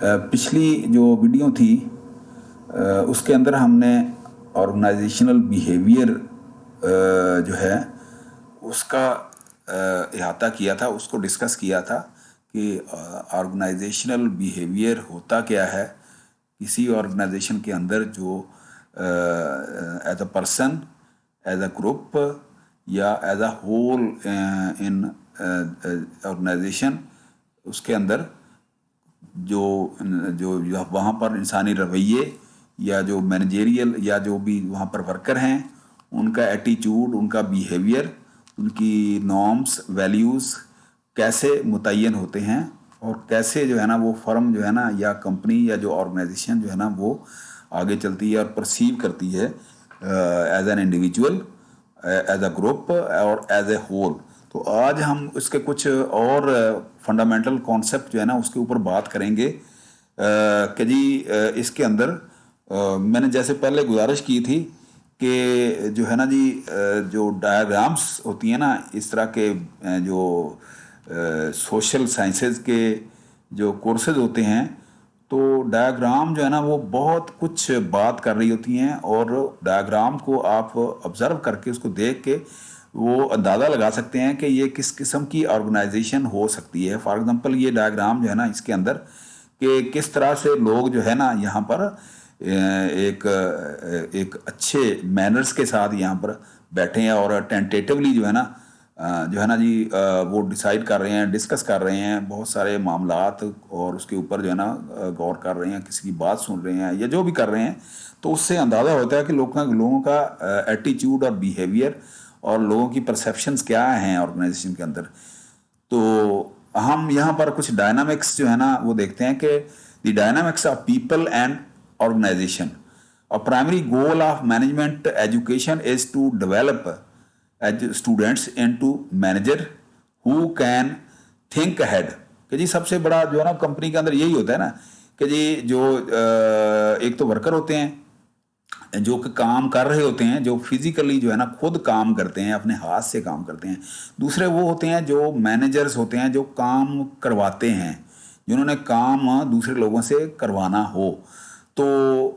पिछली जो वीडियो थी उसके अंदर हमने ऑर्गेनाइजेशनल बिहेवियर जो है उसका इहाता किया था, उसको डिस्कस किया था कि ऑर्गेनाइजेशनल बिहेवियर होता क्या है किसी ऑर्गेनाइजेशन के अंदर, जो as a person, as a group या as a whole in organisation, उसके अंदर जो जो वहाँ पर इंसानी रवैये या जो मैनेजेरियल या जो भी वहाँ पर वर्कर हैं उनका एटीट्यूड, उनका बिहेवियर, उनकी नॉर्म्स, वैल्यूज़ कैसे मुतय्यन होते हैं और कैसे जो है ना वो फर्म जो है ना या कंपनी या जो ऑर्गेनाइजेशन जो है ना वो आगे चलती है और परसीव करती है as an individual, as a group और एज ए होल। तो आज हम उसके कुछ और फंडामेंटल कॉन्सेप्ट जो है ना उसके ऊपर बात करेंगे कि जी इसके अंदर मैंने जैसे पहले गुजारिश की थी कि जो है ना जी जो डायग्राम्स होती हैं ना इस तरह के जो सोशल साइंसेज के जो कोर्सेज होते हैं, तो डायग्राम जो है ना वो बहुत कुछ बात कर रही होती हैं और डायग्राम को आप ऑब्जर्व करके उसको देख के वो अंदाज़ा लगा सकते हैं कि ये किस किस्म की ऑर्गेनाइजेशन हो सकती है। फॉर एग्जांपल ये डायग्राम जो है ना इसके अंदर कि किस तरह से लोग जो है ना यहाँ पर एक अच्छे मैनर्स के साथ यहाँ पर बैठे हैं और टेंटेटिवली जो है ना जो है ना जी वो डिसाइड कर रहे हैं, डिस्कस कर रहे हैं बहुत सारे मामलात और उसके ऊपर जो है ना गौर कर रहे हैं, किसी की बात सुन रहे हैं या जो भी कर रहे हैं। तो उससे अंदाज़ा होता है कि लोगों का एटीट्यूड और बिहेवियर और लोगों की परसेप्शंस क्या हैं ऑर्गेनाइजेशन के अंदर। तो हम यहाँ पर कुछ डायनामिक्स जो है ना वो देखते हैं कि the dynamics of people and organisation. A primary goal of management education is to develop students into manager who can think ahead। कि जी सबसे बड़ा जो है ना कंपनी के अंदर यही होता है ना कि जी जो एक तो वर्कर होते हैं जो कि काम कर रहे होते हैं, जो फिजिकली जो है ना खुद काम करते हैं, अपने हाथ से काम करते हैं। दूसरे वो होते हैं जो मैनेजर्स होते हैं, जो काम करवाते हैं, जिन्होंने काम दूसरे लोगों से करवाना हो। तो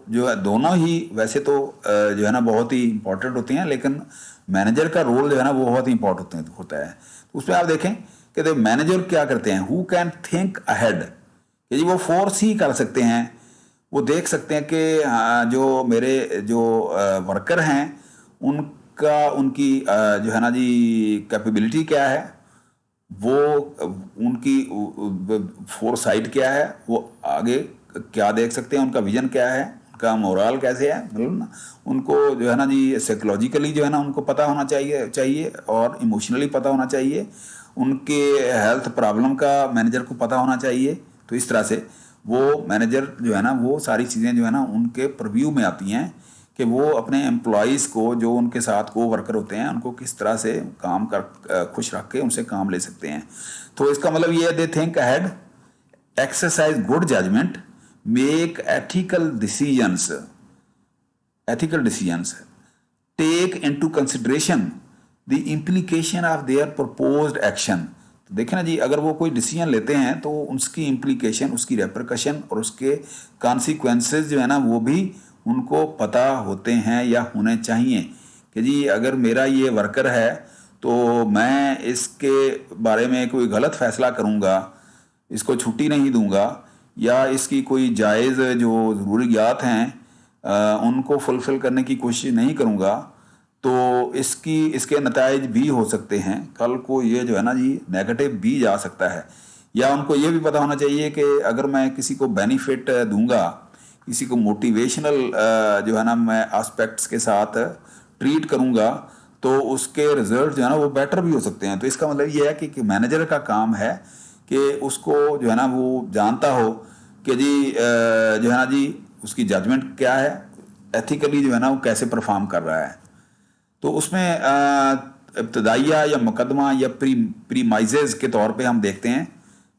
जो है दोनों ही वैसे तो जो है ना बहुत ही इंपॉर्टेंट होते हैं, लेकिन मैनेजर का रोल जो है ना वो बहुत ही इंपॉर्टेंट होता है। तो उसमें आप देखें कि तो मैनेजर क्या करते हैं, हु कैन थिंक अहेड, कि जी वो फोर्स ही कर सकते हैं, वो देख सकते हैं कि जो मेरे जो वर्कर हैं उनका उनकी जो है ना जी कैपेबिलिटी क्या है, वो उनकी फोरसाइट क्या है, वो आगे क्या देख सकते हैं, उनका विजन क्या है, उनका मोरल कैसे है, मतलब ना उनको जो है ना जी साइकोलॉजिकली जो है ना उनको पता होना चाहिए और इमोशनली पता होना चाहिए, उनके हेल्थ प्रॉब्लम का मैनेजर को पता होना चाहिए। तो इस तरह से वो मैनेजर जो है ना वो सारी चीज़ें जो है ना उनके परव्यू में आती हैं कि वो अपने एम्प्लॉयज़ को, जो उनके साथ को वर्कर होते हैं, उनको किस तरह से काम कर खुश रख के उनसे काम ले सकते हैं। तो इसका मतलब ये है they think ahead, exercise good judgment, make ethical decisions, take into consideration the implication of their proposed action. तो देखें ना जी अगर वो कोई डिसीजन लेते हैं तो उसकी इम्प्लीकेशन, उसकी रेपरकशन और उसके कॉन्सिक्वेंसेस जो है ना वो भी उनको पता होते हैं या होने चाहिए। कि जी अगर मेरा ये वर्कर है तो मैं इसके बारे में कोई गलत फैसला करूँगा, इसको छुट्टी नहीं दूंगा या इसकी कोई जायज़ जो ज़रूरियात हैं उनको फुलफ़िल करने की कोशिश नहीं करूंगा, तो इसके नताइज भी हो सकते हैं। कल को ये जो है ना जी नेगेटिव भी जा सकता है। या उनको ये भी पता होना चाहिए कि अगर मैं किसी को बेनिफिट दूंगा, किसी को मोटिवेशनल जो है ना मैं एस्पेक्ट्स के साथ ट्रीट करूंगा, तो उसके रिजल्ट जो है ना वो बेटर भी हो सकते हैं। तो इसका मतलब ये है कि मैनेजर का काम है कि उसको जो है ना वो जानता हो कि जी जो है ना जी उसकी जजमेंट क्या है, एथिकली जो है ना वो कैसे परफॉर्म कर रहा है। तो उसमें इब्तदाइया या मुकदमा या प्रीमाइजेज के तौर पे हम देखते हैं,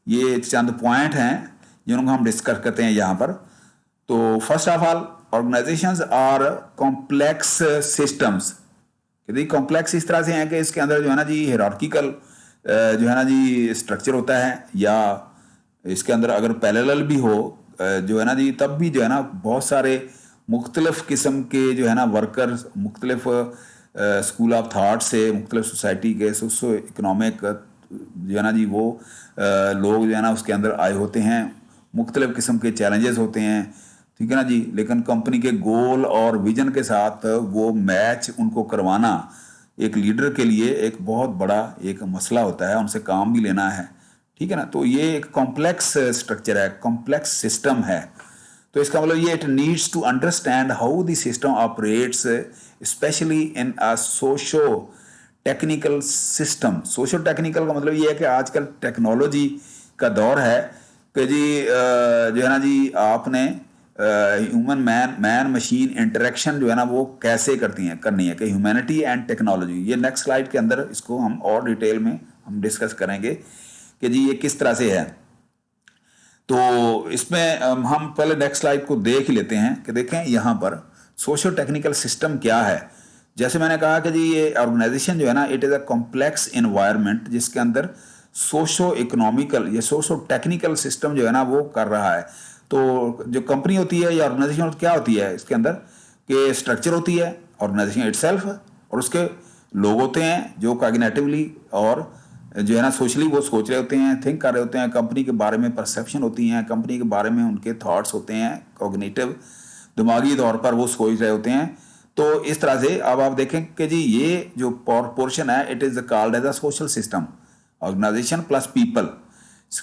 ये चंद पॉइंट हैं जिनको हम डिस्कस करते हैं यहाँ पर। तो first of all, organisations are complex systems. यदि कॉम्प्लेक्स इस तरह से हैं कि इसके अंदर जो है ना जी हिरार्किकल जो है ना जी स्ट्रक्चर होता है, या इसके अंदर अगर पैरेलल भी हो जो है ना जी, तब भी जो है ना बहुत सारे मुख्तलिफ किस्म के जो है ना वर्कर्स, मुख्तलिफ स्कूल ऑफ थाट से, मुख्तलिफ सोसाइटी के सोशो इकनॉमिक जो है ना जी वो लोग जो है ना उसके अंदर आए होते हैं। मुख्तलिफ किस्म के चैलेंजेस होते हैं, ठीक है ना जी। लेकिन कंपनी के गोल और विजन के साथ वो मैच उनको करवाना एक लीडर के लिए एक बहुत बड़ा एक मसला होता है, उनसे काम भी लेना है, ठीक है ना। तो ये एक कॉम्प्लेक्स स्ट्रक्चर है, कॉम्प्लेक्स सिस्टम है। तो इसका मतलब ये, it needs to understand how the system operates, specially in a socio technical system. Socio technical का मतलब ये है कि आजकल टेक्नोलॉजी का दौर है कि जी जो है ना जी आपने ह्यूमन मैन मशीन इंटरेक्शन जो है ना वो कैसे करनी है कि ह्यूमैनिटी एंड टेक्नोलॉजी। ये नेक्स्ट स्लाइड के अंदर इसको हम और डिटेल में हम डिस्कस करेंगे कि जी ये किस तरह से है। तो इसमें हम पहले नेक्स्ट स्लाइड को देख ही लेते हैं कि देखें यहाँ पर सोशो टेक्निकल सिस्टम क्या है। जैसे मैंने कहा कि जी ये ऑर्गेनाइजेशन जो है ना, it is a complex environment जिसके अंदर सोशो इकोनॉमिकल या सोशो टेक्निकल सिस्टम जो है ना वो कर रहा है। तो जो कंपनी होती है या ऑर्गेनाइजेशन क्या होती है, इसके अंदर के स्ट्रक्चर होती है ऑर्गेनाइजेशन इटसेल्फ, और उसके लोग होते हैं जो कॉग्निटिवली और जो है ना सोशली वो सोच रहे होते हैं, थिंक कर रहे होते हैं, कंपनी के बारे में परसेप्शन होती हैं, कंपनी के बारे में उनके थॉट्स होते हैं, कॉग्निटिव दिमागी तौर पर वो सोच रहे होते हैं। तो इस तरह से अब आप देखें कि जी ये जो पोर्शन है, it is called as a social system, organisation plus people,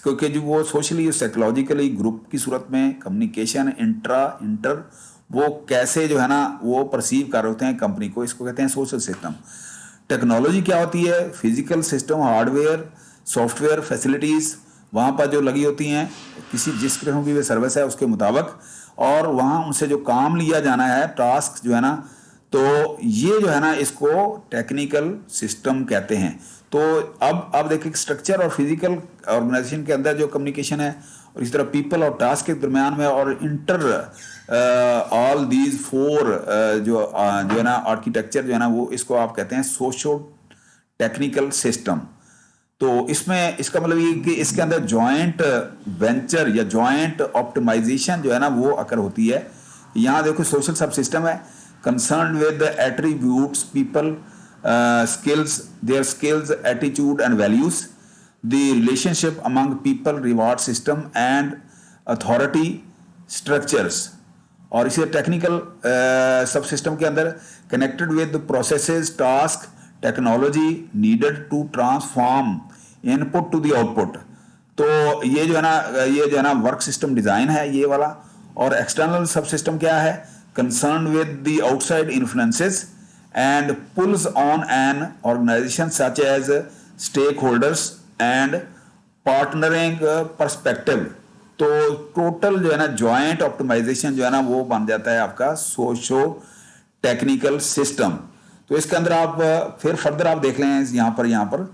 क्योंकि जो वो सोशली साइकोलॉजिकली ग्रुप की सूरत में कम्युनिकेशन इंटर वो कैसे जो है ना वो परसीव कर रहे होते हैं कंपनी को, इसको कहते हैं सोशल सिस्टम। टेक्नोलॉजी क्या होती है, physical system, hardware, software, facilities वहाँ पर जो लगी होती हैं किसी जिस किस्म की भी सर्विस है उसके मुताबिक, और वहाँ उनसे जो काम लिया जाना है, टास्क जो है ना, तो ये जो है ना इसको टेक्निकल सिस्टम कहते हैं। तो अब देखिए स्ट्रक्चर और फिजिकल ऑर्गेनाइजेशन के अंदर जो कम्युनिकेशन है, और इस तरह पीपल और टास्क के दरमियान में, और इंटर ऑल दीज फोर जो है ना आर्किटेक्चर जो है ना वो, इसको आप कहते हैं सोशो टेक्निकल सिस्टम। तो इसमें इसका मतलब ये कि इसके अंदर जॉइंट वेंचर या जॉइंट ऑप्टिमाइजेशन जो है ना वो अकर होती है। यहाँ देखो सोशल सब सिस्टम है concern with attributes people skills, their skills, attitude and values, the relationship among people, reward system and authority structures। और इसे टेक्निकल सब सिस्टम के अंदर connected with processes, task, technology needed to transform input to the output. तो ये जो है ना वर्क सिस्टम डिजाइन है ये वाला। और एक्सटर्नल सब सिस्टम क्या है, concern with the outside influences and pulls on an organization such as stakeholders and partnering perspective। तो टोटल जो है ना जॉइंट ऑप्टिमाइजेशन जो है ना वो बन जाता है आपका सोशो टेक्निकल सिस्टम। तो इसके अंदर आप फिर फर्दर आप देख लें यहाँ पर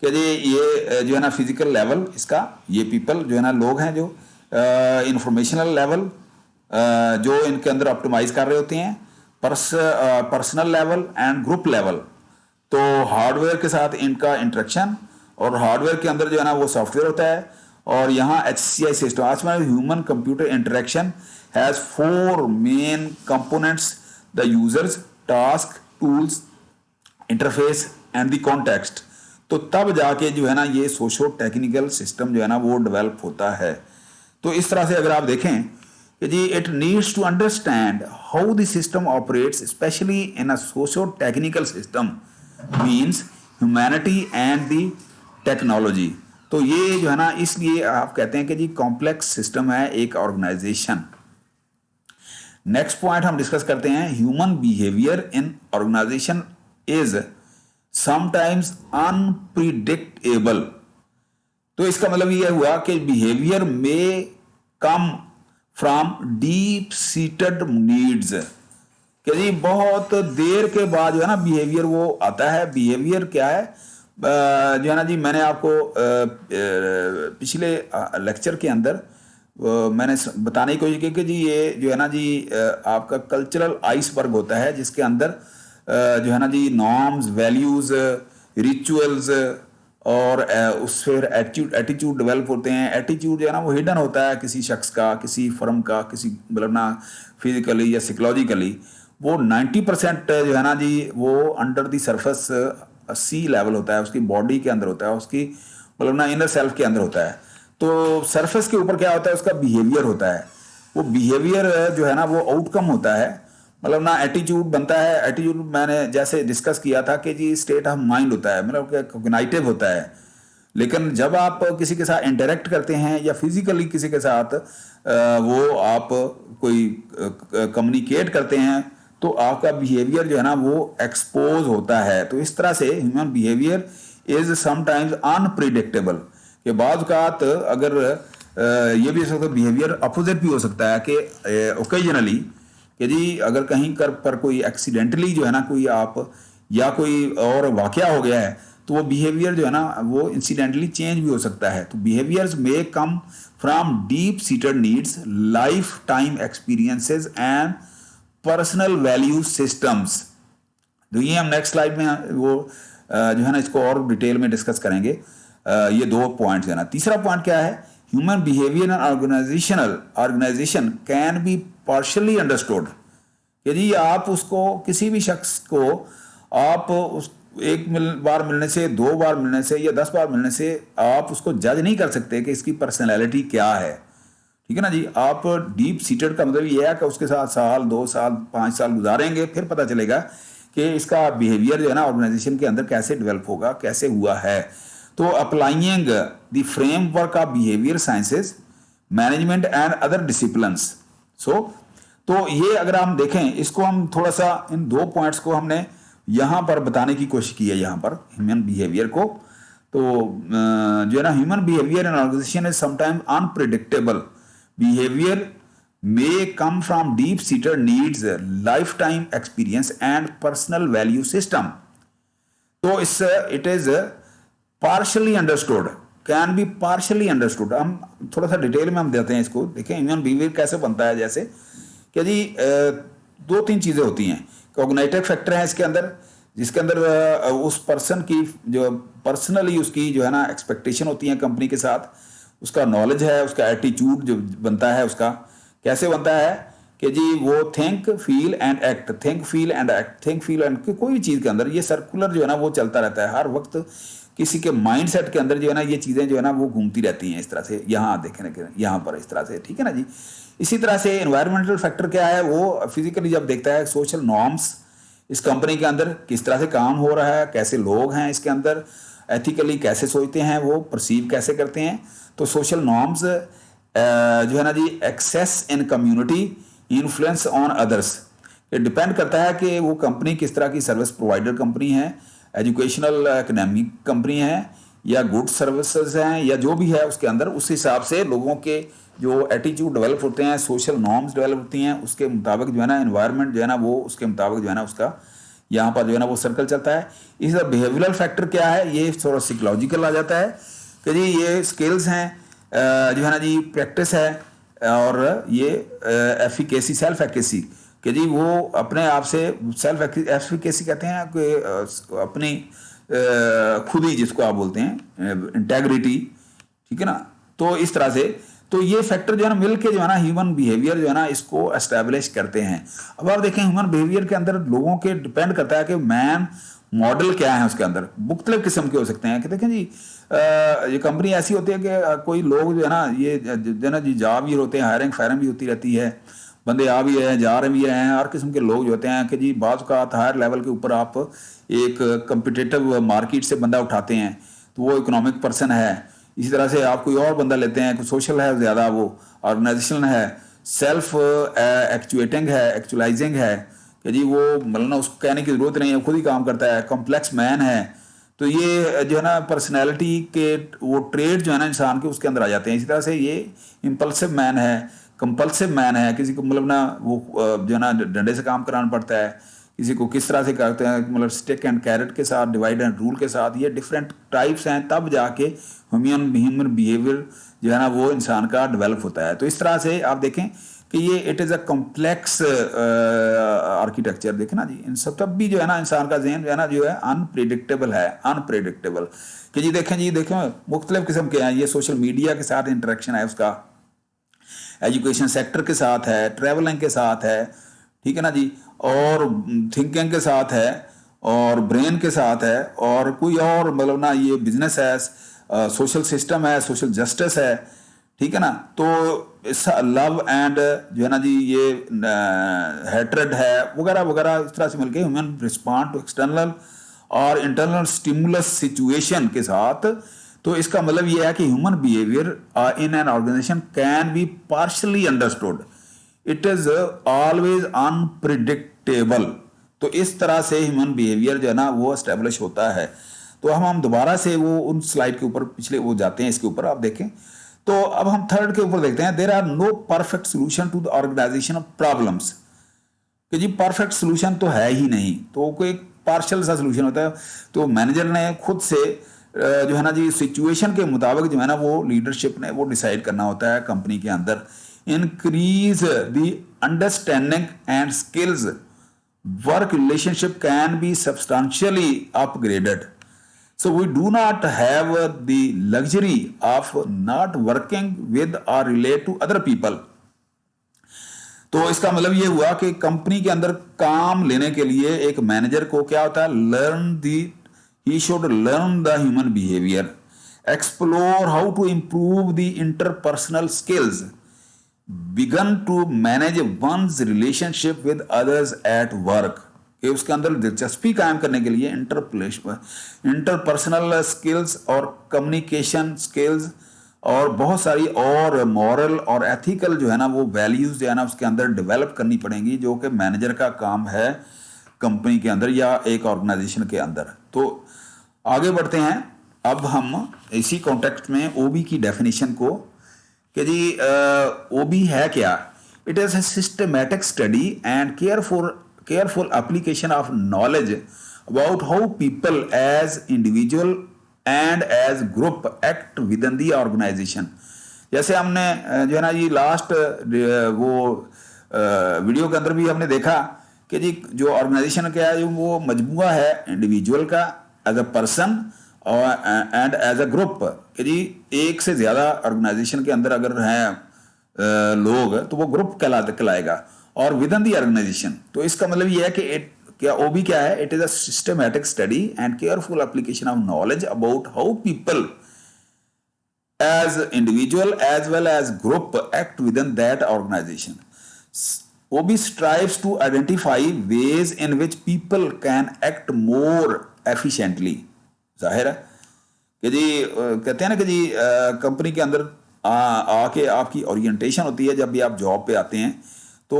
कि ये जो है ना फिजिकल लेवल इसका, ये पीपल जो है ना लोग हैं जो इंफॉर्मेशनल लेवल जो इनके अंदर ऑप्टिमाइज कर रहे होते हैं, personal level and group level. तो हार्डवेयर के साथ इनका इंटरेक्शन, और हार्डवेयर के अंदर जो है ना वो सॉफ्टवेयर होता है, और यहाँ HCI सिस्टम, आज में human computer interaction has 4 main components, the users, task, tools, interface and the context. तो तब जाके जो है ना ये सोशो टेक्निकल सिस्टम जो है ना वो डेवलप होता है। तो इस तरह से अगर आप देखें कि जी it needs to understand how the system operates specially in a socio technical system means humanity and the technology. तो ये जो है ना इसलिए आप कहते हैं कि जी कॉम्प्लेक्स सिस्टम है एक ऑर्गेनाइजेशन। नेक्स्ट पॉइंट हम डिस्कस करते हैं, human behaviour in organisation is sometimes unpredictable. तो इसका मतलब यह हुआ कि behaviour may come from deep seated needs, कि जी बहुत देर के बाद जो है ना बिहेवियर वो आता है। बिहेवियर क्या है जो है ना जी, मैंने आपको पिछले लेक्चर के अंदर मैंने बताने की कोशिश की कि जी ये जो है ना जी आपका कल्चरल आइसबर्ग होता है जिसके अंदर जो है ना जी नॉर्म्स, वैल्यूज़, रिचुअल्स और उस फिर एटीट्यूड डेवलप होते हैं। एटीट्यूड जो है ना वो हिडन होता है किसी शख्स का, किसी फर्म का, किसी मतलब ना फिजिकली या साइकोलॉजिकली। वो 90% जो है ना जी वो under the surface sea level होता है, उसकी बॉडी के अंदर होता है, उसकी मतलब ना इनर सेल्फ के अंदर होता है। तो सरफेस के ऊपर क्या होता है, उसका बिहेवियर होता है। वो बिहेवियर जो है ना वो आउटकम होता है, मतलब ना एटीट्यूड बनता है। एटीट्यूड मैंने जैसे डिस्कस किया था कि जी स्टेट ऑफ माइंड होता है, मतलब कॉग्निटिव होता है। लेकिन जब आप किसी के साथ इंटरेक्ट करते हैं या फिजिकली किसी के साथ वो आप कोई कम्युनिकेट करते हैं तो आपका बिहेवियर जो है ना वो एक्सपोज होता है। तो इस तरह से human behaviour is sometimes unpredictable. के बाद कात अगर ये भी हो सकता है बिहेवियर अपोजिट भी हो सकता है कि ओकेजनली कि जी अगर कहीं कर पर कोई एक्सीडेंटली जो है ना कोई आप या कोई और वाकया हो गया है तो वो बिहेवियर जो है ना वो इंसिडेंटली चेंज भी हो सकता है। तो behaviours may come from deep seated needs, life time experiences and personal value systems. तो ये हम नेक्स्ट स्लाइड में वो जो है ना इसको और डिटेल में डिस्कस करेंगे। ये 2 पॉइंट्स है ना। तीसरा पॉइंट क्या है, human behaviour and organisation can be partially understood. यदि आप उसको किसी भी शख्स को आप उस एक बार मिलने से, 2 बार मिलने से या 10 बार मिलने से आप उसको जज नहीं कर सकते कि इसकी पर्सनैलिटी क्या है। ठीक है ना जी। आप डीप सीटेड का मतलब ये है कि उसके साथ साल, 2 साल, 5 साल गुजारेंगे, फिर पता चलेगा कि इसका बिहेवियर जो है ना ऑर्गेनाइजेशन के अंदर कैसे डेवलप होगा, कैसे हुआ है। तो applying the framework of behaviour sciences, management and other disciplines. तो ये अगर हम देखें इसको, हम थोड़ा सा इन 2 पॉइंट्स को हमने यहाँ पर बताने की कोशिश की है, यहाँ पर ह्यूमन बिहेवियर को। तो जो है ना human behaviour and organisation is sometime unpredictable. Behaviour may come from deep seated needs, lifetime experience and personal value system. तो इस it is partially understood, can be partially understood। हम थोड़ा सा डिटेल में हम देते हैं इसको। देखें ह्यूमन बिहेवियर कैसे बनता है। जैसे कि जी 2-3 चीज़ें होती हैं। कॉग्निटिव फैक्टर है इसके अंदर, जिसके अंदर उस पर्सन की जो पर्सनली उसकी जो है ना एक्सपेक्टेशन होती है कंपनी के साथ, उसका नॉलेज है, उसका एटीट्यूड जो बनता है, उसका कैसे बनता है कि जी वो think feel and act, think feel and act, think feel and, कोई भी चीज़ के अंदर ये सर्कुलर जो है ना वो चलता रहता है हर वक्त। किसी के माइंड सेट के अंदर जो है ना ये चीज़ें जो है ना वो घूमती रहती हैं इस तरह से। यहाँ देखने के यहाँ पर इस तरह से, ठीक है ना जी। इसी तरह से एनवायरमेंटल फैक्टर क्या है, वो फिजिकली जब देखता है सोशल नॉर्म्स, इस कंपनी के अंदर किस तरह से काम हो रहा है, कैसे लोग हैं इसके अंदर, एथिकली कैसे सोचते हैं, वो परसीव कैसे करते हैं। तो सोशल नॉर्म्स जो है ना जी, access in community, influence on others, ये डिपेंड करता है कि वो कंपनी किस तरह की सर्विस प्रोवाइडर कंपनी है, एजुकेशनल एकेडमिक कंपनी है या गुड सर्विसेज हैं या जो भी है उसके अंदर, उस हिसाब से लोगों के जो एटीट्यूड डेवलप होते हैं, सोशल नॉर्म्स डेवलप होती हैं, उसके मुताबिक जो है ना एनवायरनमेंट जो है ना वो उसके मुताबिक जो है ना उसका यहाँ पर जो है ना वो सर्कल चलता है। इस बिहेवियरल फैक्टर क्या है, ये थोड़ा साइकोलॉजिकल आ जाता है कि जी ये स्किल्स हैं जो है ना जी, प्रैक्टिस है, और ये एफिकेसी, सेल्फ एफिकेसी कि जी वो अपने आप से सेल्फ एफिकेसी कहते हैं कि अपनी खुद ही जिसको आप बोलते हैं इंटेग्रिटी, ठीक है ना। तो इस तरह से तो ये फैक्टर जो है ना मिलके जो है ना ह्यूमन बिहेवियर जो है ना इसको एस्टेब्लिश करते हैं। अब आप देखें ह्यूमन बिहेवियर के अंदर लोगों के डिपेंड करता है कि मैन मॉडल क्या है, उसके अंदर मुख्तलिफ किस्म के हो सकते हैं। कि देखें जी ये कंपनी ऐसी होती है कि कोई लोग जो है ना ये जो है ना जी जा भी होते हैं, हायरिंग फायरिंग भी होती रहती है, बंदे आ भी रहे हैं, जा रहे भी रहे हैं, हर किस्म के लोग जो होते हैं कि जी बाज़ का हायर लेवल के ऊपर आप एक कम्पिटिटिव मार्केट से बंदा उठाते हैं तो वो इकोनॉमिक पर्सन है। इसी तरह से आप कोई और बंदा लेते हैं, कोई सोशल है ज़्यादा, वो ऑर्गेनाइजेशन है, सेल्फ एक्चुएटिंग है, एक्चुअलाइजिंग है कि जी वो मतलब ना उसको कहने की ज़रूरत नहीं है, खुद ही काम करता है, कॉम्प्लेक्स मैन है। तो ये जो है ना पर्सनैलिटी के वो ट्रेड जो है ना इंसान के उसके अंदर आ जाते हैं। इसी तरह से ये इम्पल्सिव मैन है, कंपल्सिव मैन है, किसी को मतलब ना वो जो है ना डंडे से काम कराना पड़ता है, किसी को किस तरह से करते हैं मतलब स्टिक एंड कैरेट के साथ, डिवाइड एंड रूल के साथ, ये डिफरेंट टाइप्स हैं, तब जाके ह्यूमन बिहेवियर जो है ना वो इंसान का डेवलप होता है। तो इस तरह से आप देखें कि ये it is a complex architecture. देखे ना जी, इन सब तब भी जो है ना इंसान का जहन जो है ना जो है अनप्रिडिक्टेबल है, अनप्रिडिक्टेबल। कि जी देखें मुख्तलिफ किस्म के हैं, ये सोशल मीडिया के साथ इंटरेक्शन है उसका, एजुकेशन सेक्टर के साथ है, ट्रैवलिंग के साथ है, ठीक है ना जी, और थिंकिंग के साथ है, और ब्रेन के साथ है, और कोई और मतलब ना ये बिजनेस है, सोशल सिस्टम है, सोशल जस्टिस है, ठीक है ना। तो इस लव एंड जो है ना जी ये हेट्रेड है वगैरह वगैरह, इस तरह से मिलकर ह्यूमन रिस्पॉन्ड टू एक्सटर्नल और इंटरनल स्टिमुलस सिचुएशन के साथ। तो इसका मतलब ये है कि human behaviour in an organisation can be partially understood, it is always unpredictable. तो इस तरह से ह्यूमन बिहेवियर जो है ना वो एस्टेब्लिश होता है। तो हम दोबारा से वो उन स्लाइड के ऊपर पिछले वो जाते हैं, इसके ऊपर आप देखें। तो अब हम थर्ड के ऊपर देखते हैं, there are no perfect solution to the organisation of problems. कि जी परफेक्ट सोल्यूशन तो है ही नहीं, तो कोई पार्शल सा सोल्यूशन होता है। तो मैनेजर ने खुद से जो है ना जी सिचुएशन के मुताबिक जो है ना वो लीडरशिप ने वो डिसाइड करना होता है कंपनी के अंदर। Increase the understanding and skills, work relationship can be substantially upgraded. So we do not have the luxury of not working with or relate to other people. तो इसका मतलब ये हुआ कि कंपनी के अंदर काम लेने के लिए एक मैनेजर को क्या होता है, he should learn the human behavior, explore how to improve the interpersonal skills, begin to manage one's relationship with others at work। कि उसके अंदर दिलचस्पी कायम करने के लिए इंटरपर्सनल स्किल्स और कम्युनिकेशन स्किल्स और बहुत सारी और मॉरल और एथिकल जो है ना वो वैल्यूज जो है ना उसके अंदर डेवलप करनी पड़ेंगी, जो कि मैनेजर का काम है कंपनी के अंदर या एक ऑर्गेनाइजेशन के अंदर। तो आगे बढ़ते हैं अब हम इसी कॉन्टेक्स्ट में ओबी की डेफिनेशन को, कि जी ओबी है क्या। It is a systematic study and careful application of knowledge about how people as individual and as group act within the organization। जैसे हमने जो है ना ये लास्ट वो वीडियो के अंदर भी हमने देखा कि जी जो ऑर्गेनाइजेशन क्या है वो मजमूआ है इंडिविजुअल का एज अ पर्सन और एंड एज अ ग्रुप। कि जी एक से ज़्यादा ऑर्गेनाइजेशन के अंदर अगर हैं लोग तो वो ग्रुप कहलाएगा, और विद इन दी ऑर्गेनाइजेशन। तो इसका मतलब ये है कि क्या ओबी क्या है, it is a systematic study and careful application of knowledge about how people as individual as well as group act within that organisation. OB strives to identify ways in which people can act more efficiently. जाहिर है कि जी कहते हैं ना कि जी company के अंदर आके आपकी ओरिएंटेशन होती है, जब भी आप जॉब पे आते हैं तो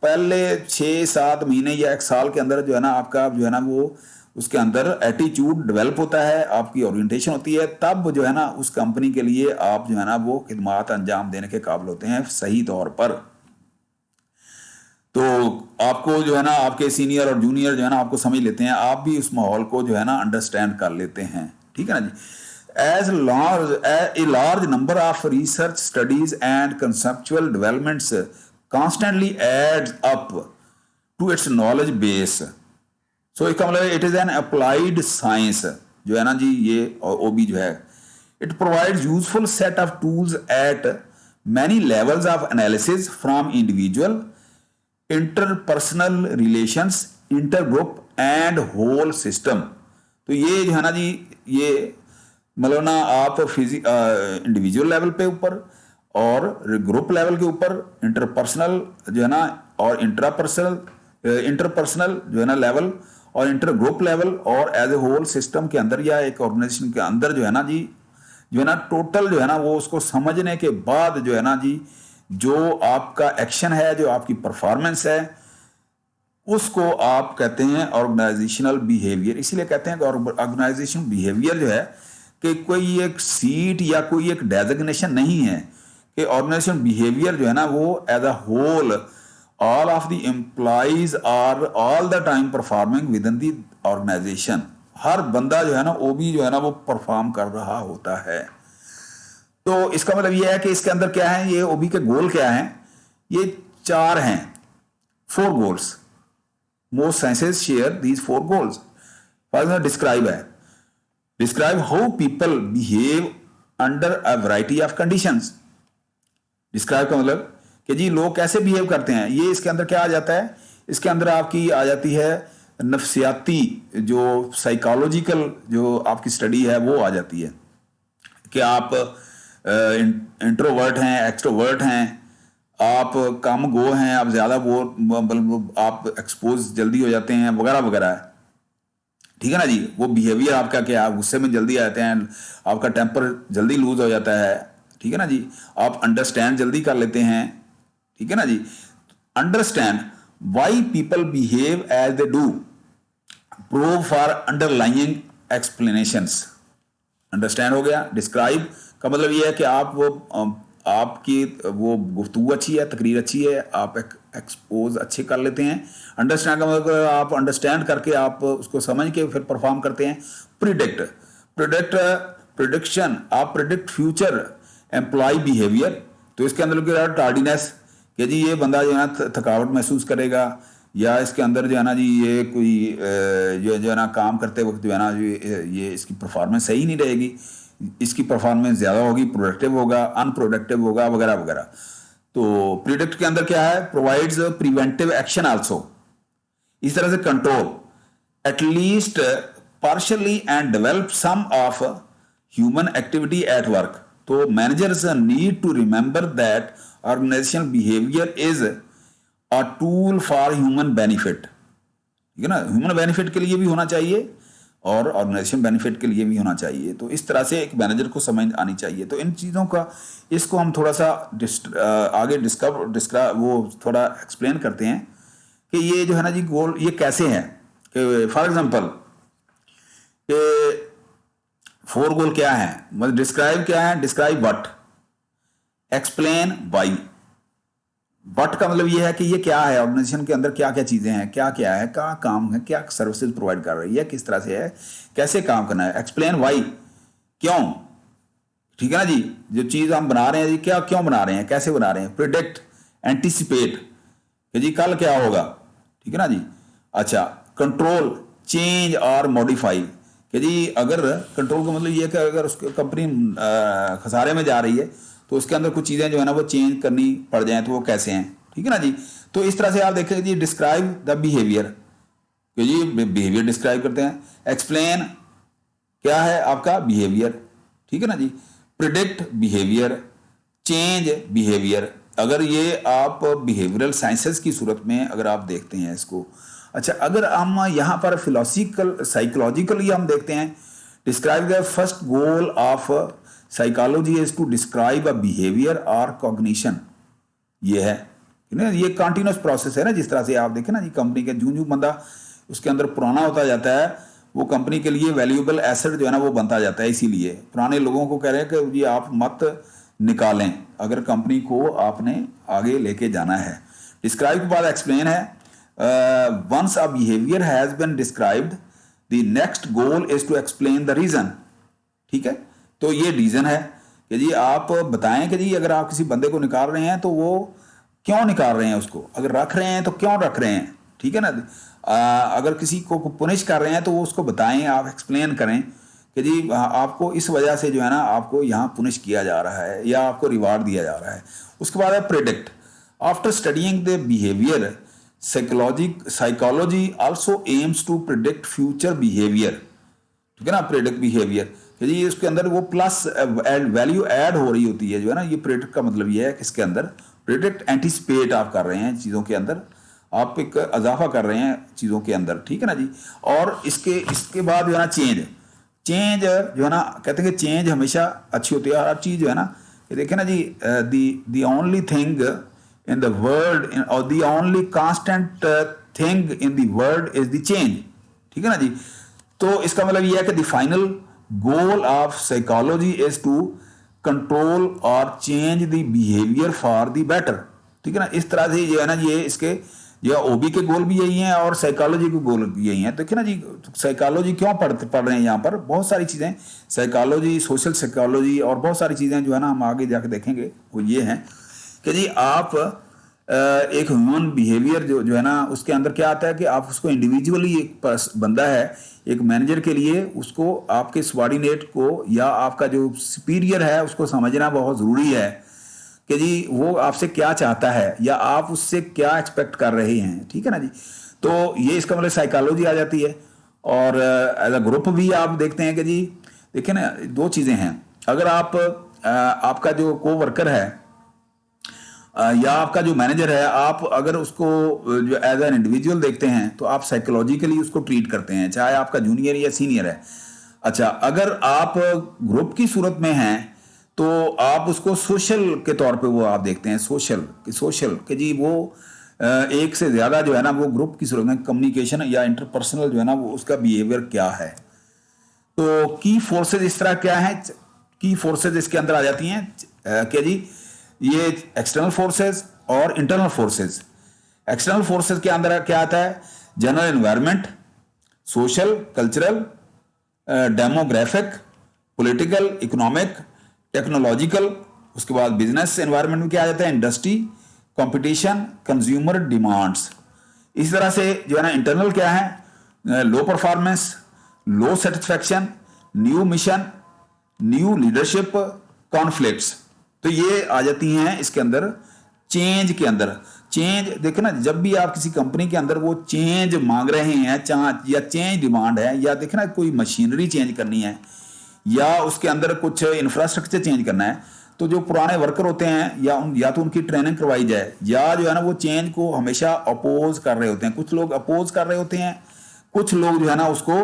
पहले 6-7 महीने या 1 साल के अंदर जो है ना आपका जो है ना वो उसके अंदर एटीट्यूड डेवलप होता है, आपकी ओरिएंटेशन होती है, तब जो है ना उस कंपनी के लिए आप जो है ना वो खिदमात अंजाम देने के काबिल होते हैं सही तौर पर। तो आपको जो है ना आपके सीनियर और जूनियर जो है ना आपको समझ लेते हैं, आप भी उस माहौल को जो है ना अंडरस्टैंड कर लेते हैं, ठीक है ना जी। A large number of research studies and conceptual developments constantly adds up to its knowledge base। so इसका मतलब it is an applied science जो है ना जी ये ओबी जो है, it provides useful set of tools at many levels of analysis from individual interpersonal relations intergroup and whole system. तो ये जो है ना जी ये मतलब ना आप इंडिविजुअल लेवल पे ऊपर और ग्रुप लेवल के ऊपर इंटरपर्सनल जो है ना और इंटरपर्सनल जो है ना लेवल और इंटर ग्रुप लेवल और एज ए होल सिस्टम के अंदर या एक ऑर्गेनाइजेशन के अंदर जो है ना जी जो है ना टोटल जो है ना वो उसको समझने के बाद जो है ना जी जो आपका एक्शन है, जो आपकी परफॉर्मेंस है, उसको आप कहते हैं ऑर्गेनाइजेशनल बिहेवियर। इसीलिए कहते हैं कि ऑर्गेनाइजेशन बिहेवियर जो है कि कोई एक सीट या कोई एक डेजिग्नेशन नहीं है, कि ऑर्गेनाइजेशन बिहेवियर जो है ना वो as a whole all of the employees are all the time performing within the organisation. हर बंदा जो है ना ओबी जो है ना वो परफॉर्म कर रहा होता है। तो इसका मतलब ये है कि इसके अंदर क्या है, ये ओबी के गोल क्या है ये 4 हैं, 4 goals. Most sciences share these 4 goals. For example describe है, describe how people behave under a variety of conditions. Describe का मतलब कि जी लोग कैसे बिहेव करते हैं, ये इसके अंदर क्या आ जाता है, इसके अंदर आपकी आ जाती है नफ्सियाती जो साइकोलॉजिकल जो आपकी स्टडी है वो आ जाती है कि आप इंट्रोवर्ट हैं, एक्सट्रोवर्ट हैं, आप कम गो हैं, आप ज़्यादा वो मतलब आप एक्सपोज जल्दी हो जाते हैं वगैरह वगैरह है। ठीक है ना जी। वो बिहेवियर आपका क्या, आप गुस्से में जल्दी आ जाते हैं, आपका टेम्पर जल्दी लूज हो जाता है। ठीक है ना जी। आप अंडरस्टैंड जल्दी कर लेते हैं। ठीक है ना जी। Understand why people behave as they do, prove for underlying explanations. Understand हो गया। डिस्क्राइब का मतलब ये है कि आप वो आपकी वो गुफ्तगू अच्छी है, तकरीर अच्छी है, आप एक्सपोज अच्छे कर लेते हैं। अंडरस्टैंड का मतलब आप अंडरस्टैंड करके आप उसको समझ के फिर परफॉर्म करते हैं। प्रिडिक्ट, प्रिडिक्ट प्रिडिक्शन, आप प्रिडिक्ट फ्यूचर एम्प्लॉय बिहेवियर। तो इसके अंदर टार्डीनेस कि जी ये बंदा जो है ना थकावट महसूस करेगा, या इसके अंदर जो है ना जी ये कोई जो है ना काम करते वक्त जो है ना ये इसकी परफॉर्मेंस सही नहीं रहेगी, इसकी परफॉर्मेंस ज़्यादा होगी, प्रोडक्टिव होगा, अनप्रोडक्टिव होगा वगैरह वगैरह। तो प्रिडिक्ट के अंदर क्या है, प्रोवाइड्स प्रिवेंटिव एक्शन आल्सो। इस तरह से control at least partially and develop some of human activity at work. तो managers need to remember that organisational behaviour is a tool for human benefit. ठीक है ना, ह्यूमन बेनिफिट के लिए भी होना चाहिए और ऑर्गेनाइजेशन बेनिफिट के लिए भी होना चाहिए। तो इस तरह से एक मैनेजर को समझ आनी चाहिए। तो इन चीज़ों का इसको हम थोड़ा सा आगे डिस्कवर वो थोड़ा एक्सप्लेन करते हैं कि ये जो है ना जी गोल ये कैसे हैं। कि फॉर एग्जांपल कि 4 गोल क्या है, मतलब डिस्क्राइब क्या है, describe what, explain why. What का मतलब ये है कि ये क्या है, ऑर्गेनाइजेशन के अंदर क्या क्या चीज़ें हैं, क्या क्या है, क्या काम है, क्या सर्विसेज प्रोवाइड कर रही है, किस तरह से है, कैसे काम करना है। एक्सप्लेन व्हाई, क्यों। ठीक है ना जी, जो चीज़ हम बना रहे हैं जी क्या क्यों बना रहे हैं, कैसे बना रहे हैं। प्रिडिक्ट, एंटिसिपेट कि जी कल क्या होगा। ठीक है ना जी। अच्छा, कंट्रोल, चेंज और मॉडिफाई कि जी अगर कंट्रोल का मतलब ये है कि अगर उसकी कंपनी खसारे में जा रही है तो उसके अंदर कुछ चीज़ें जो है ना वो चेंज करनी पड़ जाएं तो वो कैसे हैं। ठीक है ना जी। तो इस तरह से आप देखें जी डिस्क्राइब द बिहेवियर कि जी बिहेवियर डिस्क्राइब करते हैं। एक्सप्लेन क्या है आपका बिहेवियर। ठीक है ना जी। Predict behaviour, change behaviour. अगर ये आप बिहेवियरल साइंसेस की सूरत में अगर आप देखते हैं इसको। अच्छा, अगर हम यहाँ पर फिलोसफिकल साइकोलॉजिकली हम देखते हैं, describe the first goal of psychology is to describe a behaviour और कॉग्निशन। ये है ना, ये कंटिन्यूस प्रोसेस है ना। जिस तरह से आप देखें ना जी कंपनी के जूं जूं बंदा उसके अंदर पुराना होता जाता है वो कंपनी के लिए वैल्यूएबल एसेट जो है ना वो बनता जाता है। इसीलिए पुराने लोगों को कह रहे हैं कि जी आप मत निकालें अगर कंपनी को आपने आगे लेके जाना है। डिस्क्राइब के बाद एक्सप्लेन है। Once a behaviour has been described the next goal is to explain the reason. ठीक है, तो ये रीजन है कि जी आप बताएं कि जी अगर आप किसी बंदे को निकाल रहे हैं तो वो क्यों निकाल रहे हैं, उसको अगर रख रहे हैं तो क्यों रख रहे हैं। ठीक है ना। अगर किसी को पुनिश कर रहे हैं तो वो उसको बताएं, आप एक्सप्लेन करें कि जी आपको इस वजह से जो है ना आपको यहाँ पुनिश किया जा रहा है या आपको रिवार्ड दिया जा रहा है। उसके बाद है predict. After studying the behaviour psychology also aims to predict future behaviour. ठीक है ना। प्रेडिक्ट बिहेवियर जी उसके अंदर वो प्लस वैल्यू ऐड हो रही होती है जो है ना। ये प्रेडिक्ट का मतलब ये है कि इसके अंदर प्रेडिक्ट एंटिसिपेट आप कर रहे हैं चीज़ों के अंदर, आप एक इजाफा कर रहे हैं चीज़ों के अंदर। ठीक है ना जी। और इसके बाद जो है ना चेंज, चेंज जो है ना कहते हैं कि चेंज हमेशा अच्छी होती है। हर चीज़ जो है ना ये देखें ना जी the only thing in the world और the only constant thing in the world is the change. ठीक है ना जी। तो इसका मतलब यह है कि the final goal of psychology is to control और change the behaviour for the better. ठीक है ना। इस तरह से जो है ना ये इसके ये ओबी के गोल भी यही हैं और साइकोलॉजी के गोल भी यही हैं। देखिए ना जी साइकोलॉजी क्यों पढ़ रहे हैं यहाँ पर, बहुत सारी चीज़ें साइकोलॉजी, सोशल साइकोलॉजी और बहुत सारी चीज़ें जो है ना हम आगे जाके देखेंगे वो ये हैं कि जी आप एक ह्यूमन बिहेवियर जो जो है ना, उसके अंदर क्या आता है कि आप उसको इंडिविजुअली, एक बंदा है, एक मैनेजर के लिए उसको आपके सबॉर्डिनेट को या आपका जो सुपीरियर है उसको समझना बहुत ज़रूरी है कि जी वो आपसे क्या चाहता है या आप उससे क्या एक्सपेक्ट कर रहे हैं, ठीक है ना जी। तो ये इसका मतलब साइकोलॉजी आ जाती है। और एज अ ग्रुप भी आप देखते हैं कि जी देखिए ना, दो चीज़ें हैं। अगर आप आपका जो को वर्कर है या आपका जो मैनेजर है, आप अगर उसको जो एज एन इंडिविजुअल देखते हैं तो आप साइकोलॉजिकली उसको ट्रीट करते हैं, चाहे आपका जूनियर या सीनियर है। अच्छा, अगर आप ग्रुप की सूरत में हैं तो आप उसको सोशल के तौर पे वो आप देखते हैं, सोशल कि जी वो एक से ज़्यादा जो है ना वो ग्रुप की सूरत में कम्युनिकेशन या इंटरपर्सनल जो है ना वो उसका बिहेवियर क्या है। तो की फोर्सेज इस तरह क्या है, की फोर्सेज इसके अंदर आ जाती हैं क्या जी, ये एक्सटर्नल फोर्सेज और इंटरनल फोर्सेज। एक्सटर्नल फोर्सेज के अंदर क्या आता है, general environment, social cultural, demographic, political, economic, technological. उसके बाद बिजनेस एनवायरनमेंट में क्या आ जाता है, इंडस्ट्री, कंपटीशन, कंज्यूमर डिमांड्स। इस तरह से जो है ना इंटरनल क्या है, low performance, low satisfaction, new mission, new leadership, conflicts. तो ये आ जाती हैं इसके अंदर चेंज के अंदर। चेंज देखो ना, जब भी आप किसी कंपनी के अंदर वो चेंज मांग रहे हैं या चेंज डिमांड है, या देखना कोई मशीनरी चेंज करनी है या उसके अंदर कुछ इंफ्रास्ट्रक्चर चेंज करना है, तो जो पुराने वर्कर होते हैं या तो उनकी ट्रेनिंग करवाई जाए, या जो है ना वो चेंज को हमेशा अपोज कर रहे होते हैं। कुछ लोग अपोज कर रहे होते हैं, कुछ लोग जो है ना उसको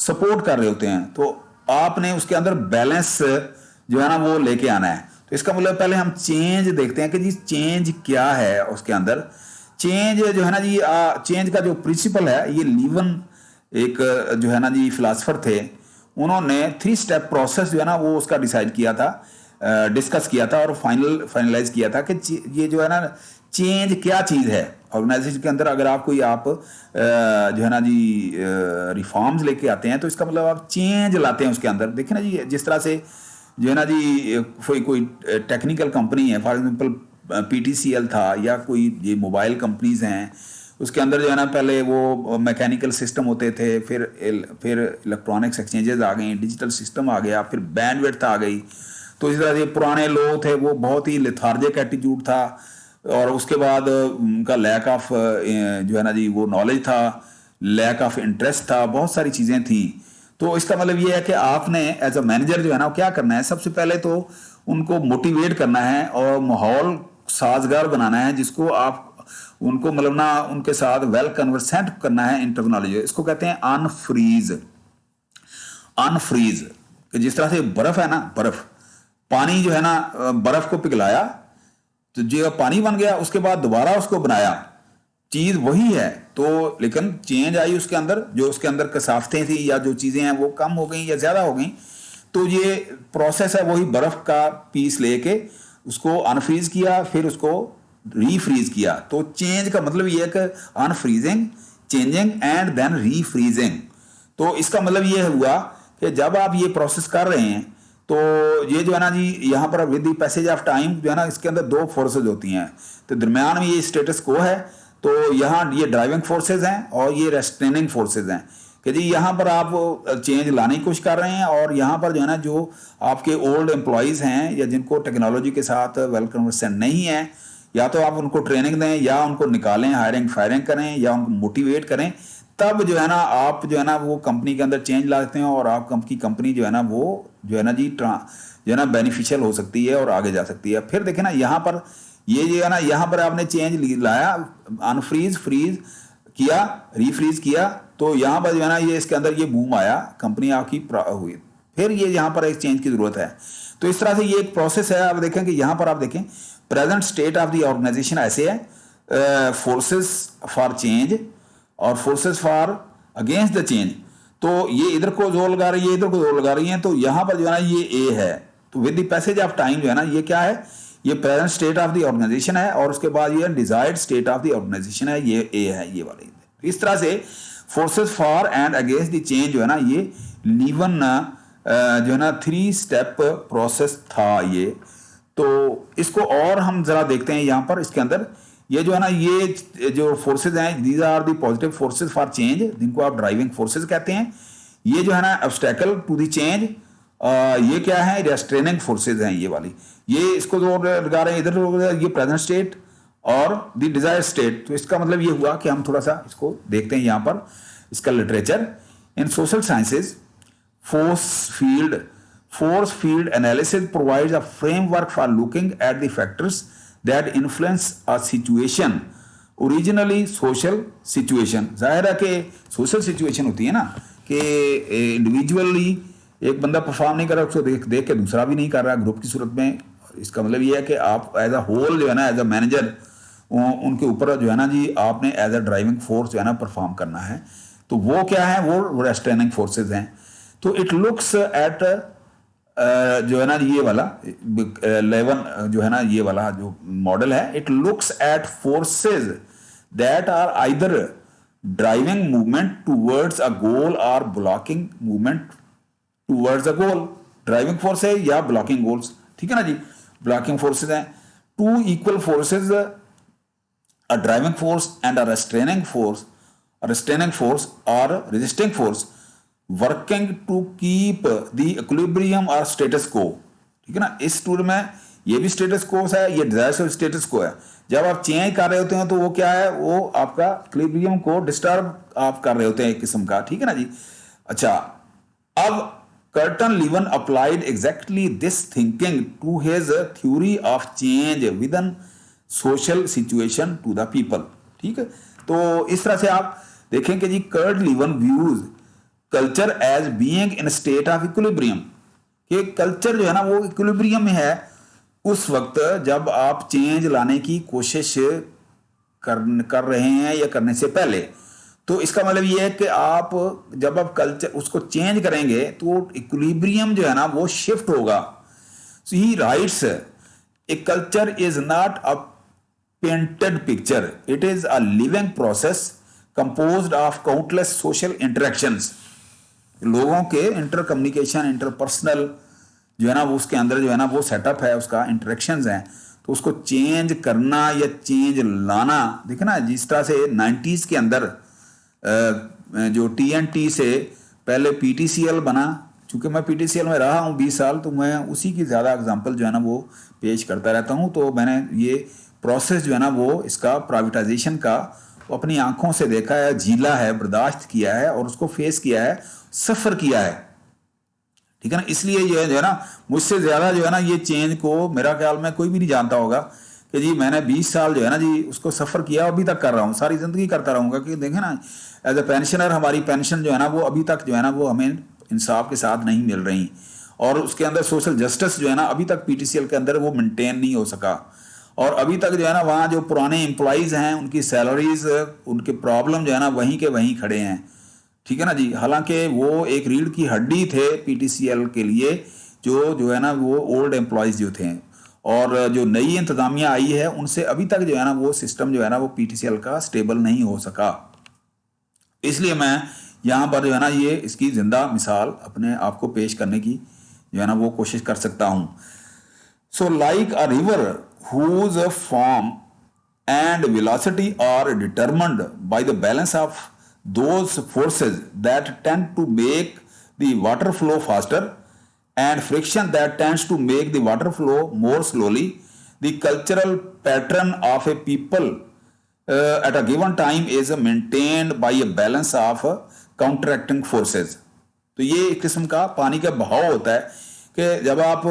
सपोर्ट कर रहे होते हैं। तो आपने उसके अंदर बैलेंस जो है ना वो लेके आना है। तो इसका मतलब पहले हम चेंज देखते हैं कि जी चेंज क्या है उसके अंदर। चेंज जो है ना जी, चेंज का जो प्रिंसिपल है, ये लीवन एक जो है ना जी फिलासफर थे, उन्होंने 3 स्टेप प्रोसेस जो है ना वो उसका डिसाइड किया था, डिस्कस किया था और फाइनलाइज किया था कि ये जो है ना चेंज क्या चीज़ है ऑर्गेनाइजेशन के अंदर। अगर आप कोई जो है ना जी रिफॉर्म्स लेके आते हैं, तो इसका मतलब आप चेंज लाते हैं उसके अंदर। देखिए ना जी, जिस तरह से जो है ना जी कोई टेक्निकल कंपनी है, फॉर एग्जांपल पीटीसीएल था, या कोई ये मोबाइल कंपनीज हैं, उसके अंदर जो है ना पहले वो मैकेनिकल सिस्टम होते थे, फिर इलेक्ट्रॉनिक्स एक्सचेंजेस आ गई, डिजिटल सिस्टम आ गया, फिर बैंडविड्थ आ गई। तो इस तरह से पुराने लोग थे वो बहुत ही लेथार्जिक एटीट्यूड था, और उसके बाद उनका लैक ऑफ जो है ना जी वो नॉलेज था, लैक ऑफ इंटरेस्ट था, बहुत सारी चीज़ें थी। तो इसका मतलब ये है कि आपने एज अ मैनेजर जो है ना क्या करना है, सबसे पहले तो उनको मोटिवेट करना है और माहौल साजगार बनाना है, जिसको आप उनको मतलब ना उनके साथ वेल कन्वर्सेंट करना है इन टेक्नोलॉजी। इसको कहते हैं अनफ्रीज। अनफ्रीज जिस तरह से बर्फ है ना, बर्फ पानी जो है ना बर्फ को पिघलाया तो जो पानी बन गया, उसके बाद दोबारा उसको बनाया, चीज वही है। तो लेकिन चेंज आई उसके अंदर, जो उसके अंदर कसाफतें थी या जो चीजें हैं वो कम हो गई या ज्यादा हो गई। तो ये प्रोसेस है, वही बर्फ का पीस लेके उसको अनफ्रीज किया, फिर उसको रीफ्रीज किया। तो चेंज का मतलब ये है कि अनफ्रीजिंग, चेंजिंग एंड देन रीफ्रीजिंग। तो इसका मतलब ये हुआ कि जब आप ये प्रोसेस कर रहे हैं, तो ये जो है ना जी यहाँ पर with the passage of time जो है ना, इसके अंदर 2 फोर्सेज होती हैं। तो दरमियान में ये स्टेटस को है, तो यहाँ ये ड्राइविंग फोर्सेज हैं और ये रेस्ट्रेनिंग फोर्सेज हैं कि जी यहाँ पर आप चेंज लाने की कोशिश कर रहे हैं, और यहाँ पर जो है ना जो आपके ओल्ड एम्प्लॉयज़ हैं या जिनको टेक्नोलॉजी के साथ वेल कन्वर्सेंट नहीं है, या तो आप उनको ट्रेनिंग दें या उनको निकालें, हायरिंग फायरिंग करें या उनको मोटिवेट करें। तब जो है ना आप जो है ना वो कंपनी के अंदर चेंज लाते हैं, और आपकी कंपनी जो है ना वो जो है ना जी जो है ना बेनिफिशियल हो सकती है और आगे जा सकती है। फिर देखें ना यहाँ पर ये जो है ना, यहाँ पर आपने चेंज लाया, अनफ्रीज, फ्रीज किया, रीफ्रीज किया, तो यहाँ पर जो है ना ये इसके अंदर ये बूम आया, कंपनी आपकी हुई। फिर ये यहाँ पर एक चेंज की जरूरत है। तो इस तरह से ये एक प्रोसेस है। आप देखें कि यहाँ पर आप देखें present state of the organization ऐसे है, फोर्सेस फॉर चेंज और forces for against the change. तो ये इधर को जोर लगा रही है, इधर को जोर लगा रही है। तो यहाँ पर जो है ना ये ए है। तो with the passage of time जो है ना ये क्या है, ये present state of the organization है, और उसके बाद ये desired state of the organization है, ये ए है, ये वाले। इस तरह से forces for and against the change जो है ना ये लीवन जो है ना 3 स्टेप प्रोसेस था ये। तो इसको और हम जरा देखते हैं यहाँ पर इसके अंदर, ये जो है ना, ये जो फोर्सेज हैं, these are the positive forces for change, जिनको आप ड्राइविंग फोर्सेज कहते हैं। ये जो है ना ऑब्स्टेकल टू द चेंज, ये क्या है, रेस्ट्रेनिंग फोर्सेज हैं ये वाली। ये इसको जो लगा रहे हैं इधर, ये प्रेजेंट स्टेट और द डिजायर स्टेट। तो इसका मतलब ये हुआ कि हम थोड़ा सा इसको देखते हैं यहाँ पर इसका literature. In social sciences force field analysis provides a framework for looking at the factors that influence a situation, originally social situation. जाहिर है कि सोशल सिचुएशन होती है ना कि इंडिविजुअली एक बंदा परफॉर्म नहीं कर रहा, उसको देख देख के दूसरा भी नहीं कर रहा ग्रुप की सूरत में। इसका मतलब ये है कि आप एज अ होल जो है ना, एज अ मैनेजर उनके ऊपर जो है ना जी, आपने एज अ ड्राइविंग फोर्स जो है ना परफॉर्म करना है। तो वो क्या है, वो रेस्ट्रेनिंग फोर्सेज हैं। तो इट लुक्स एट जो है ना ये वाला 11 जो है ना ये वाला जो मॉडल है, it looks at forces that are either driving movement towards a goal or blocking movement towards a goal. Driving force है या ब्लॉकिंग गोल्स, ठीक है ना जी, ब्लॉकिंग फोर्सेज हैं। Two equal forces, a driving force and a restraining force, or resisting force working to keep the equilibrium or status quo, ठीक है ना। इस टूर में ये भी स्टेटस को है, ये डिजायर स्टेटस को है। जब आप चेंज कर रहे होते हैं तो वो क्या है, वो आपका इक्विलिब्रियम को डिस्टर्ब आप कर रहे होते हैं एक किस्म का, ठीक है ना जी। अच्छा, अब Kurt Lewin applied exactly this thinking to his theory of change within social situation to the people, ठीक है। तो इस तरह से आप देखें कि जी Kurt Lewin views culture as being in state of equilibrium, कि कल्चर जो है ना वो इक्विलिब्रियम में है उस वक्त जब आप चेंज लाने की कोशिश कर रहे हैं या करने से पहले। तो इसका मतलब ये है कि आप जब आप कल्चर उसको चेंज करेंगे तो इक्विलिब्रियम जो है ना वो शिफ्ट होगा। So he writes, a culture is not a painted picture, it is a living process composed of countless social interactions. लोगों के इंटर कम्युनिकेशन, इंटरपर्सनल जो है ना वो उसके अंदर जो है ना वो सेटअप है, उसका इंटरेक्शंस हैं। तो उसको चेंज करना या चेंज लाना, देखे ना जिस तरह से 90s के अंदर जो TNT से पहले PTCL बना, चूंकि मैं PTCL में रहा हूँ 20 साल, तो मैं उसी की ज़्यादा एग्जांपल जो है ना वो पेश करता रहता हूँ। तो मैंने ये प्रोसेस जो है ना वो इसका प्राइवेटाइजेशन का अपनी आंखों से देखा है, झीला है, बर्दाश्त किया है और उसको फेस किया है, सफ़र किया है, ठीक है ना। इसलिए ये जो है ना मुझसे ज़्यादा जो है ना ये चेंज को मेरा ख्याल में कोई भी नहीं जानता होगा कि जी मैंने 20 साल जो है ना जी उसको सफ़र किया, अभी तक कर रहा हूँ, सारी ज़िंदगी करता रहूँगा। कि देखें ना एज ए पेंशनर हमारी पेंशन जो है ना वो अभी तक जो है ना वो हमें इंसाफ के साथ नहीं मिल रही, और उसके अंदर सोशल जस्टिस जो है ना अभी तक PTCL के अंदर वो मेंटेन नहीं हो सका। और अभी तक जो है ना वहाँ जो पुराने एम्प्लॉयज़ हैं उनकी सैलरीज, उनके प्रॉब्लम जो है ना वहीं के वहीं खड़े हैं, ठीक है ना जी। हालांकि वो एक रीढ़ की हड्डी थे PTCL के लिए, जो है ना वो ओल्ड एम्प्लॉयज़ जो थे, और जो नई इंतज़ामिया आई है उनसे अभी तक जो है ना वो सिस्टम जो है ना वो PTCL का स्टेबल नहीं हो सका। इसलिए मैं यहाँ पर जो है ना ये इसकी ज़िंदा मिसाल अपने आप को पेश करने की जो है ना वो कोशिश कर सकता हूँ। So like a river whose form and velocity are determined by the balance of those forces that tend to make the water flow faster and friction that tends to make the water flow more slowly, the cultural pattern of a people at a given time is maintained by a balance of counteracting forces। तो ये एक किस्म का पानी का बहाव होता है कि जब आप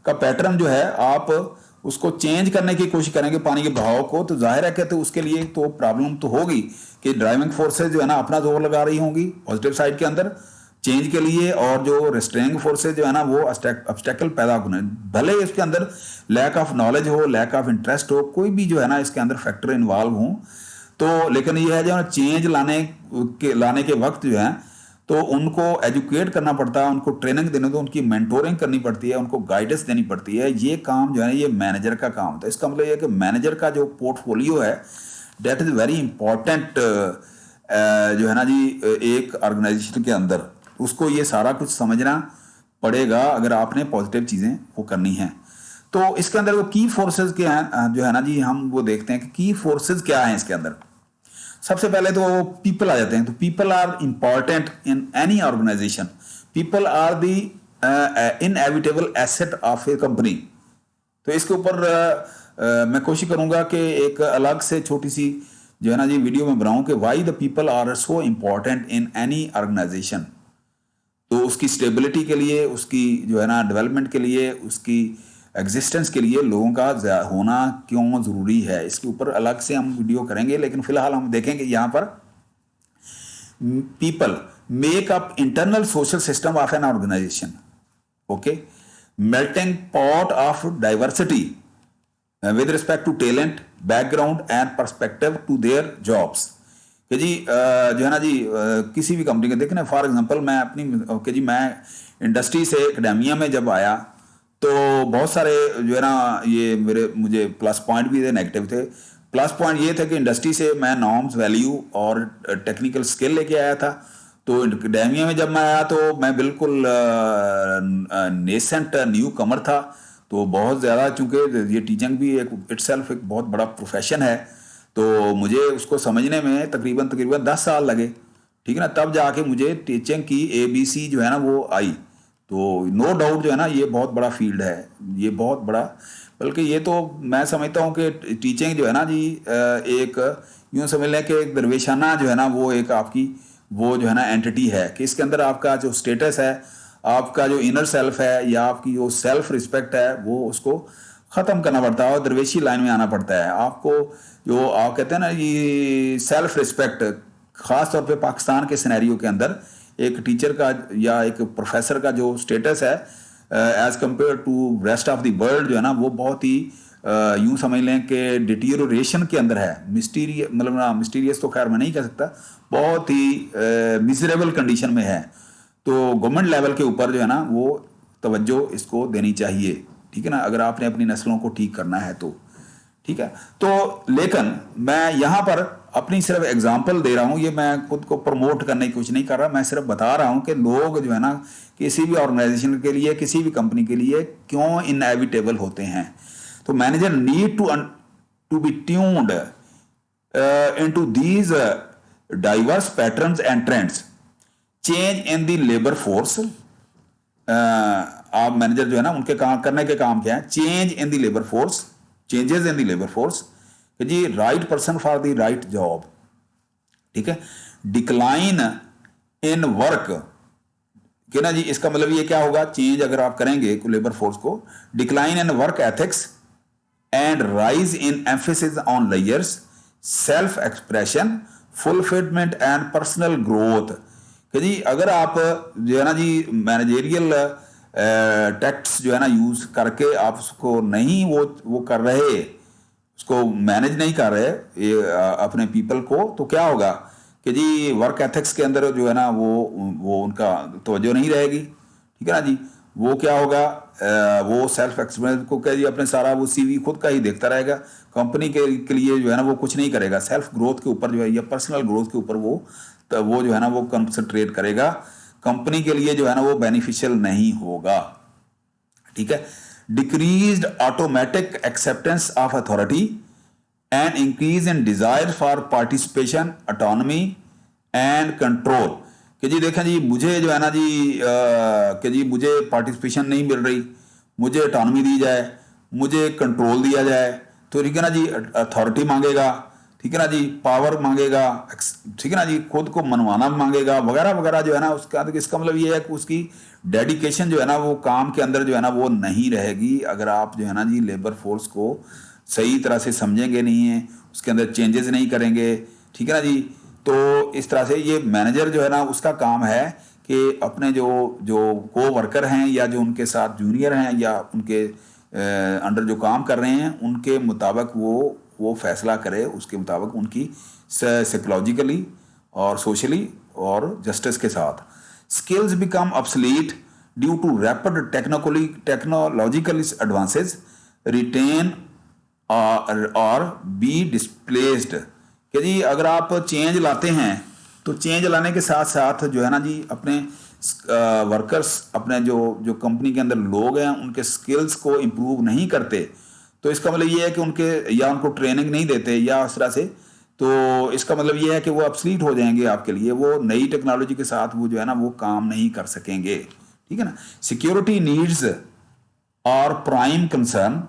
का पैटर्न जो है आप उसको चेंज करने की कोशिश करेंगे पानी के बहाव को, तो जाहिर है कि तो उसके लिए तो प्रॉब्लम तो होगी कि ड्राइविंग फोर्सेज जो है ना अपना जोर लगा रही होंगी पॉजिटिव साइड के अंदर चेंज के लिए, और जो रिस्ट्रेनिंग फोर्सेज जो है ना वो ऑब्स्टेकल पैदा होने, भले इसके अंदर लैक ऑफ नॉलेज हो, लैक ऑफ इंटरेस्ट हो, कोई भी जो है ना इसके अंदर फैक्टर इन्वॉल्व हो, तो लेकिन ये है जो चेंज लाने के वक्त जो है तो उनको एजुकेट करना पड़ता है, उनको ट्रेनिंग देने दो, उनकी मेंटोरिंग करनी पड़ती है, उनको गाइडेंस देनी पड़ती है। ये काम जो है ये मैनेजर का काम होता है। इसका मतलब ये है कि मैनेजर का जो पोर्टफोलियो है डेट इज़ वेरी इंपॉर्टेंट जो है ना जी एक ऑर्गेनाइजेशन के अंदर, उसको ये सारा कुछ समझना पड़ेगा अगर आपने पॉजिटिव चीज़ें वो करनी हैं। तो इसके अंदर वो की फोर्सेस क्या हैं, जो है ना जी, हम वो देखते हैं कि की फोर्सेस क्या हैं इसके अंदर। सबसे पहले तो पीपल आ जाते हैं। तो people are important in any organization. People are the inevitable asset of a company. तो इसके ऊपर मैं कोशिश करूंगा कि एक अलग से छोटी सी जो है ना जी वीडियो में बनाऊं कि why the people are so important in any organization. तो उसकी स्टेबिलिटी के लिए, उसकी जो है ना डेवलपमेंट के लिए, उसकी एग्जिस्टेंस के लिए लोगों का होना क्यों ज़रूरी है, इसके ऊपर अलग से हम वीडियो करेंगे। लेकिन फिलहाल हम देखेंगे यहाँ पर people make up internal social system of an organization. Okay, melting pot of diversity with respect to talent, background and perspective to their jobs। कि जी जो है ना जी किसी भी कंपनी के देखना, फॉर एग्जांपल मैं अपनी कि जी मैं इंडस्ट्री से एकेडमिया में जब आया तो बहुत सारे जो है ना ये मुझे प्लस पॉइंट भी थे, नेगेटिव थे। प्लस पॉइंट ये थे कि इंडस्ट्री से मैं नॉर्म्स, वैल्यू और टेक्निकल स्किल लेके आया था। तो एकेडमिया में जब मैं आया तो मैं बिल्कुल नेसेंट न्यू कमर था। तो बहुत ज़्यादा, चूंकि ये टीचिंग भी एक इटसेल्फ एक बहुत बड़ा प्रोफेशन है, तो मुझे उसको समझने में तकरीबन 10 साल लगे। ठीक है ना, तब जाके मुझे टीचिंग की ABC जो है ना वो आई। तो नो डाउट जो है ना ये बहुत बड़ा फील्ड है, ये बहुत बड़ा, बल्कि ये तो मैं समझता हूँ कि टीचिंग जो है ना जी एक यूँ समझ लें कि एक दरवेशाना जो है ना वो एक आपकी वो जो है ना एंटिटी है कि इसके अंदर आपका जो स्टेटस है, आपका जो इनर सेल्फ है या आपकी जो सेल्फ रिस्पेक्ट है, वो उसको ख़त्म करना पड़ता है और दरवेशी लाइन में आना पड़ता है आपको। जो आप कहते हैं ना ये सेल्फ रिस्पेक्ट, ख़ास तौर पे पाकिस्तान के सिनेरियो के अंदर एक टीचर का या एक प्रोफेसर का जो स्टेटस है as compare to rest of the world जो है ना वो बहुत ही यूँ समझ लें कि डिटीरियोरेशन के अंदर है। मिस्टीरियस, मतलब ना मिस्टीरियस तो खैर मैं नहीं कह सकता, बहुत ही मिजरेबल कंडीशन में है। तो गवर्नमेंट लेवल के ऊपर जो है ना वो तवज्जो इसको देनी चाहिए। ठीक है ना, अगर आपने अपनी नस्लों को ठीक करना है तो ठीक है। तो लेकिन मैं यहाँ पर अपनी सिर्फ एग्जांपल दे रहा हूँ, ये मैं खुद को प्रमोट करने की कोशिश नहीं कर रहा, मैं सिर्फ बता रहा हूँ कि लोग जो है ना किसी भी ऑर्गेनाइजेशन के लिए, किसी भी कंपनी के लिए क्यों इनएविटेबल होते हैं। तो manager need to be tuned into these diverse patterns and trends. Change in the labour force, आप मैनेजर जो है ना उनके काम करने के काम क्या है, change in the labour force, changes in the labour force कि जी right person for the right job. ठीक है, डिक्लाइन इन वर्क कि ना जी इसका मतलब ये क्या होगा, चेंज अगर आप करेंगे लेबर फोर्स को, decline in work ethics and rise in emphasis on layers, self expression, fulfilment and personal growth. कि जी अगर आप जो है ना जी मैनेजेरियल टैक्ट्स जो है ना यूज करके आप उसको नहीं वो कर रहे, उसको मैनेज नहीं कर रहे ये अपने पीपल को, तो क्या होगा कि जी वर्क एथिक्स के अंदर जो है ना वो उनका तवज्जो नहीं रहेगी। ठीक है ना जी, वो क्या होगा, वो सेल्फ एक्सपीरियंस को कह जी अपने सारा वो CV खुद का ही देखता रहेगा, कंपनी के लिए जो है ना वो कुछ नहीं करेगा। सेल्फ ग्रोथ के ऊपर जो है या पर्सनल ग्रोथ के ऊपर वो जो है ना वो कंसंट्रेट करेगा, कंपनी के लिए जो है ना वो बेनिफिशियल नहीं होगा। ठीक है, decreased automatic acceptance of authority and increase in desire for participation, autonomy and control. कि जी देखें जी मुझे जो है ना जी कि जी मुझे पार्टिसिपेशन नहीं मिल रही, मुझे ऑटोनॉमी दी जाए, मुझे कंट्रोल दिया जाए। तो ठीक है ना जी, अथॉरिटी मांगेगा, ठीक है ना जी, पावर मांगेगा, ठीक है ना जी, खुद को मनवाना मांगेगा वगैरह वगैरह जो है ना। उसका इसका मतलब ये है कि उसकी डेडिकेशन जो है ना वो काम के अंदर जो है ना वो नहीं रहेगी अगर आप जो है ना जी लेबर फोर्स को सही तरह से समझेंगे नहीं है, उसके अंदर चेंजेस नहीं करेंगे। ठीक है ना जी, तो इस तरह से ये मैनेजर जो है ना उसका काम है कि अपने जो को वर्कर हैं या जो उनके साथ जूनियर हैं या उनके अंडर जो काम कर रहे हैं उनके मुताबिक वो फैसला करे, उसके मुताबिक उनकी साइकोलॉजिकली और सोशली और जस्टिस के साथ। Skills become obsolete due to rapid technological advances, retain और बी डिस्प्लेस्ड। कि जी अगर आप चेंज लाते हैं तो चेंज लाने के साथ साथ जो है ना जी अपने वर्कर्स अपने जो जो कंपनी के अंदर लोग हैं उनके स्किल्स को इम्प्रूव नहीं करते, तो इसका मतलब ये है कि उनके या उनको ट्रेनिंग नहीं देते या उस तरह से, तो इसका मतलब ये है कि वो अपस्लीट हो जाएंगे आपके लिए, वो नई टेक्नोलॉजी के साथ वो जो है ना वो काम नहीं कर सकेंगे, ठीक है ना। Security needs are prime concern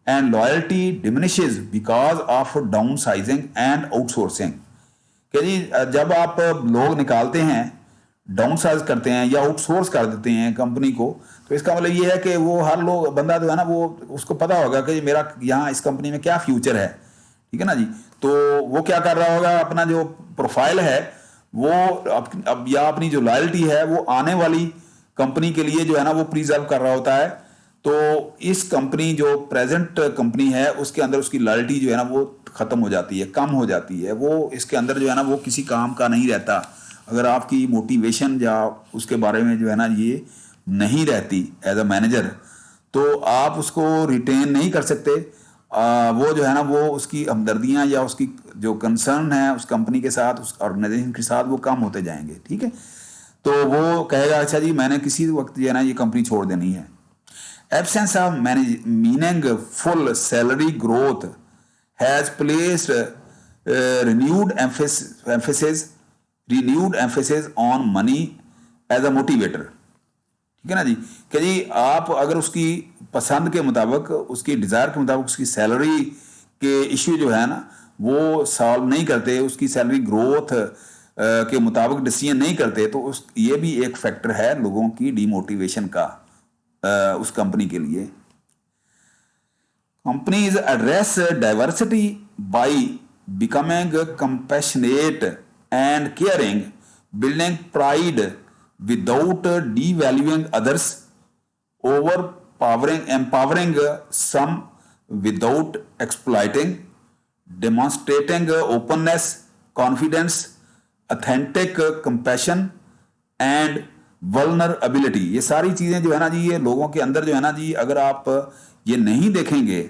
and loyalty diminishes because of downsizing and outsourcing. कि जी जब आप लोग निकालते हैं, डाउन साइज करते हैं या आउटसोर्स कर देते हैं कंपनी को, तो इसका मतलब ये है कि वो हर लोग बंदा जो है ना वो उसको पता होगा कि मेरा यहाँ इस कंपनी में क्या फ्यूचर है, ठीक है ना जी। तो वो क्या कर रहा होगा, अपना जो प्रोफाइल है वो अब या अपनी जो लॉयल्टी है वो आने वाली कंपनी के लिए जो है ना वो प्रिजर्व कर रहा होता है। तो इस कंपनी जो प्रेजेंट कंपनी है उसके अंदर उसकी लॉयल्टी जो है ना वो खत्म हो जाती है, कम हो जाती है, वो इसके अंदर जो है ना वो किसी काम का नहीं रहता। अगर आपकी मोटिवेशन या उसके बारे में जो है ना ये नहीं रहती एज अ मैनेजर, तो आप उसको रिटेन नहीं कर सकते। वो जो है ना वो उसकी हमदर्दियाँ या उसकी जो कंसर्न है उस कंपनी के साथ, उस ऑर्गेनाइजेशन के साथ वो कम होते जाएंगे, ठीक है। तो वो कहेगा अच्छा जी मैंने किसी वक्त जो है ना ये कंपनी छोड़ देनी है। Absence of meaningful salary growth has placed renewed emphasis on money as a motivator, ठीक है ना जी। कि जी आप अगर उसकी पसंद के मुताबिक, उसकी डिज़ायर के मुताबिक उसकी सैलरी के इश्यू जो है ना वो सॉल्व नहीं करते, उसकी सैलरी ग्रोथ के मुताबिक डिसीजन नहीं करते, तो उस ये भी एक फैक्टर है लोगों की डीमोटिवेशन का उस कंपनी के लिए। Companies address diversity by becoming compassionate and caring, building pride without devaluing others, empowering some without exploiting, demonstrating openness, confidence, authentic compassion and vulnerability. ये सारी चीज़ें जो है ना जी ये लोगों के अंदर जो है ना जी अगर आप ये नहीं देखेंगे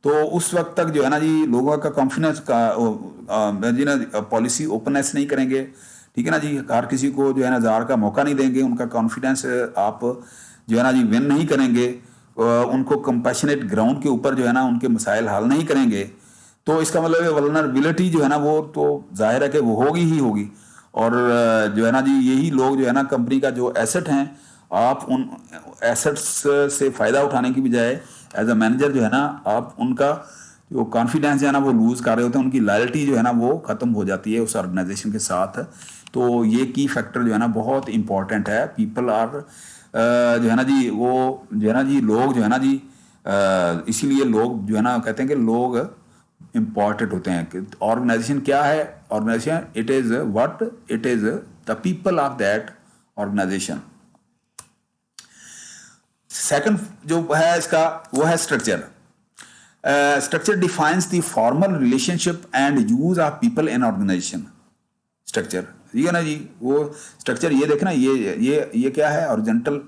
तो उस वक्त तक जो है ना जी लोगों का कॉन्फिडेंस का जी ना पॉलिसी ओपननेस नहीं करेंगे, ठीक है ना जी। हर किसी को जो है ना ज़ार का मौका नहीं देंगे, उनका कॉन्फिडेंस आप जो है ना जी विन नहीं करेंगे, उनको कंपैशनेट ग्राउंड के ऊपर जो है ना उनके मसाइल हल नहीं करेंगे, तो इसका मतलब वल्नरेबिलिटी जो है ना वो तो जाहिर है कि वो होगी ही होगी। और जो है ना जी यही लोग जो है ना कंपनी का जो एसेट हैं, आप उन एसेट्स से फ़ायदा उठाने की बजाय एज अ मैनेजर जो है ना आप उनका जो कॉन्फिडेंस जो है ना वो लूज़ कर रहे होते हैं, उनकी लॉयल्टी जो है ना वो ख़त्म हो जाती है उस ऑर्गेनाइजेशन के साथ। तो ये की फैक्टर जो है ना बहुत इंपॉर्टेंट है। पीपल आर जो है ना जी वो जो है ना जी लोग जो है ना जी इसीलिए लोग जो है ना कहते हैं कि लोग इंपॉर्टेंट होते हैं। ऑर्गेनाइजेशन क्या है? Organization it is what it is the people of that organization. Second जो है इसका वो है structure. Structure defines the formal relationship and use of people in organization. Structure ये ना जी वो स्ट्रक्चर ये देखना ये क्या है हॉरिजॉन्टल,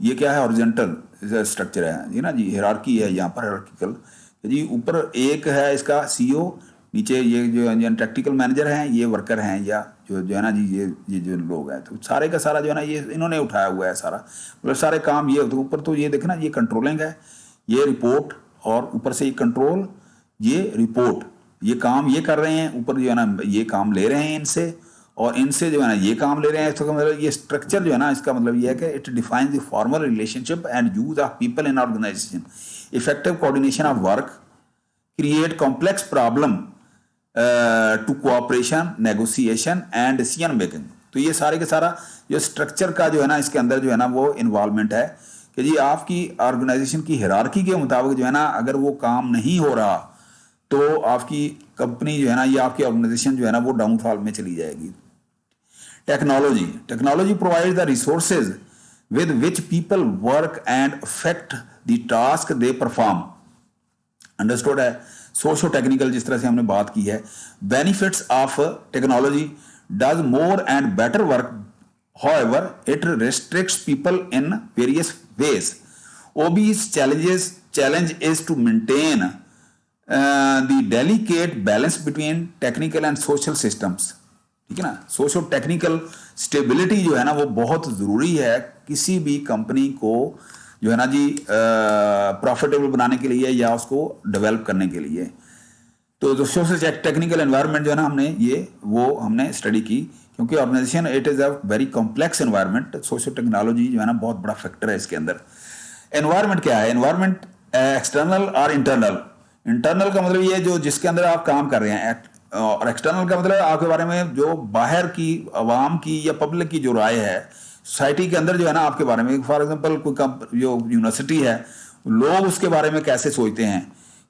ये क्या है हॉरिजॉन्टल स्ट्रक्चर है ये ना जी, हिरार्की है यहाँ पर हिरार्किकल जी। ऊपर एक है इसका सीईओ, नीचे ये जो टेक्निकल मैनेजर हैं, ये वर्कर हैं या जो है ना जी ये जो लोग हैं, तो सारे का सारा जो है ना ये इन्होंने उठाया हुआ है सारा, मतलब सारे काम ये होते। ऊपर तो ये देखना ये कंट्रोलिंग है, ये रिपोर्ट, और ऊपर से ये कंट्रोल, ये रिपोर्ट, ये काम ये कर रहे हैं, ऊपर जो है ना ये काम ले रहे हैं इनसे, और इनसे जो है ना ये काम ले रहे हैं। इसका मतलब ये स्ट्रक्चर जो है ना इसका मतलब ये है कि it defines the formal relationship and use of people in organization, effective coordination of work, create complex problem to cooperation, negotiation and decision making. तो ये सारे के सारा जो स्ट्रक्चर का जो है ना इसके अंदर जो है ना वो इन्वॉल्वमेंट है कि जी आपकी ऑर्गेनाइजेशन की हिरार्की के मुताबिक जो है ना अगर वो काम नहीं हो रहा तो आपकी कंपनी जो है ना या आपकी ऑर्गेनाइजेशन जो है ना वो डाउनफॉल में चली जाएगी। Technology provides the resources with which people work and affect the task they perform. Understood है? सोशो टेक्निकल जिस तरह से हमने बात की है। Benefits of technology does more and better work, however it restricts people in various ways. OB's challenge is to maintain the delicate balance between technical and social systems. ठीक है ना। सोशो टेक्निकल स्टेबिलिटी जो है ना वो बहुत ज़रूरी है किसी भी कंपनी को जो है ना जी प्रॉफिटेबल बनाने के लिए या उसको डेवलप करने के लिए। तो जो सोशल टेक्निकल एनवायरनमेंट जो है ना हमने स्टडी की, क्योंकि organization it is a very complex environment. Social technology जो है ना बहुत बड़ा फैक्टर है इसके अंदर। एनवायरनमेंट क्या है? एनवायरनमेंट एक्सटर्नल और इंटरनल। इंटरनल का मतलब ये जो जिसके अंदर आप काम कर रहे हैं, और एक्सटर्नल का मतलब आपके बारे में जो बाहर की आवाम की या पब्लिक की जो राय है सोसाइटी के अंदर जो है ना आपके बारे में। फॉर एग्जांपल कोई जो यूनिवर्सिटी है, लोग उसके बारे में कैसे सोचते हैं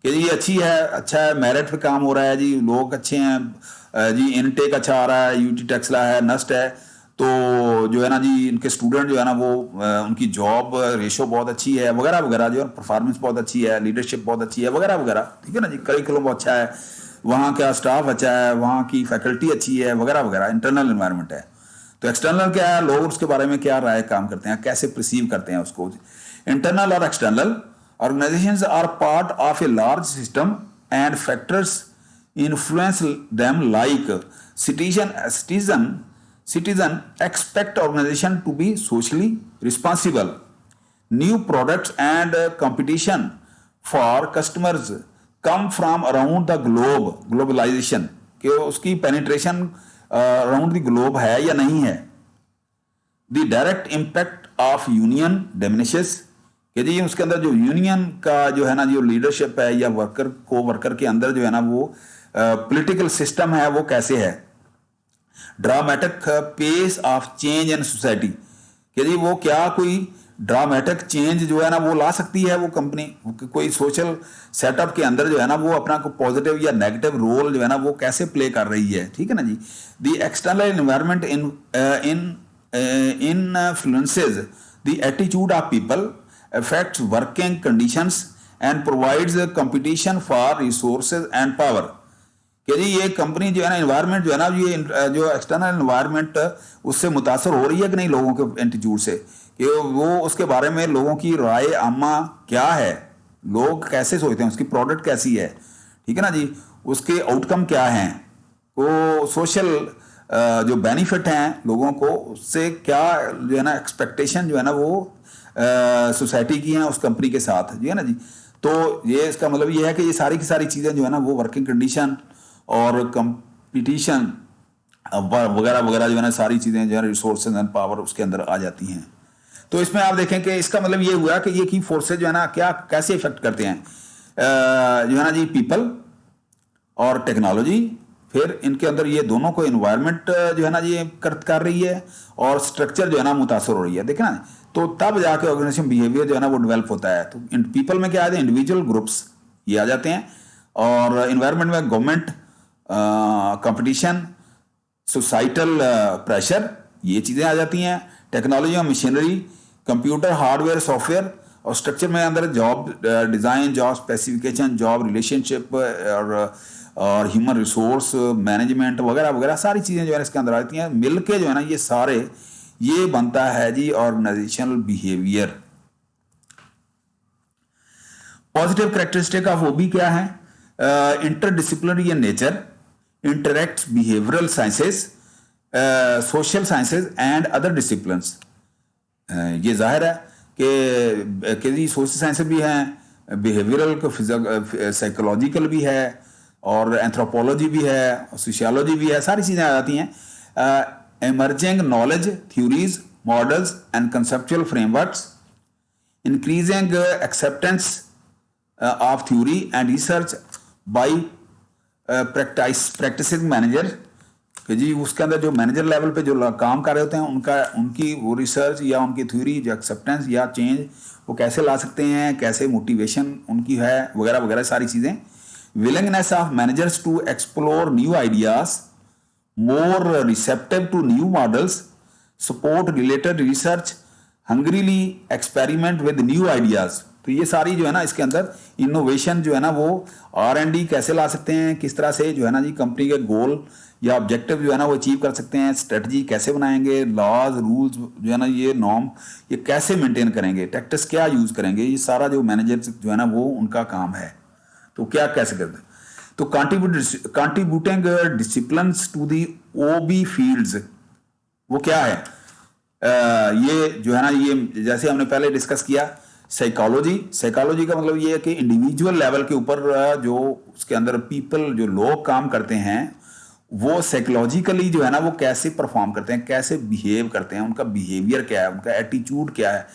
कि जी ये अच्छी है, अच्छा है, मेरिट पे काम हो रहा है जी, लोग अच्छे हैं जी, इनटेक अच्छा आ रहा है, यूटी टेक्सला है, नस्ट है, तो जो है ना जी इनके स्टूडेंट जो है ना वो उनकी जॉब रेशो बहुत अच्छी है वगैरह वगैरह, जो है परफॉर्मेंस बहुत अच्छी है, लीडरशिप बहुत अच्छी है वगैरह वगैरह, ठीक है ना जी। करिकुलम बहुत अच्छा है, वहाँ का स्टाफ अच्छा है, वहाँ की फैकल्टी अच्छी है वगैरह वगैरह। इंटरनल इन्वायरमेंट है। तो एक्सटर्नल क्या है? लोग उसके बारे में क्या राय काम करते हैं, कैसे परसीव करते हैं उसको। इंटरनल और external organizations are part of a large system and factors influence them like citizen expect organization to be socially responsible, new products and competition for customers come from around the globe, globalization कि उसकी penetration around the globe है या नहीं है। The direct impact of union diminishes कि जी उसके अंदर जो यूनियन का जो है ना जो लीडरशिप है या वर्कर के अंदर जो है ना वो पॉलिटिकल सिस्टम है वो कैसे है। Dramatic pace of change in society कि जी वो क्या कोई ड्रामेटिक चेंज जो है ना वो ला सकती है वो कंपनी, कोई सोशल सेटअप के अंदर जो है ना वो अपना को पॉजिटिव या नेगेटिव रोल जो है ना वो कैसे प्ले कर रही है, ठीक है ना जी। The external environment influences the attitude of people, affects working conditions and provides competition for resources and power कि जी ये कंपनी जो है ना इन्वायरमेंट जो है ना ये जो एक्सटर्नल इन्वायरमेंट उससे मुतासर हो रही है कि नहीं लोगों के एटीट्यूड से, कि वो उसके बारे में लोगों की राय आमा क्या है, लोग कैसे सोचते हैं, उसकी प्रोडक्ट कैसी है, ठीक है ना जी, उसके आउटकम क्या हैं, वो सोशल जो बेनिफिट हैं लोगों को उससे क्या जो है ना एक्सपेक्टेशन जो है ना वो सोसाइटी की हैं उस कंपनी के साथ, जी है ना जी। तो ये इसका मतलब ये है कि ये सारी की सारी चीज़ें जो है ना वो वर्किंग कंडीशन और कंपटीशन वगैरह वगैरह जो है ना सारी चीज़ें जो है रिसोर्सेज एंड पावर उसके अंदर आ जाती हैं। तो इसमें आप देखें कि इसका मतलब ये हुआ कि ये की फोर्सेज जो है ना क्या कैसे इफेक्ट करते हैं जो है ना जी पीपल और टेक्नोलॉजी, फिर इनके अंदर ये दोनों को इन्वायरमेंट जो है ना ये कर रही है और स्ट्रक्चर जो है ना मुतासर हो रही है, देखें ना। तो तब जाके ऑर्गेनाइजेशन बिहेवियर जो है ना वो डेवलप होता है। तो पीपल में क्या आते हैं, इंडिविजुअल ग्रुप्स ये आ जाते हैं, और इन्वायरमेंट में गवर्नमेंट, कंपटीशन, सोसाइटल प्रेशर, ये चीज़ें आ जाती हैं। टेक्नोलॉजी और मशीनरी, कंप्यूटर, हार्डवेयर, सॉफ्टवेयर, और स्ट्रक्चर में अंदर job design, job specification, job relationship और ह्यूमन रिसोर्स मैनेजमेंट वगैरह वगैरह सारी चीज़ें जो है इसके अंदर आती हैं। मिल के जो है ना ये सारे ये बनता है जी organisational behaviour. Positive characteristic of वो भी क्या है, interdisciplinary in nature, interact behavioural sciences, social sciences and other disciplines. ये जाहिर है कि जी सोशल साइंसेस भी हैं, बिहेवियरल साइकोलॉजिकल भी है, और एंथ्रोपोलॉजी भी है, सोशियोलॉजी भी है, सारी चीज़ें आ जाती हैं। emerging knowledge theories, models and conceptual frameworks, increasing acceptance of theory and research by practicing manager कि जी उसके अंदर जो मैनेजर लेवल पे जो काम कर रहे होते हैं उनकी वो रिसर्च या उनकी थ्योरी जो एक्सेप्टेंस या चेंज वो कैसे ला सकते हैं, कैसे मोटिवेशन उनकी है वगैरह वगैरह सारी चीज़ें। Willingness of managers to explore new ideas, more receptive to new models, support related research, hungrily experiment with new ideas। तो ये सारी जो है ना इसके अंदर इनोवेशन जो है ना वो R&D कैसे ला सकते हैं, किस तरह से जो है ना जी कंपनी के गोल या ऑब्जेक्टिव जो है ना वो अचीव कर सकते हैं, स्ट्रेटजी कैसे बनाएंगे, लॉज रूल्स जो है ना ये नॉर्म ये कैसे मेंटेन करेंगे, टैक्टिक्स क्या यूज़ करेंगे, ये सारा जो मैनेजर जो है ना वो उनका काम है। तो क्या कैसे करते हैं। तो contributing disciplines to the OB fields, वो क्या है? ये जो है ना, ये जैसे हमने पहले डिस्कस किया, साइकोलॉजी का मतलब ये है कि इंडिविजुअल लेवल के ऊपर जो उसके अंदर पीपल, जो लोग काम करते हैं, वो साइकोलॉजिकली जो है ना वो कैसे परफॉर्म करते हैं, कैसे बिहेव करते हैं, उनका बिहेवियर क्या है, उनका एटीट्यूड क्या है,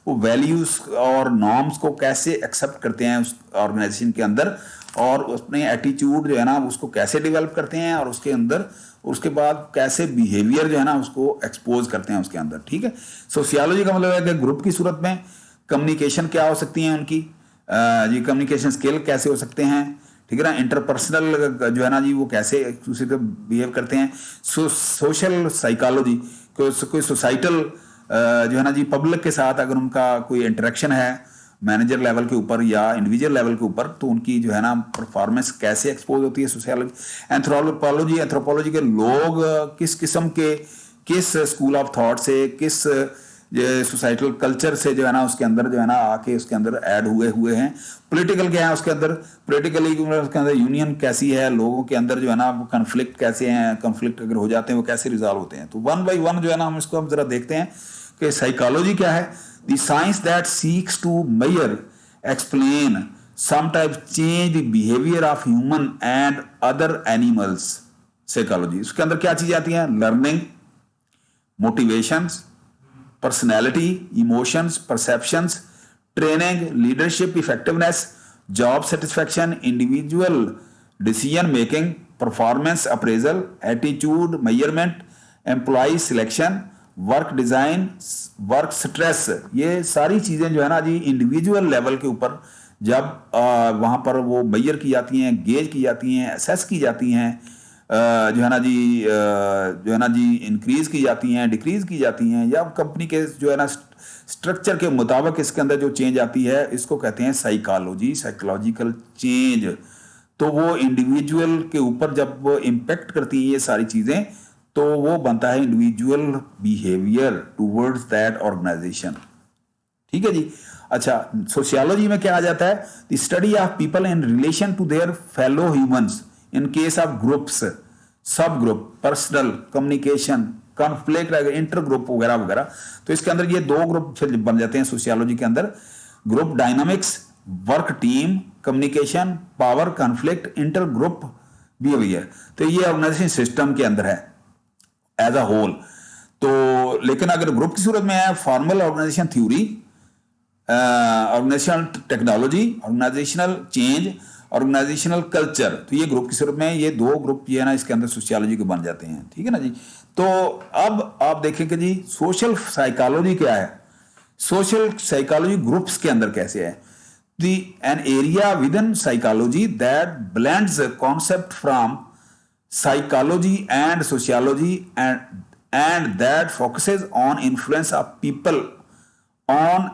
वो वैल्यूज और नॉर्म्स को कैसे एक्सेप्ट करते हैं उस ऑर्गेनाइजेशन के अंदर, और अपने एटीट्यूड जो है ना उसको कैसे डेवलप करते हैं, और उसके अंदर उसके बाद कैसे बिहेवियर जो है ना उसको एक्सपोज करते हैं उसके अंदर। ठीक है। सोशियोलॉजी का मतलब है कि ग्रुप की सूरत में कम्युनिकेशन क्या हो सकती है उनकी, जी कम्युनिकेशन स्किल कैसे हो सकते हैं, ठीक है ना, इंटरपर्सनल जो है ना जी वो कैसे एक दूसरे को बिहेव करते हैं। सोशल साइकोलॉजी, कोई सोसाइटल जो है ना जी पब्लिक के साथ अगर उनका कोई इंटरेक्शन है मैनेजर लेवल के ऊपर या इंडिविजुअल लेवल के ऊपर, तो उनकी जो है ना परफॉर्मेंस कैसे एक्सपोज होती है। सोशियोलॉजी, एंथ्रोपोलॉजी के लोग किस किस्म के, किस स्कूल ऑफ थॉट से, किस सोसाइटल कल्चर से जो है ना उसके अंदर जो है ना आके उसके अंदर ऐड हुए हैं। पॉलिटिकल क्या है उसके अंदर, पॉलिटिकली उसके अंदर यूनियन कैसी है, लोगों के अंदर जो है ना वो कन्फ्लिक्ट कैसे हैं, कन्फ्लिक्ट अगर हो जाते हैं वो कैसे रिजॉल्व होते हैं। तो वन बाई वन जो है ना हम इसको हम जरा देखते हैं कि साइकोलॉजी क्या है। The science that seeks to measure, explain, sometimes change the behaviour of human and other animals. Psychology उसके अंदर क्या चीजें आती हैं? Learning, motivations, personality, emotions, perceptions, training, leadership effectiveness, job satisfaction, individual decision making, performance appraisal, attitude measurement, employ selection, work design, work stress. ये सारी चीजें जो है ना जी इंडिविजुअल लेवल के ऊपर जब वहां पर वो मेजर की जाती हैं, गेज की जाती हैं, असेस की जाती हैं, जो है ना जी इंक्रीज की जाती हैं, डिक्रीज की जाती हैं, या कंपनी के जो है ना स्ट्रक्चर के मुताबिक इसके अंदर जो चेंज आती है, इसको कहते हैं साइकोलॉजी, साइकोलॉजिकल चेंज। तो वो इंडिविजुअल के ऊपर जब वो इम्पेक्ट करती है ये सारी चीजें, तो वो बनता है individual behaviour towards that organization. ठीक है जी। अच्छा, सोशियोलॉजी में क्या आ जाता है? The study of people in relation to their fellow humans in case of groups, sub group, personal communication, conflict, inter group वगैरह वगैरह। तो इसके अंदर ये दो ग्रुप फिर बन जाते हैं सोशियोलॉजी के अंदर, group dynamics, work team, communication, power, conflict, inter group behaviour. तो ये ऑर्गेनाइजेशन सिस्टम के अंदर है एज अ होल। तो लेकिन अगर ग्रुप की सूरत में है, formal organization theory, organizational technology, organizational change, organizational culture, तो ये ग्रुप की सूरत में ये दो ग्रुप ये है ना इसके अंदर सोशियोलॉजी के बन जाते हैं। ठीक है ना जी। तो अब आप देखें कि जी सोशल साइकोलॉजी क्या है, सोशल साइकोलॉजी ग्रुप्स के अंदर कैसे है। An area with in psychology that blends concept from psychology and sociology and that focuses on influence of people on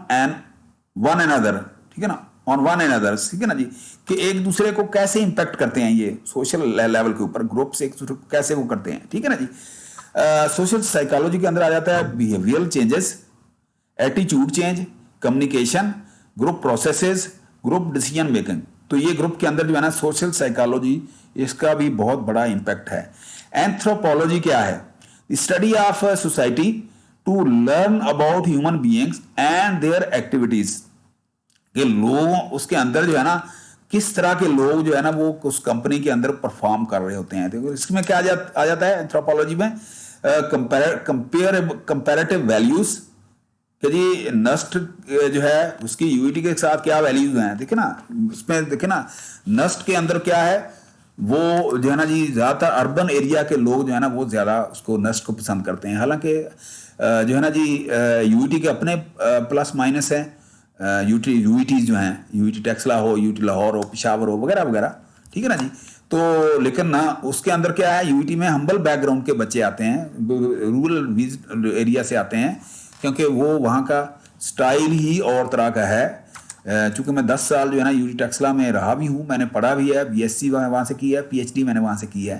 one another, ठीक है ना, on one another, ठीक है ना जी, कि एक दूसरे को कैसे इंपैक्ट करते हैं ये सोशल लेवल के ऊपर, ग्रुप से एक दूसरे को कैसे वो करते हैं। ठीक है ना जी। सोशल साइकोलॉजी के अंदर आ जाता है behavioural changes, attitude change, communication, group processes, group decision making. तो ये ग्रुप के अंदर जो है ना सोशल साइकोलॉजी, इसका भी बहुत बड़ा इंपैक्ट है। एंथ्रोपोलॉजी क्या है? Study of society to learn about human beings and their activities. के लोगों उसके अंदर जो है ना किस तरह के लोग जो है ना वो उस कंपनी के अंदर परफॉर्म कर रहे होते हैं। तो इसमें क्या आ जाता है एंथ्रोपोलॉजी में? कंपेरेटिव वैल्यूज, कि जी नस्ट जो है उसकी यूईटी के साथ क्या वैल्यूज हैं, देखे ना उसमें, देखे ना नस्ट के अंदर क्या है, वो जो है ना जी ज़्यादातर अर्बन एरिया के लोग जो है ना वो ज़्यादा उसको नस्ट को पसंद करते हैं। हालांकि जो है ना जी यूईटी के अपने प्लस माइनस हैं, यूईटीज जो हैं, यूईटी टेक्सला हो, यूईटी लाहौर हो, पेशावर हो, वगैरह वगैरह। ठीक है ना जी। तो लेकिन ना उसके अंदर क्या है, यूईटी में हम्बल बैकग्राउंड के बच्चे आते हैं, रूरल एरिया से आते हैं, क्योंकि वो वहाँ का स्टाइल ही और तरह का है। चूँकि मैं 10 साल जो है ना यूटी टेक्सला में रहा भी हूँ, मैंने पढ़ा भी है, बीएससी वहाँ से की है, पीएचडी मैंने वहाँ से की है,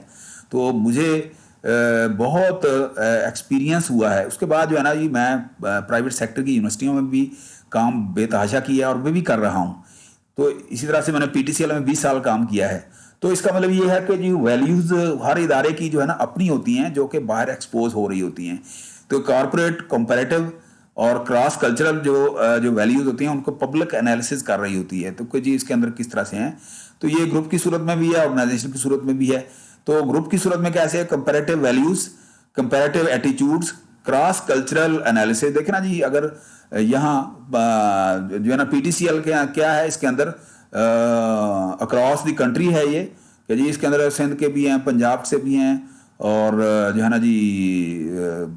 तो मुझे बहुत एक्सपीरियंस हुआ है। उसके बाद जो है ना जी मैं प्राइवेट सेक्टर की यूनिवर्सिटियों में भी काम बेतहाशा किया और मैं भी कर रहा हूँ। तो इसी तरह से मैंने पीटीसीएल में 20 साल काम किया है। तो इसका मतलब ये है कि जो वैल्यूज हर इदारे की जो है ना अपनी होती हैं, जो कि बाहर एक्सपोज हो रही होती हैं। तो कॉरपोरेट, कंपैरेटिव और क्रॉस कल्चरल जो वैल्यूज होती हैं उनको पब्लिक एनालिसिस कर रही होती है। तो कि जी इसके अंदर किस तरह से हैं, तो ये ग्रुप की सूरत में भी है, ऑर्गेनाइजेशन की सूरत में भी है। तो ग्रुप की सूरत में कैसे है, comparative values, comparative attitudes, cross cultural analysis. देखना जी, अगर यहाँ जो है ना पीटीसीएल के क्या है, इसके अंदर अक्रॉस द कंट्री है ये, कि जी इसके अंदर सिंध के भी हैं, पंजाब से भी हैं, और जो है ना जी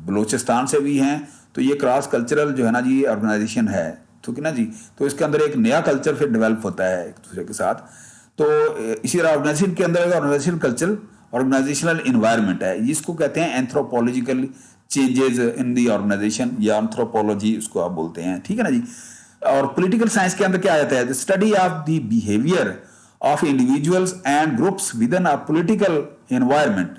बलूचिस्तान से भी हैं। तो ये क्रॉस कल्चरल जो है ना जी ऑर्गेनाइजेशन है, ठीक है ना जी। तो इसके अंदर एक नया कल्चर फिर डेवलप होता है एक दूसरे के साथ। तो इसी तरह ऑर्गेनाइजेशन के अंदर ऑर्गेनाइजेशन कल्चर, ऑर्गेनाइजेशनल इन्वायरमेंट है, जिसको कहते हैं anthropological changes in the organization, या एंथ्रोपोलॉजी उसको आप बोलते हैं, ठीक है ना जी। और पॉलिटिकल साइंस के अंदर क्या आ जाता है, the study of the behaviour of individuals and groups with in a political environment.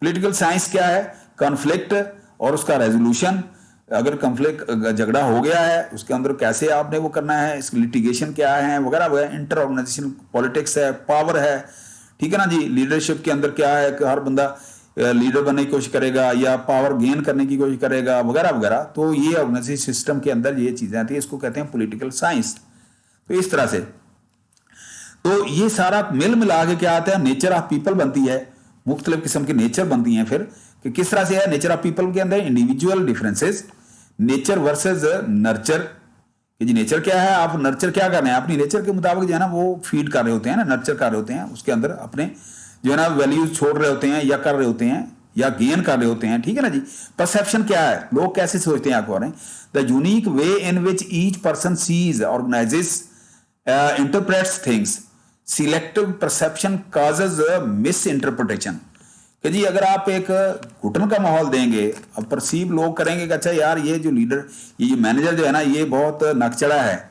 Political science क्या है, कॉन्फ्लिक्ट और उसका रेजोल्यूशन। अगर कॉन्फ्लिक्ट झगड़ा हो गया है, उसके अंदर कैसे आपने वो करना है, इसकी लिटिगेशन क्या है वगैरह वगैरह। इंटर ऑर्गेनाइजेशन पॉलिटिक्स है, पावर है, ठीक है ना जी। लीडरशिप के अंदर क्या है कि हर बंदा लीडर बनने की कोशिश करेगा या पावर गेन करने की कोशिश करेगा वगैरह वगैरह। तो ये ऑर्गेनाइजेशन सिस्टम के अंदर ये चीजें आती है, इसको कहते हैं पॉलिटिकल साइंस। तो इस तरह से तो ये सारा मिल मिला के क्या आता है, नेचर ऑफ पीपल बनती है, मुख्तलिफ किस्म के नेचर बनती हैं। फिर कि किस तरह से है नेचर ऑफ पीपल के अंदर, individual differences, nature versus nurture. कि जी नेचर क्या है, आप नर्चर क्या कर रहे हैं, अपनी नेचर के मुताबिक जो है ना वो फीड कर रहे होते हैं ना, नर्चर कर रहे होते हैं, उसके अंदर अपने जो है ना वैल्यूज छोड़ रहे होते हैं या कर रहे होते हैं या गेन कर रहे होते हैं, ठीक है ना जी। परसेप्शन क्या है, लोग कैसे सोचते हैं आपको, the unique way in which each person sees, organizes, interprets things. Selective perception causes misinterpretation. कि जी अगर आप एक घुटन का माहौल देंगे, अब परसीव लोग करेंगे कि अच्छा यार ये जो लीडर, ये जो मैनेजर जो है ना ये बहुत नकचड़ा है,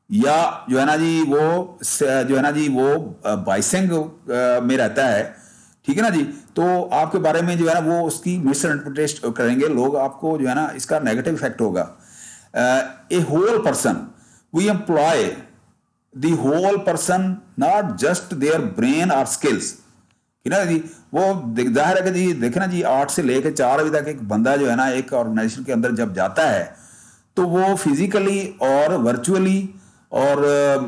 या जो है ना जी वो जो है ना जी वो बाइसिंग में रहता है, ठीक है ना जी। तो आपके बारे में जो है ना वो उसकी मिस इंटरप्रिटेशन करेंगे लोग, आपको जो है ना इसका नेगेटिव इफेक्ट होगा। A whole person, we employ the whole person, not just their brain और स्किल्स, कि ना जी। वो जाहिर है कि जी देखे ना जी 8 से लेकर 4 बजे तक एक बंदा जो है ना एक ऑर्गेनाइजेशन के अंदर जब जाता है, तो वो फिजिकली और वर्चुअली और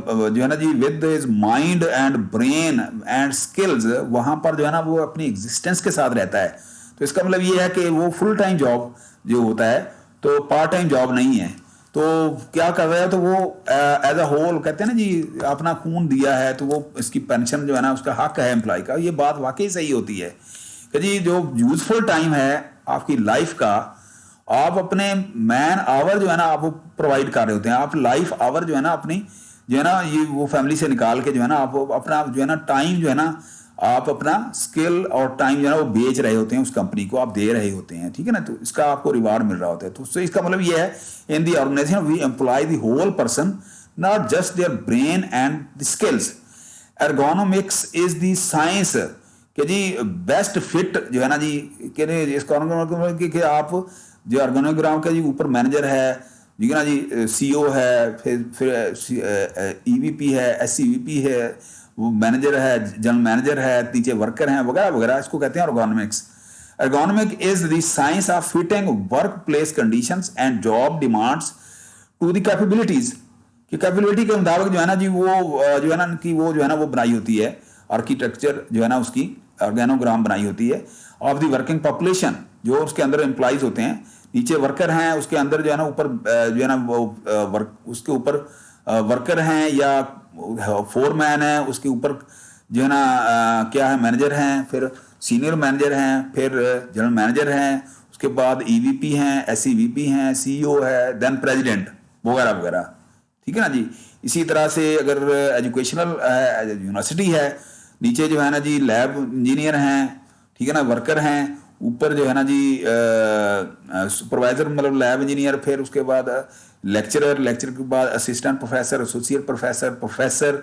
जो है ना जी with his mind and brain and skills, वहां पर जो है ना वो अपनी एग्जिस्टेंस के साथ रहता है। तो इसका मतलब ये है कि वो फुल टाइम जॉब जो होता है, तो पार्ट टाइम जॉब नहीं है। तो क्या कर रहा है, तो वो एज अ होल कहते हैं ना जी, अपना खून दिया है तो वो इसकी पेंशन जो है ना उसका हक है एम्प्लॉय का। ये बात वाकई सही होती है कि जी जो यूजफुल टाइम है आपकी लाइफ का, आप अपने मैन आवर जो है ना आप प्रोवाइड कर रहे होते हैं। आप लाइफ आवर जो है ना अपनी जो है ना ये वो फैमिली से निकाल के जो है ना आप अपना जो है ना टाइम जो है ना आप अपना स्किल और टाइम जो है ना वो बेच रहे होते हैं, उस कंपनी को आप दे रहे होते हैं, ठीक है ना। तो इसका आपको रिवार्ड मिल रहा होता है। तो उससे इसका मतलब ये है, in the organisation we employ the whole person, not just their brain and the skills. Ergonomics is the science, कि जी बेस्ट फिट जो है ना जी कि इसका आप जो ऑर्गेनोग्राम का जी ऊपर मैनेजर है, ठीक है ना जी, सीईओ है, फिर ईवीपी है, एससीवीपी है, वो मैनेजर है, जनरल मैनेजर है, नीचे वर्कर हैं वगैरह वगैरह, इसको कहते हैं ergonomics. Ergonomic is the science of fitting workplace conditions and job demands to the capabilities. कि कैपेबिलिटी के मुताबिक जो है ना जी वो जो है ना कि वो जो है ना वो बनाई होती है, आर्किटेक्चर जो है ना उसकी ऑर्गेनोग्राम बनाई होती है ऑफ द वर्किंग पॉपुलेशन। जो उसके अंदर एम्प्लॉइज होते हैं, नीचे वर्कर हैं, उसके अंदर जो है ना ऊपर जो है ना वो उसके ऊपर वर्कर हैं या फोरमैन है, उसके ऊपर जो है ना क्या है मैनेजर हैं, फिर सीनियर मैनेजर हैं, फिर जनरल मैनेजर हैं, उसके बाद ईवीपी हैं, एसईवीपी हैं, सीईओ है, देन प्रेसिडेंट वगैरह वगैरह, ठीक है ना जी। इसी तरह से अगर एजुकेशनल यूनिवर्सिटी है, नीचे जो है ना जी लैब इंजीनियर हैं, ठीक है ना, वर्कर हैं, ऊपर जो है ना जी सुपरवाइजर मतलब लैब इंजीनियर, फिर उसके बाद लेक्चरर, लेक्चर के बाद assistant professor, associate professor, professor,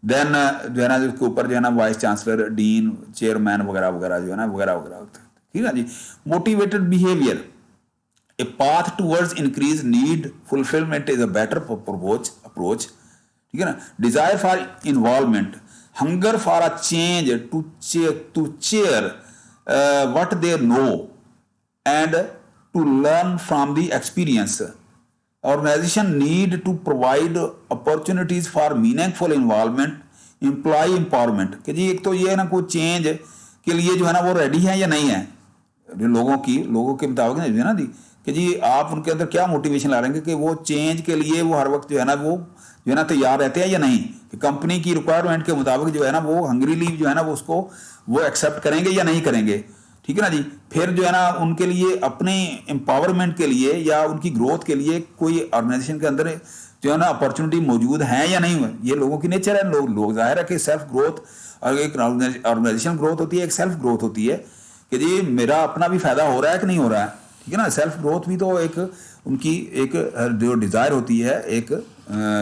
then जो है ना उसके ऊपर जो है ना वाइस चांसलर, डीन, चेयरमैन वगैरह वगैरह जो है ना वगैरह वगैरह, ठीक है ना जी। Motivated behaviour, a path towards increase need fulfilment is a better approach, ठीक है ना। Desire for involvement, hunger for a change to share what they know and to learn from the experience. Organization need to provide opportunities for meaningful involvement, employee empowerment. कि जी एक तो ये है ना, कोई चेंज के लिए जो है ना वो रेडी है या नहीं है, जो लोगों के मुताबिक है ना जी, कि जी आप उनके अंदर क्या मोटिवेशन ला रहे हैं कि वो चेंज के लिए वो हर वक्त जो है ना वो जो है ना तैयार रहते हैं या नहीं, कि कंपनी की रिक्वायरमेंट के मुताबिक जो है ना वो हंगरी लीव जो है ना वो उसको वो एक्सेप्ट करेंगे या नहीं करेंगे, ठीक है ना जी। फिर जो है ना उनके लिए अपने एम्पावरमेंट के लिए या उनकी ग्रोथ के लिए कोई ऑर्गेनाइजेशन के अंदर जो है ना अपॉर्चुनिटी मौजूद है या नहीं है, ये लोगों की नेचर है। लोग जाहिर है कि सेल्फ ग्रोथ और एक ऑर्गेनाइजेशन ग्रोथ होती है, एक सेल्फ ग्रोथ होती है कि जी मेरा अपना भी फायदा हो रहा है कि नहीं हो रहा है, ठीक है ना। सेल्फ ग्रोथ भी तो एक उनकी एक जो डिज़ायर होती है एक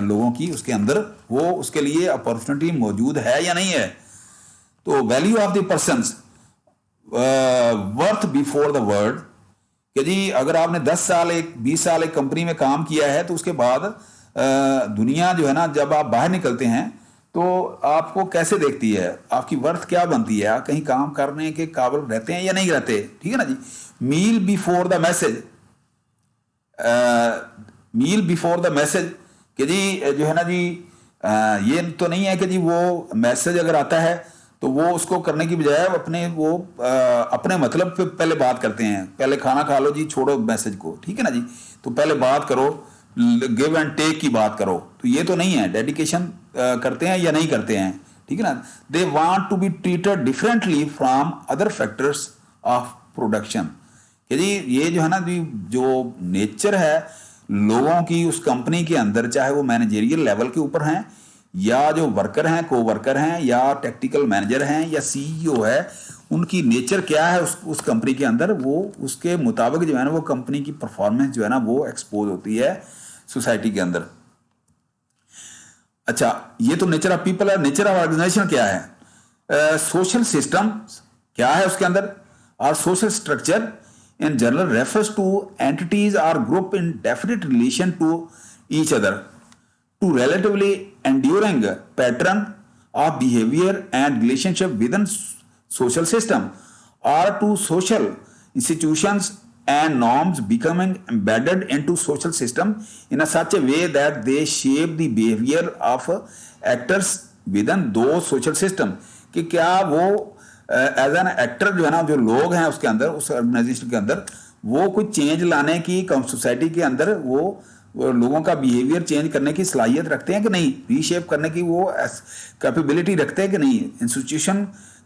लोगों की उसके अंदर, वो उसके लिए अपॉर्चुनिटी मौजूद है या नहीं है। तो value of the persons worth before the world, कि जी अगर आपने 10 साल 20 साल एक कंपनी में काम किया है तो उसके बाद दुनिया जो है ना जब आप बाहर निकलते हैं तो आपको कैसे देखती है, आपकी वर्थ क्या बनती है, आप कहीं काम करने के काबिल रहते हैं या नहीं रहते, ठीक है ना जी। Meal before the message, meal before the message, कि जी जो है ना जी ये तो नहीं है कि जी वो मैसेज अगर आता है तो वो उसको करने की बजाय अपने मतलब पे पहले बात करते हैं, पहले खाना खा लो जी, छोड़ो मैसेज को, ठीक है ना जी। तो पहले बात करो, गिव एंड टेक की बात करो, तो ये तो नहीं है। डेडिकेशन करते हैं या नहीं करते हैं, ठीक है ना। They want to be treated differently from other factors of production, कि जी ये जो है ना जी जो नेचर है लोगों की उस कंपनी के अंदर, चाहे वो मैनेजरियल लेवल के ऊपर हैं या जो वर्कर हैं, को वर्कर हैं या टेक्निकल मैनेजर हैं या सीईओ है, उनकी नेचर क्या है उस कंपनी के अंदर, वो उसके मुताबिक जो है ना वो कंपनी की परफॉर्मेंस जो है ना वो एक्सपोज होती है सोसाइटी के अंदर। अच्छा, ये तो नेचर ऑफ पीपल है। नेचर ऑफ ऑर्गेनाइजेशन क्या है? सोशल सिस्टम क्या है उसके अंदर, और social structure in general refers to entities और group in definite relation to each other, to relatively enduring pattern of behavior and relationship within social system, or to social institutions and norms becoming embedded into social system in a such a way that they shape the behavior of actors within those social system। कि क्या वो as an actor जो है ना जो लोग हैं उसके अंदर, उस ऑर्गेनाइजेशन के अंदर, वो कुछ चेंज लाने की सोसाइटी के अंदर वो लोगों का बिहेवियर चेंज करने की सलाहियत रखते हैं कि नहीं, रीशेप करने की वो कैपेबिलिटी रखते हैं कि नहीं, इंस्टीट्यूशन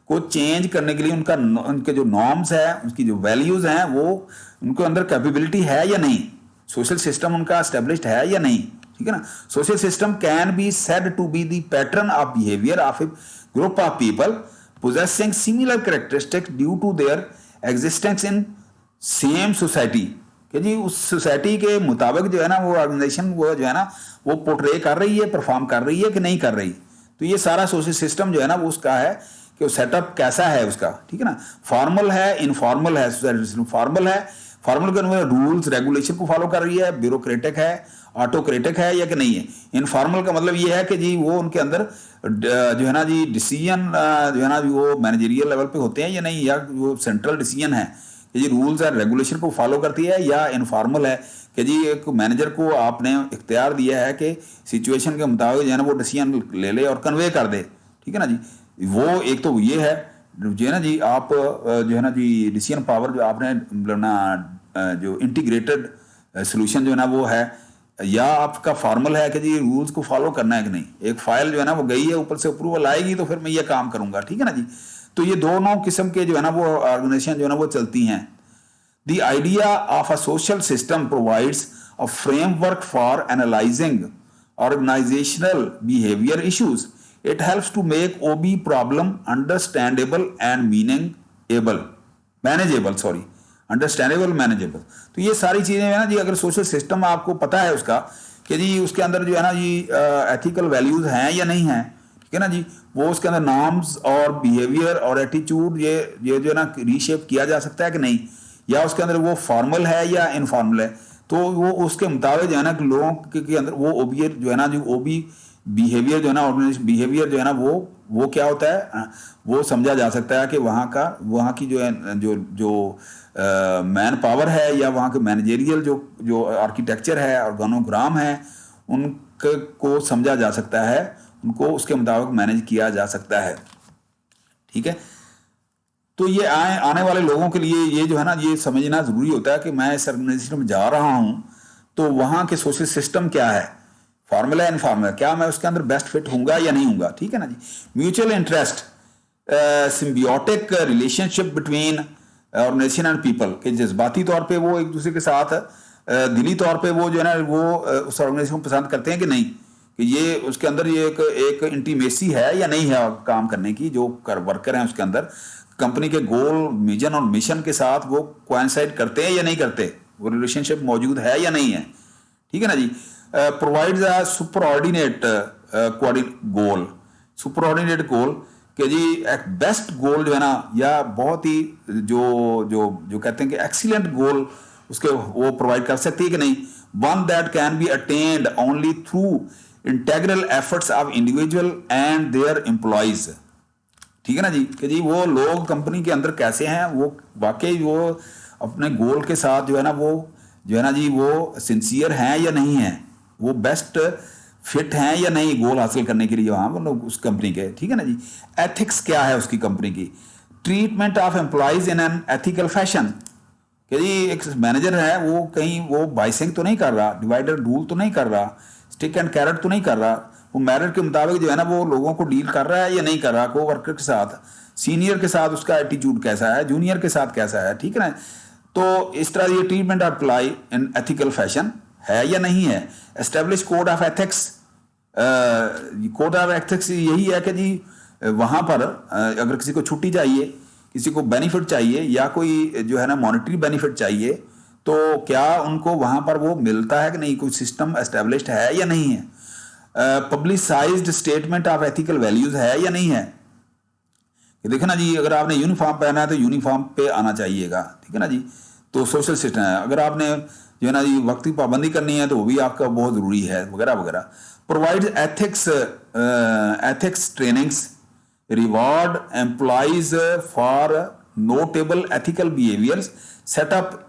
को चेंज करने के लिए उनके जो नॉर्म्स है, उनकी जो वैल्यूज हैं, वो उनके अंदर कैपेबिलिटी है या नहीं, सोशल सिस्टम उनका एस्टेब्लिश्ड है या नहीं, ठीक है ना। Social system can be said to be the pattern of behaviour of a group of people possessing similar characteristics due to their existence in same society, कि जी उस सोसाइटी के मुताबिक जो है ना वो ऑर्गेनाइजेशन वो जो है ना वो पोर्ट्रे कर रही है, परफॉर्म कर रही है कि नहीं कर रही। तो ये सारा सोशल सिस्टम जो है ना वो उसका है कि वो सेटअप कैसा है उसका, ठीक है ना। फॉर्मल है, इनफॉर्मल है। सोसाइटी फॉर्मल है, फॉर्मल के अंदर रूल्स रेगुलेशन को फॉलो कर रही है, ब्यूरोक्रेटिक है, ऑटोक्रेटिक है या कि नहीं है। इनफॉर्मल का मतलब ये है कि जी वो उनके अंदर जो है ना जी डिसीजन जो है ना वो मैनेजरियल लेवल पे होते हैं या नहीं, या वो सेंट्रल डिसीजन है कि जी रूल्स और रेगुलेशन को फॉलो करती है, या इनफॉर्मल है कि जी एक मैनेजर को आपने इख्तियार दिया है कि सिचुएशन के मुताबिक जो है ना वो डिसीजन ले ले और कन्वे कर दे, ठीक है ना जी। वो एक तो ये है जो है ना जी आप जो है ना जी डिसीजन पावर जो आपने मतलब ना जो इंटीग्रेटेड सोल्यूशन जो है ना वो है, या आपका फॉर्मल है कि जी रूल्स को फॉलो करना है कि नहीं। एक फाइल जो है ना वो गई है, ऊपर से अप्रूवल आएगी तो फिर मैं ये काम करूंगा, ठीक है ना जी। तो ये दोनों किस्म के जो है ना वो ऑर्गेनाइजेशन जो है ना वो चलती हैं। The idea of a social system provides a framework for analysing organizational behaviour issues. It helps to make OB problem understandable and manageable understandable manageable. तो ये सारी चीजें है ना जी, अगर सोशल सिस्टम आपको पता है उसका कि जी उसके अंदर जो है ना जी एथिकल वैल्यूज हैं या नहीं है, ठीक है ना जी, वो उसके अंदर नॉर्म्स और बिहेवियर और एटीट्यूड ये जो है ना रीशेप किया जा सकता है कि नहीं, या उसके अंदर वो फॉर्मल है या इनफॉर्मल है, तो वो उसके मुताबिक जो है ना कि लोगों के अंदर वो ओबी जो है ना जो ओबी बिहेवियर जो है ना, ऑर्गेनाइजेशन बिहेवियर जो है ना, वो क्या होता है, वो समझा जा सकता है कि वहाँ की जो है जो मैन पावर है, या वहाँ के मैनेजेरियल जो आर्किटेक्चर है, ऑर्गेनोग्राम है, उनको समझा जा सकता है, उनको उसके मुताबिक मैनेज किया जा सकता है। ठीक है, तो ये आने वाले लोगों के लिए ये जो है ना, ये समझना जरूरी होता है कि मैं इस ऑर्गेनाइजेशन में जा रहा हूं तो वहां के सोशल सिस्टम क्या है, फॉर्मूला इनफॉर्मूला, क्या मैं उसके अंदर बेस्ट फिट होऊंगा या नहीं होऊंगा। ठीक है ना जी। Mutual interest, symbiotic relationship between organisation and people, कि जज्बाती तौर पे वो एक दूसरे के साथ दिली तौर पे वो जो है ना, वो उस ऑर्गेनाइजेशन को पसंद करते हैं कि नहीं, कि ये उसके अंदर ये एक इंटीमेसी है या नहीं है काम करने की, जो वर्कर हैं उसके अंदर कंपनी के गोल, विजन और मिशन के साथ वो कोइंसाइड करते हैं या नहीं करते, वो रिलेशनशिप मौजूद है या नहीं है। ठीक है ना जी। प्रोवाइड्स अ सुपरऑर्डिनेट गोल, सुपरऑर्डिनेट गोल, कि जी एक बेस्ट गोल जो है ना, या बहुत ही जो जो जो कहते हैं कि एक्सीलेंट गोल उसके वो प्रोवाइड कर सकती है कि नहीं। One that can be attend only through integral efforts of individual and their employees. ठीक है ना जी, कि जी वो लोग कंपनी के अंदर कैसे हैं, वो वाकई वो अपने गोल के साथ जो है ना, वो जो है ना जी, वो सिंसियर हैं या नहीं हैं, वो बेस्ट फिट हैं या नहीं गोल हासिल करने के लिए वहाँ वो लोग उस कंपनी के। ठीक है ना जी। एथिक्स क्या है उसकी कंपनी की, treatment of employees in an ethical fashion, कि जी एक मैनेजर है वो कहीं वो बाइसिंग तो नहीं कर रहा, डिवाइडर रूल तो नहीं कर रहा, स्टिक एंड कैरेट तो नहीं कर रहा, वो मेरिट के मुताबिक जो है ना वो लोगों को डील कर रहा है या नहीं कर रहा, को वर्कर के साथ, सीनियर के साथ उसका एटीट्यूड कैसा है, जूनियर के साथ कैसा है। ठीक है ना। तो इस तरह ये treatment apply in ethical fashion है या नहीं है। Establish code of ethics, code of ethics यही है कि जी वहाँ पर अगर किसी को छुट्टी चाहिए, किसी को बेनिफिट चाहिए, या कोई जो है ना मॉनेटरी बेनिफिट चाहिए, तो क्या उनको वहाँ पर वो मिलता है कि नहीं, कोई सिस्टम एस्टेब्लिश्ड है या नहीं है। Publicised statement of ethical values है या नहीं है, कि देखो ना जी अगर आपने यूनिफॉर्म पहना है तो यूनिफॉर्म पे आना चाहिएगा। ठीक है ना जी। तो सोशल सिस्टम है, अगर आपने जो है ना जी वक्त की पाबंदी करनी है तो वो भी आपका बहुत ज़रूरी है, वगैरह वगैरह। Provide ethics trainings, reward employees for notable ethical behaviours, set up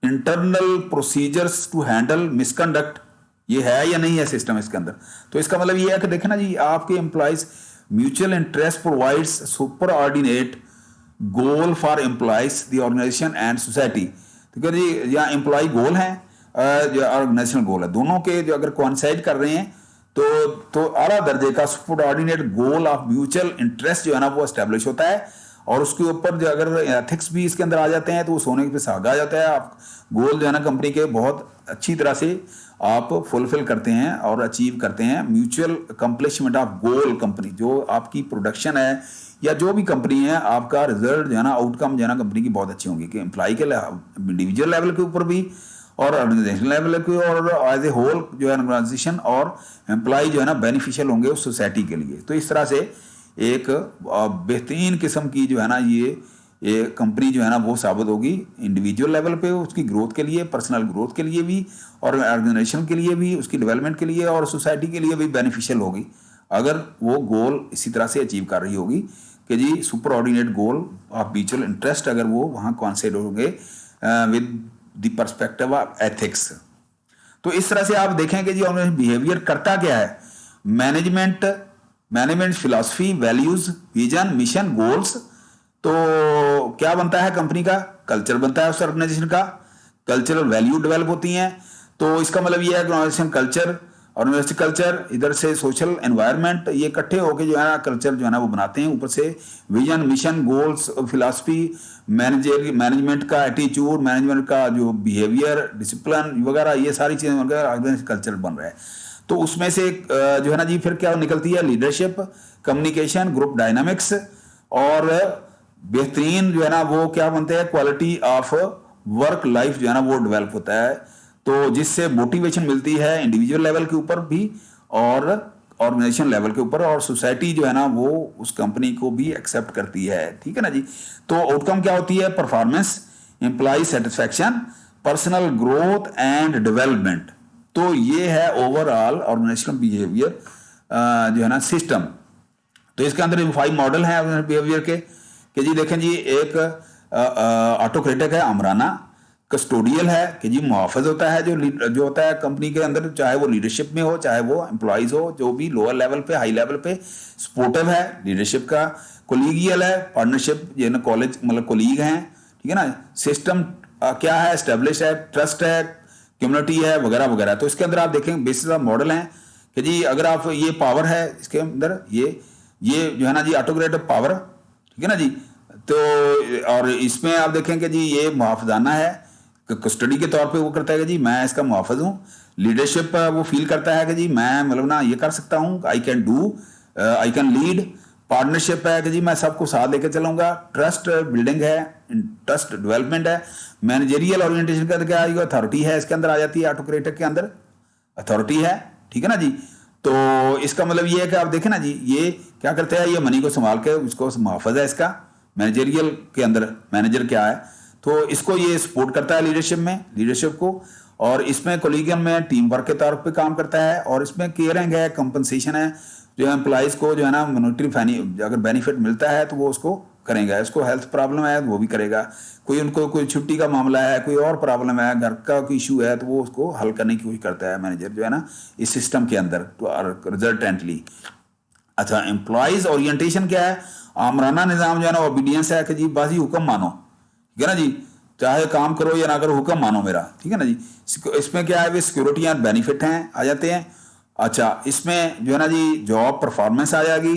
internal procedures to handle misconduct, ये है या नहीं है सिस्टम इसके अंदर। तो इसका मतलब ये है कि देखें ना जी, आपके employees mutual interest provides superordinate goal for employees the organization and society. ठीक है जी, यहाँ एम्प्लॉय गोल हैं जो ऑर्गेनाइजेशनल गोल है, दोनों के जो अगर कोइंसाइड कर रहे हैं तो आला दर्जे का super ordinate goal of mutual interest जो है ना वो एस्टेब्लिश होता है, और उसके ऊपर जो अगर एथिक्स भी इसके अंदर आ जाते हैं तो वो सोने पे सुहागा आ जाता है। आप गोल जो है ना कंपनी के बहुत अच्छी तरह से आप फुलफिल करते हैं और अचीव करते हैं। म्यूचुअल कंप्लीशमेंट ऑफ गोल कंपनी, जो आपकी प्रोडक्शन है या जो भी कंपनी है, आपका रिजल्ट जो है ना, आउटकम जो है ना कंपनी की बहुत अच्छी होंगी, कि एम्प्लॉय के इंडिविजुअल लेवल के ऊपर भी और ऑर्गेनाइजेशन लेवल के, और एज ए होल जो है ऑर्गेनाइजेशन और एम्प्लॉय जो है ना बेनिफिशियल होंगे उस सोसाइटी के लिए। तो इस तरह से एक बेहतरीन किस्म की जो है ना ये कंपनी जो है ना वो साबित होगी इंडिविजुअल लेवल पे उसकी ग्रोथ के लिए, पर्सनल ग्रोथ के लिए भी, और ऑर्गेनाइजेशन के लिए भी, उसकी डेवलपमेंट के लिए और सोसाइटी के लिए भी बेनिफिशियल होगी, अगर वो गोल इसी तरह से अचीव कर रही होगी कि जी superordinate goal of mutual interest अगर वो वहाँ कॉन्सेड होंगे with the perspective of ethics. तो इस तरह से आप देखेंगे जी ऑर्गेनाइजेशन बिहेवियर करता क्या है, management philosophy, values, vision, mission, goals. तो क्या बनता है कंपनी का, कल्चर बनता है उस ऑर्गेनाइजेशन का, कल्चरल वैल्यू डेवलप होती हैं। तो इसका मतलब ये है कि ऑर्गेनाइजेशन कल्चर, ऑर्गेनाइजेशन कल्चर, इधर से सोशल एनवायरनमेंट, ये इकट्ठे होकर जो है ना कल्चर जो है ना वो बनाते हैं। ऊपर से vision, mission, goals, philosophy, management का एटीट्यूड, मैनेजमेंट का जो बिहेवियर, डिसिप्लिन वगैरह, ये सारी चीज़ें ऑर्गेनाइजेशन कल्चर बन रहा है। तो उसमें से जो है ना जी फिर क्या निकलती है, लीडरशिप, कम्युनिकेशन, ग्रुप डायनामिक्स, और बेहतरीन जो है ना वो क्या बनते हैं, क्वालिटी ऑफ वर्क लाइफ जो है ना वो डेवलप होता है। तो जिससे मोटिवेशन मिलती है इंडिविजुअल लेवल के ऊपर भी और ऑर्गेनाइजेशन लेवल के ऊपर, और सोसाइटी जो है ना वो उस कंपनी को भी एक्सेप्ट करती है। ठीक है ना जी। तो आउटकम क्या होती है, performance, employ satisfaction, personal growth and development. तो ये है ओवरऑल ऑर्गेनाइजेशनल बिहेवियर जो है ना सिस्टम। तो इसके अंदर 5 मॉडल हैं बिहेवियर के कि जी देखें जी, एक ऑटोक्रेटिक है, आमराना। कस्टोडियल है कि जी मुहाफ़िज़ होता है, जो होता है कंपनी के अंदर, चाहे वो लीडरशिप में हो, चाहे वो एम्प्लॉयज़ हो, जो भी लोअर लेवल पे हाई लेवल पे। सपोर्टिव है लीडरशिप का। कोलीगियल है, पार्टनरशिप, ये ना कॉलेज मतलब कोलीग हैं, ठीक है ना। सिस्टम क्या है, एस्टेब्लिश है, ट्रस्ट है, कम्युनिटी है, वगैरह वगैरह। तो इसके अंदर आप देखेंगे बेसिस ऑफ मॉडल हैं कि जी अगर आप ये पावर है इसके अंदर, ये जो है ना जी ऑटोक्रेटिव पावर, ठीक है ना जी। तो और इसमें आप देखेंगे जी ये मुहाफ़िज़ाना है, कस्टडी के तौर पे वो करता है कि जी मैं इसका मुहाफ़िज़ हूँ। लीडरशिप वो फील करता है कि जी मैं मतलब ना ये कर सकता हूँ, I can do, I can lead. Partnership है कि जी मैं सबको साथ लेकर चलूँगा। ट्रस्ट बिल्डिंग है, ट्रस्ट डेवलपमेंट है। मैनेजरियल ओरिएंटेशन का क्या आएगा, अथॉरिटी है इसके अंदर आ जाती है, ऑटोक्रेटिक के अंदर अथॉरिटी है, ठीक है ना जी। तो इसका मतलब ये है कि आप देखें ना जी, ये क्या करते हैं, ये मनी को संभाल के उसको मुहाफ़िज़ है इसका। मैनेजरियल के अंदर मैनेजर क्या है, तो इसको ये सपोर्ट करता है लीडरशिप में, लीडरशिप को। और इसमें कोलिगियन में टीम वर्क के तौर पे काम करता है। और इसमें केयरिंग है, कंपनसेशन है, जो एम्प्लॉइज़ को जो है ना मॉनेटरी अगर बेनिफिट मिलता है तो वो उसको करेंगे। इसको हेल्थ प्रॉब्लम है वो भी करेगा, कोई उनको कोई छुट्टी का मामला है, कोई और प्रॉब्लम है, घर का कोई इशू है, तो वो उसको हल करने की कोशिश करता है मैनेजर जो है ना इस सिस्टम के अंदर, तो रिजल्टेंटली। अच्छा, एम्प्लॉइज ओरिएंटेशन क्या है, आमराना निज़ाम जो है ना ओबीडियंस है कि जी बस ही हुक्म मानो, ठीक है ना जी, चाहे काम करो या ना करो, हुक्म मानो मेरा, ठीक है ना जी। इसमें क्या है, वे सिक्योरिटी एंड बेनिफिट हैं आ जाते हैं। अच्छा, इसमें जो है ना जी जॉब परफॉर्मेंस आ जाएगी।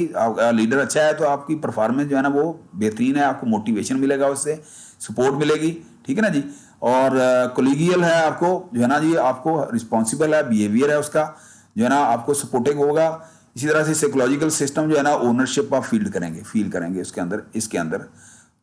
लीडर अच्छा है तो आपकी परफॉर्मेंस जो है ना वो बेहतरीन है, आपको मोटिवेशन मिलेगा, उससे सपोर्ट मिलेगी, ठीक है ना जी। और कोलिगियल है, आपको जो है ना जी आपको रिस्पॉन्सिबल है, बिहेवियर है उसका जो है ना आपको सपोर्टिंग होगा। इसी तरह से साइकोलॉजिकल सिस्टम जो है ना ओनरशिप आप फील करेंगे इसके अंदर,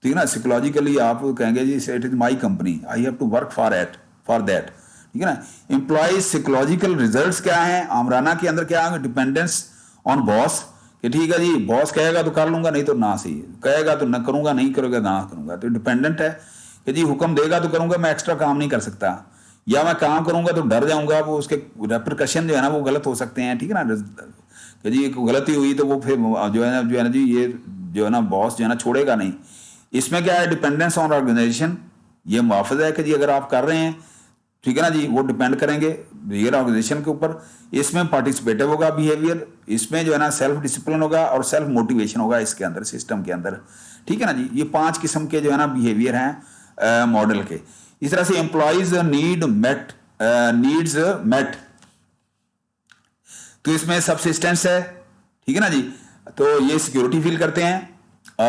ठीक है ना। साइकोलॉजिकली आप कहेंगे जी it is my company, I have to work for that, ठीक है ना। एम्प्लॉय साइकोलॉजिकल रिजल्ट्स क्या हैं, आमराना के अंदर क्या है, डिपेंडेंस ऑन बॉस, कि ठीक है जी बॉस कहेगा तो कर लूंगा, नहीं तो ना, सही कहेगा तो ना करूंगा, नहीं करोगे ना करूंगा। तो डिपेंडेंट है कि जी हुक्म देगा तो करूंगा, मैं एक्स्ट्रा काम नहीं कर सकता, या मैं काम करूंगा तो डर जाऊंगा, वो उसके रेपरकशन जो है ना वो गलत हो सकते हैं, ठीक है ना। कि जी गलती हुई तो वो फिर जो है ना जी ये जो है ना बॉस जो है ना छोड़ेगा नहीं। इसमें क्या है, डिपेंडेंस ऑन ऑर्गेनाइजेशन, ये मुआवजा है कि जी अगर आप कर रहे हैं, ठीक है ना जी, वो डिपेंड करेंगे बिहेवियर ऑर्गेनाइजेशन के ऊपर। इसमें पार्टिसिपेटिव होगा बिहेवियर, इसमें जो है ना सेल्फ डिसिप्लिन होगा और सेल्फ मोटिवेशन होगा इसके अंदर, सिस्टम के अंदर, ठीक है ना जी। ये 5 किस्म के जो है ना बिहेवियर हैं मॉडल के। इस तरह से एम्प्लॉयज नीड्स मेट, तो इसमें सबसिस्टेंस है, ठीक है ना जी। तो ये सिक्योरिटी फील करते हैं।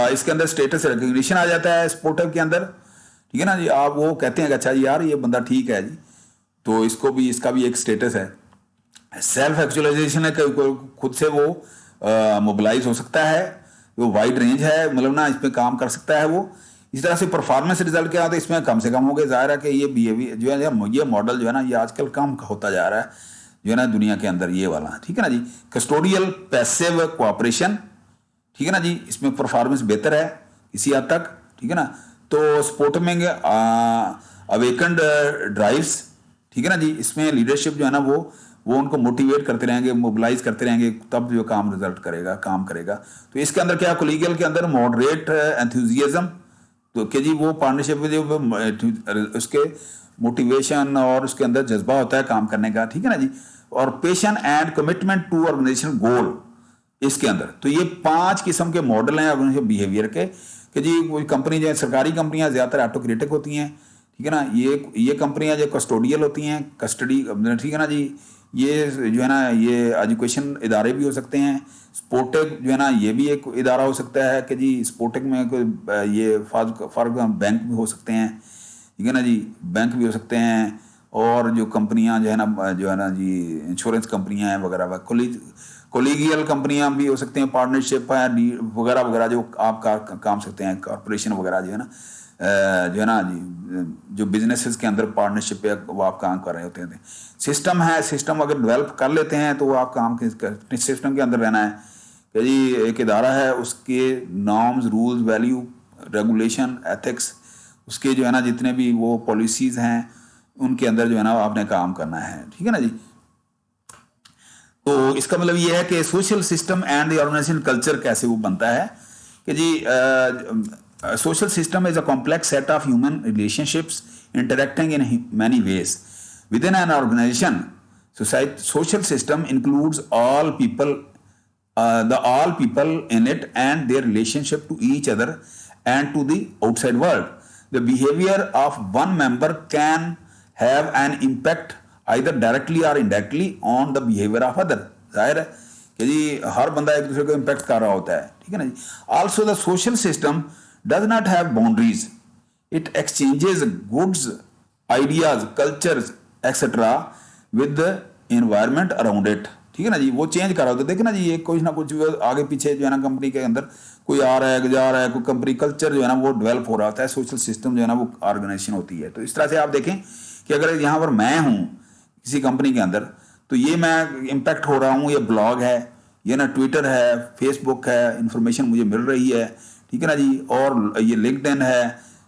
इसके अंदर स्टेटस रिकग्निशन आ जाता है स्पोर्टिव के अंदर, ठीक है ना जी। आप वो कहते हैं कि अच्छा जी यार ये बंदा ठीक है जी, तो इसका भी एक स्टेटस है। सेल्फ एक्चुअलाइजेशन है, खुद से वो मोबिलाइज हो सकता है, वो वाइड रेंज है, मतलब ना इसमें काम कर सकता है वो। इस तरह से परफॉर्मेंस रिजल्ट क्या होता है, इसमें कम से कम हो गए। जाहिर है कि ये बिहेवियर जो है, ये मॉडल जो है ना ये आजकल कम होता जा रहा है जो है ना दुनिया के अंदर, ये वाला, ठीक है ना जी। कस्टोडियल पैसिव कोऑपरेशन, ठीक है ना जी, इसमें परफॉर्मेंस बेहतर है इसी हद तक, ठीक है ना। तो स्पोर्टिंग अवेकंड ड्राइव्स, ठीक है ना जी, इसमें लीडरशिप जो है ना वो उनको मोटिवेट करते रहेंगे, मोबिलाइज करते रहेंगे, तब जो काम काम करेगा। तो इसके अंदर क्या, कोलिगियल के अंदर मॉडरेट एंथुजियाज्म, तो कि जी वो पार्टनरशिप में जो उसके मोटिवेशन और उसके अंदर जज्बा होता है काम करने का, ठीक है ना जी। और पेशन एंड कमिटमेंट टू ऑर्गेनाइजेशन गोल इसके अंदर। तो ये 5 किस्म के मॉडल हैं ऑर्गेनाइजेशन बिहेवियर के, कि जी कोई कंपनी जो है, सरकारी कंपनियां ज़्यादातर ऑटोक्रेटिक होती हैं, ठीक है ना। ये कंपनियां जो कस्टोडियल होती हैं, कस्टडी, ठीक है ना जी। ये जो है ना ये एजुकेशन इदारे भी हो सकते हैं। स्पोर्टिक जो है ना ये भी एक इदारा हो सकता है कि जी स्पोर्टिक में कोई ये फॉर बैंक भी हो सकते हैं, ठीक है ना जी, बैंक भी हो सकते हैं। और जो कंपनियां जो है ना जी इंश्योरेंस कंपनियां हैं वगैरह, कोलिगियल कंपनियां भी हो सकते हैं, पार्टनरशिप है वगैरह वगैरह, जो आप काम सकते हैं, कॉरपोरेशन वगैरह जो है ना जो है ना जी जो बिजनेसेस के अंदर पार्टनरशिप पे वो आप काम कर रहे होते हैं। सिस्टम है, सिस्टम अगर डेवलप कर लेते हैं तो वो आप काम सिस्टम के अंदर रहना है कि जी एक इदारा है, उसके norms, rules, value, regulation, ethics, उसके जो है ना जितने भी वो पॉलिसीज़ हैं उनके अंदर जो है ना आपने काम करना है, ठीक है ना जी। तो इसका मतलब ये है कि social system and the organisation culture कैसे वो बनता है कि जी social system is a complex set of human relationships interacting in many ways within an organisation society social system includes all people the all people in it and their relationship to each other and to the outside world. The behavior of one member can have an impact either directly or indirectly on the behavior of other. जाहिर है कि जी हर बंदा एक दूसरे को impact कर रहा होता है, ठीक है ना जी. Also the social system does not have boundaries. It exchanges goods, ideas, cultures, etc. With the environment around it, ठीक है ना जी. वो चेंज कर रहा होता है. देखिए ना जी, ये कुछ ना कुछ आगे पीछे जो है ना कंपनी के अंदर कोई आ रहा है, जा रहा है, कोई कंपनी कल्चर जो है ना वो डेवलप हो रहा होता है. सोशल सिस्टम जो है ना वो ऑर्गेनाइजेशन होती है. तो इस तरह से आप देखें कि अगर यहाँ पर मैं हूँ किसी कंपनी के अंदर, तो ये मैं इम्पैक्ट हो रहा हूँ, ये ब्लॉग है, ये ना ट्विटर है, फेसबुक है, इंफॉर्मेशन मुझे मिल रही है, ठीक है ना जी, और ये लिंक्डइन है,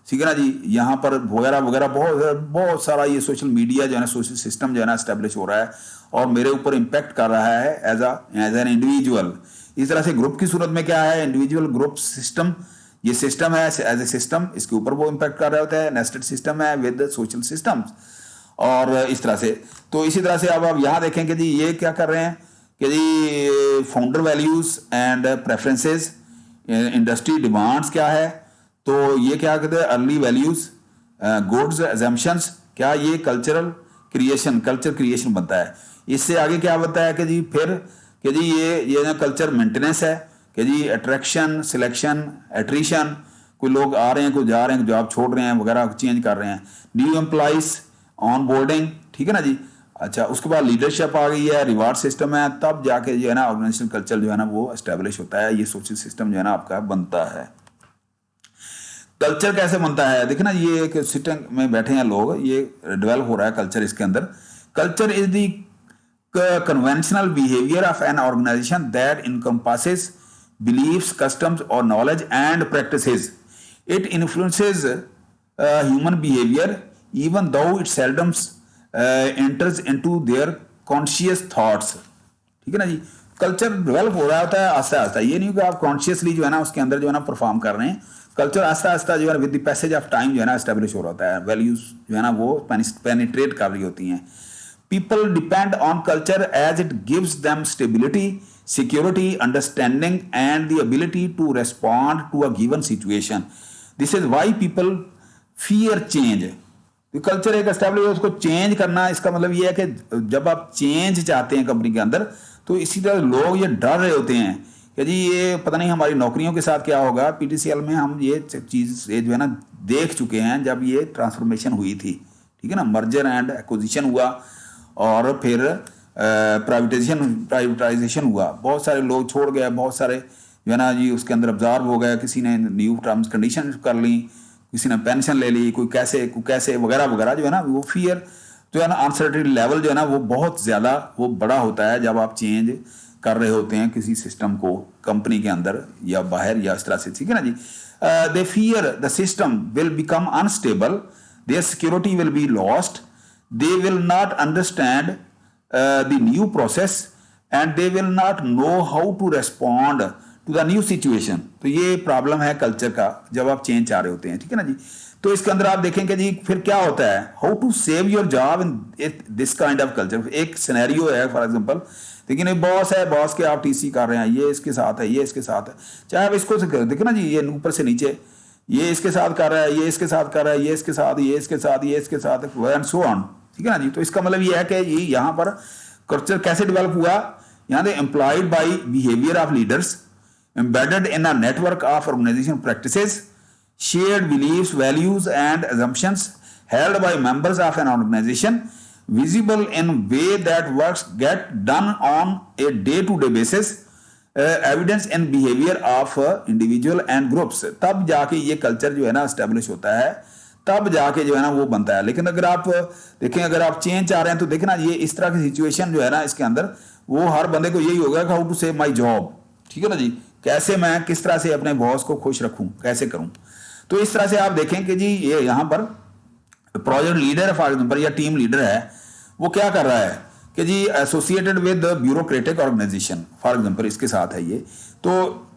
ठीक है ना जी, यहाँ पर वगैरह वगैरह बहुत सारा ये सोशल मीडिया जो है ना, सोशल सिस्टम जो है ना एस्टेब्लिश हो रहा है और मेरे ऊपर इम्पैक्ट कर रहा है एज एन इंडिविजुअल. इस तरह से ग्रुप की सूरत में क्या है, इंडिविजुअल ग्रुप सिस्टम, ये सिस्टम है एज ए सिस्टम, इसके ऊपर वो इम्पैक्ट कर रहा होता है. नेस्टेड सिस्टम है विद सोशल सिस्टम्स, और इस तरह से. तो इसी तरह से अब आप यहाँ देखें कि जी ये क्या कर रहे हैं कि जी founder values and preferences, industry demands क्या है, तो ये क्या कहते हैं अर्ली वैल्यूज, गुड्स, एजम्पशंस, क्या ये कल्चर क्रिएशन बनता है. इससे आगे क्या बनता है कि जी फिर कि जी ये ना कल्चर मेंटेनेंस है कि जी अट्रैक्शन, सिलेक्शन, एट्रीशन, कोई लोग आ रहे हैं, कोई जा रहे हैं, जॉब छोड़ रहे हैं वगैरह, चेंज कर रहे हैं, न्यू एम्प्लॉइज, ऑन बोर्डिंग, ठीक है ना जी. अच्छा, उसके बाद लीडरशिप आ गई है, रिवार्ड सिस्टम है, तब जाके जो है ना ऑर्गेनाइजेशन कल्चर जो है ना वो एस्टेब्लिश होता है. ये सोशल सिस्टम जो है ना आपका बनता है. कल्चर कैसे बनता है, देखना ये एक सिस्टम में बैठे हैं लोग, ये डेवलप हो रहा है कल्चर. इसके अंदर culture is the conventional behaviour of an organisation that encompasses beliefs, customs और knowledge and practices. It influences human behaviour even though it seldom enters into their conscious thoughts, ठीक है ना जी. कल्चर डेवलप हो रहा होता है आस्ता आस्ता, ये नहीं कि आप कॉन्शियसली जो है ना उसके अंदर जो है ना परफॉर्म कर रहे हैं. कल्चर आस्ता आस्ता जो है with the passage of time जो है ना एस्टेब्लिश हो रहा होता है. वैल्यूज जो है ना वो पेनिट्रेट कर रही होती हैं. People depend on culture as it gives them stability, security, understanding and the ability to respond to a given situation. This is why people fear change. Culture एक एस्टेब्लिश है, उसको चेंज करना, इसका मतलब ये है कि जब आप चेंज चाहते हैं कंपनी के अंदर, तो इसी तरह लोग ये डर रहे होते हैं कि जी ये पता नहीं हमारी नौकरियों के साथ क्या होगा. पीटीसीएल में हम ये चीज़ जो है ना देख चुके हैं जब ये ट्रांसफॉर्मेशन हुई थी, ठीक है ना, मर्जर एंड एक्विजिशन हुआ और फिर प्राइवेटाइजेशन हुआ. बहुत सारे लोग छोड़ गए, बहुत सारे जो है ना जी उसके अंदर ऑब्जर्व हो गए, किसी ने न्यू टर्म्स कंडीशन कर ली, किसी ने पेंशन ले ली, कोई कैसे वगैरह वगैरह जो है ना वो फियर जो है ना अनसर्टेनिटी लेवल जो है ना वो बहुत ज़्यादा वो बड़ा होता है जब आप चेंज कर रहे होते हैं किसी सिस्टम को कंपनी के अंदर या बाहर या इस तरह से, ठीक है ना जी. They fear the system will become unstable, their security will be lost, they will not understand the new process and they will not know how to respond to the new situation. तो ये problem है culture का जब आप change चाह रहे होते हैं, ठीक है ना जी. तो इसके अंदर आप देखेंगे जी फिर क्या होता है, how to save your job in this kind of culture. एक सिनेरियो है फॉर एग्जांपल, लेकिन एक बॉस है, बॉस के आप टीसी कर रहे हैं, ये इसके साथ है, ये इसके साथ है, चाहे आप इसको देखो ना जी, ये ऊपर से नीचे, ये इसके साथ कर रहा है, ये इसके साथ कर रहा है, ये इसके साथ, ये इसके साथ, ये इसके साथ, एंड सो ऑन, ठीक है ना जी. तो इसका मतलब ये है कि ये यहाँ पर कल्चर कैसे डेवलप हुआ, यहाँ पे employed by behaviour of leaders, embedded in a network of organization practices, shared beliefs, values and assumptions held by members of an organization, visible in way that works get done on a day-to-day basis, evidence in behavior of individual and groups. तब जाके ये culture जो है ना establish होता है, तब जाके जो है ना वो बनता है. लेकिन अगर आप देखें, अगर आप चेंज चाह रहे हैं तो देखना ये इस तरह की सिचुएशन जो है ना इसके अंदर वो हर बंदे को यही होगा how to save my job, ठीक है ना जी, कैसे मैं किस तरह से अपने बॉस को खुश रखूं, कैसे करूं. तो इस तरह से आप देखें कि जी ये यहां पर प्रोजेक्ट लीडर फॉर एग्जांपल या टीम लीडर है, वो क्या कर रहा है कि जी associated with bureaucratic organisation, for example इसके साथ है ये, तो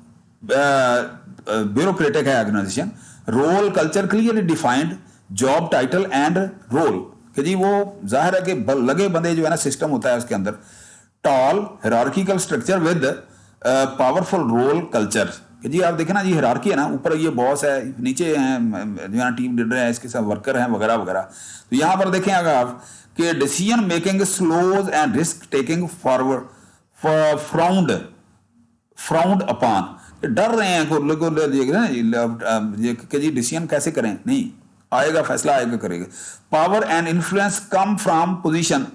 ब्यूरोक्रेटिक है organisation, role culture clearly defined, job title and role, कि जी वो जाहिर है कि लगे बंदे जो है ना सिस्टम होता है उसके अंदर, tall hierarchical structure with powerful role culture, कि जी आप देखें ना, जी हायरार्की है ना, ऊपर ये बॉस है, नीचे हैं जो है टीम लीडर है, इसके साथ वर्कर हैं वगैरह वगैरह। तो यहाँ पर देखें अगर आप कि decision making slows and risk taking forward frowned upon, डर रहे हैं कि जी डिसीजन कैसे करें, नहीं आएगा फैसला आएगा करेगा। Power and influence come from position,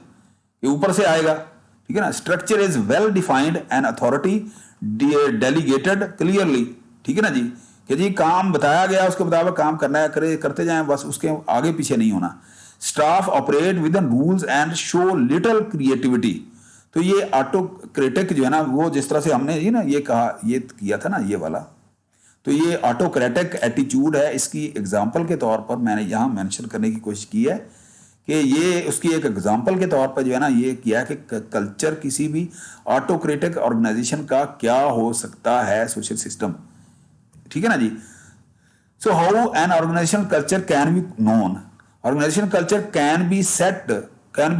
ये ऊपर से आएगा, ठीक है ना। Structure is well defined and authority delegated clearly, ठीक है ना जी, कि जी काम बताया गया उसके मुताबिक काम करना है, करे करते जाएं बस, उसके आगे पीछे नहीं होना। Staff operate with in rules and show little creativity, तो ये ऑटोक्रेटिक जो है ना, वो जिस तरह से हमने ये कहा, ये किया था ना ये वाला, तो ये ऑटोक्रेटिक एटीट्यूड है। इसकी एग्जाम्पल के तौर पर मैंने यहाँ मेंशन करने की कोशिश की है कि ये उसकी एक एग्जाम्पल के तौर पर जो है ना ये किया कि कल्चर किसी भी ऑटोक्रेटिक ऑर्गेनाइजेशन का क्या हो सकता है, सोशल सिस्टम, ठीक है ना जी। So how an organisation culture can be known, organisation culture can be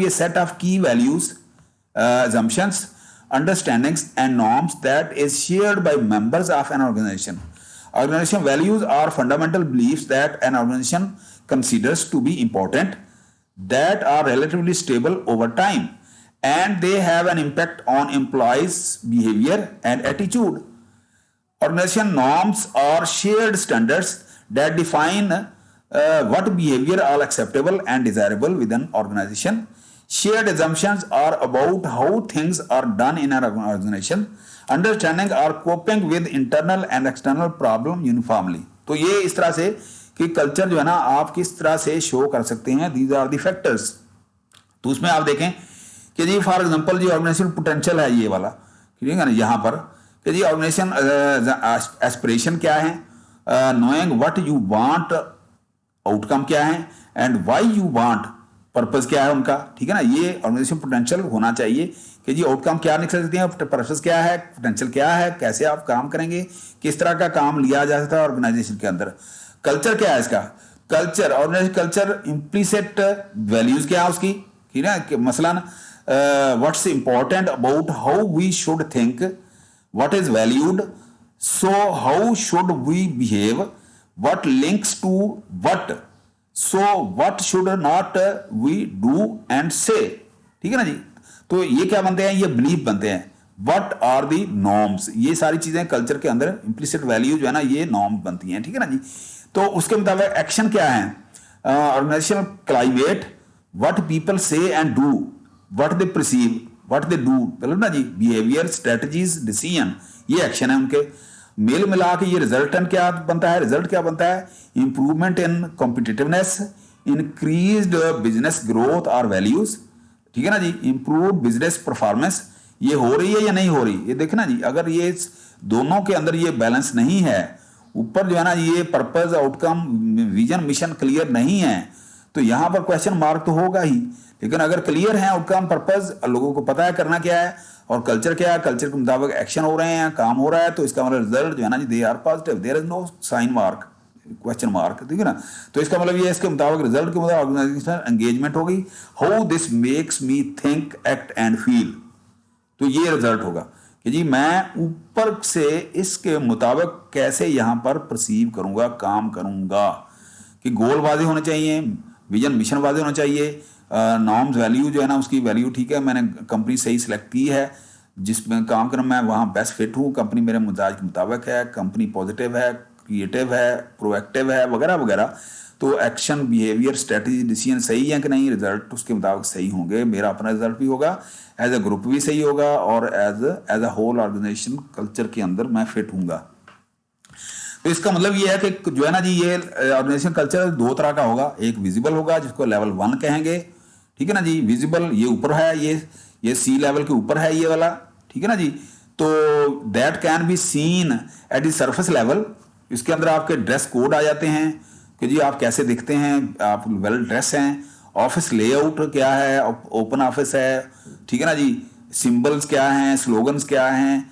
a set of key values, assumptions, understandings and norms that is shared by members of an organization. Organization values are fundamental beliefs that an organization considers to be important, that are relatively stable over time, and they have an impact on employees' behavior and attitude. Organization norms are shared standards that define what behavior are acceptable and desirable within organization. Shared assumptions are about how things are done in an organization. Understanding are coping with internal and external problem uniformly. तो ये इस तरह से कि culture जो है ना आप किस तरह से शो कर सकते हैं, these are the factors. तो उसमें आप देखें कि जी फॉर एग्जांपल जी ऑर्गेनाइजेशन पोटेंशियल है ये वाला, ठीक है ना, यहाँ पर कि जी ऑर्गेनाइजेशन एस्पिरेशन क्या है, knowing what you want outcome क्या है, and why you want purpose क्या है उनका, ठीक है ना। ये ऑर्गेनाइजेशन पोटेंशियल होना चाहिए कि जी आउटकम क्या निकल सकते हैं, पर्पस क्या है, पोटेंशियल क्या है, कैसे आप काम करेंगे, किस तरह का काम लिया जा सकता है ऑर्गेनाइजेशन के अंदर। कल्चर क्या है इसका, culture organization culture implicit values क्या है उसकी, ठीक है, मसलन what's important about how we should think, what is valued, so how should we behave, what links to what, so what should not we do and say, ठीक है ना जी। तो ये क्या बनते हैं, ये बिलीफ बनते हैं। व्हाट आर दी नॉर्म्स, ये सारी चीजें कल्चर के अंदर इम्प्लिसिट वैल्यू जो है ना ये नॉर्म बनती हैं, ठीक है ना जी। तो उसके मुताबिक एक्शन क्या है, ऑर्गेनाइजेशनल क्लाइमेट, व्हाट पीपल से and do, what they perceive, what they do, मतलब ना जी, बिहेवियर, स्ट्रेटजीज, डिसीजन, ये एक्शन है उनके। मेल मिला के ये रिजल्टेंट क्या बनता है, रिजल्ट क्या बनता है, improvement in competitiveness, increased business growth और वैल्यूज, ठीक है ना जी, इंप्रूव बिजनेस परफॉर्मेंस, ये हो रही है या नहीं हो रही, ये देखना जी। अगर ये दोनों के अंदर ये बैलेंस नहीं है, ऊपर जो है ना ये purpose, outcome, vision, mission clear नहीं है, तो यहां पर क्वेश्चन मार्क तो होगा ही। लेकिन अगर क्लियर है आउटकम, पर्पस, लोगों को पता है करना क्या है, और कल्चर क्या है, कल्चर के मुताबिक एक्शन हो रहे हैं, काम हो रहा है, तो इसका मतलब रिजल्ट जो है ना जी they are positive, there is no sign mark, question mark, ठीक है ना। तो इसका मतलब ये इसके मुताबिक रिजल्ट के मुताबिक ऑर्गेनाइजेशनल एंगेजमेंट होगी, how this makes me think, act and feel, तो ये रिजल्ट होगा कि जी मैं ऊपर से इसके मुताबिक कैसे यहां पर परसीव करूंगा, काम करूंगा, कि गोल वादे होने चाहिए, विजन मिशन वादे होना चाहिए, नॉर्म्स वैल्यू जो है ना उसकी वैल्यू, ठीक है, मैंने कंपनी सही सिलेक्ट की है, जिसमें काम करना मैं वहाँ बेस्ट फिट हूँ, कंपनी मेरे मिजाज के मुताबिक है, कंपनी पॉजिटिव है, क्रिएटिव है, प्रोएक्टिव है, वगैरह वगैरह। तो एक्शन, बिहेवियर, स्ट्रेटजी, डिसीजन सही है कि नहीं, रिजल्ट उसके मुताबिक सही होंगे, मेरा अपना रिजल्ट भी होगा, एज अ ग्रुप भी सही होगा, और as a whole organization culture के अंदर मैं फिट हूँगा। तो इसका मतलब ये है कि जो है ना जी ये ऑर्गेनाइजेशन कल्चर दो तरह का होगा, एक विजिबल होगा जिसको लेवल 1 कहेंगे, ठीक है ना जी, विजिबल ये ऊपर है, ये सी लेवल के ऊपर है ये वाला, ठीक है ना जी। तो that can be seen at the surface level, इसके अंदर आपके ड्रेस कोड आ जाते हैं कि जी आप कैसे दिखते हैं, आप वेल ड्रेस हैं, ऑफिस लेआउट क्या है, ओपन ऑफिस है, ठीक है ना जी, सिंबल्स क्या हैं, स्लोगन्स क्या हैं,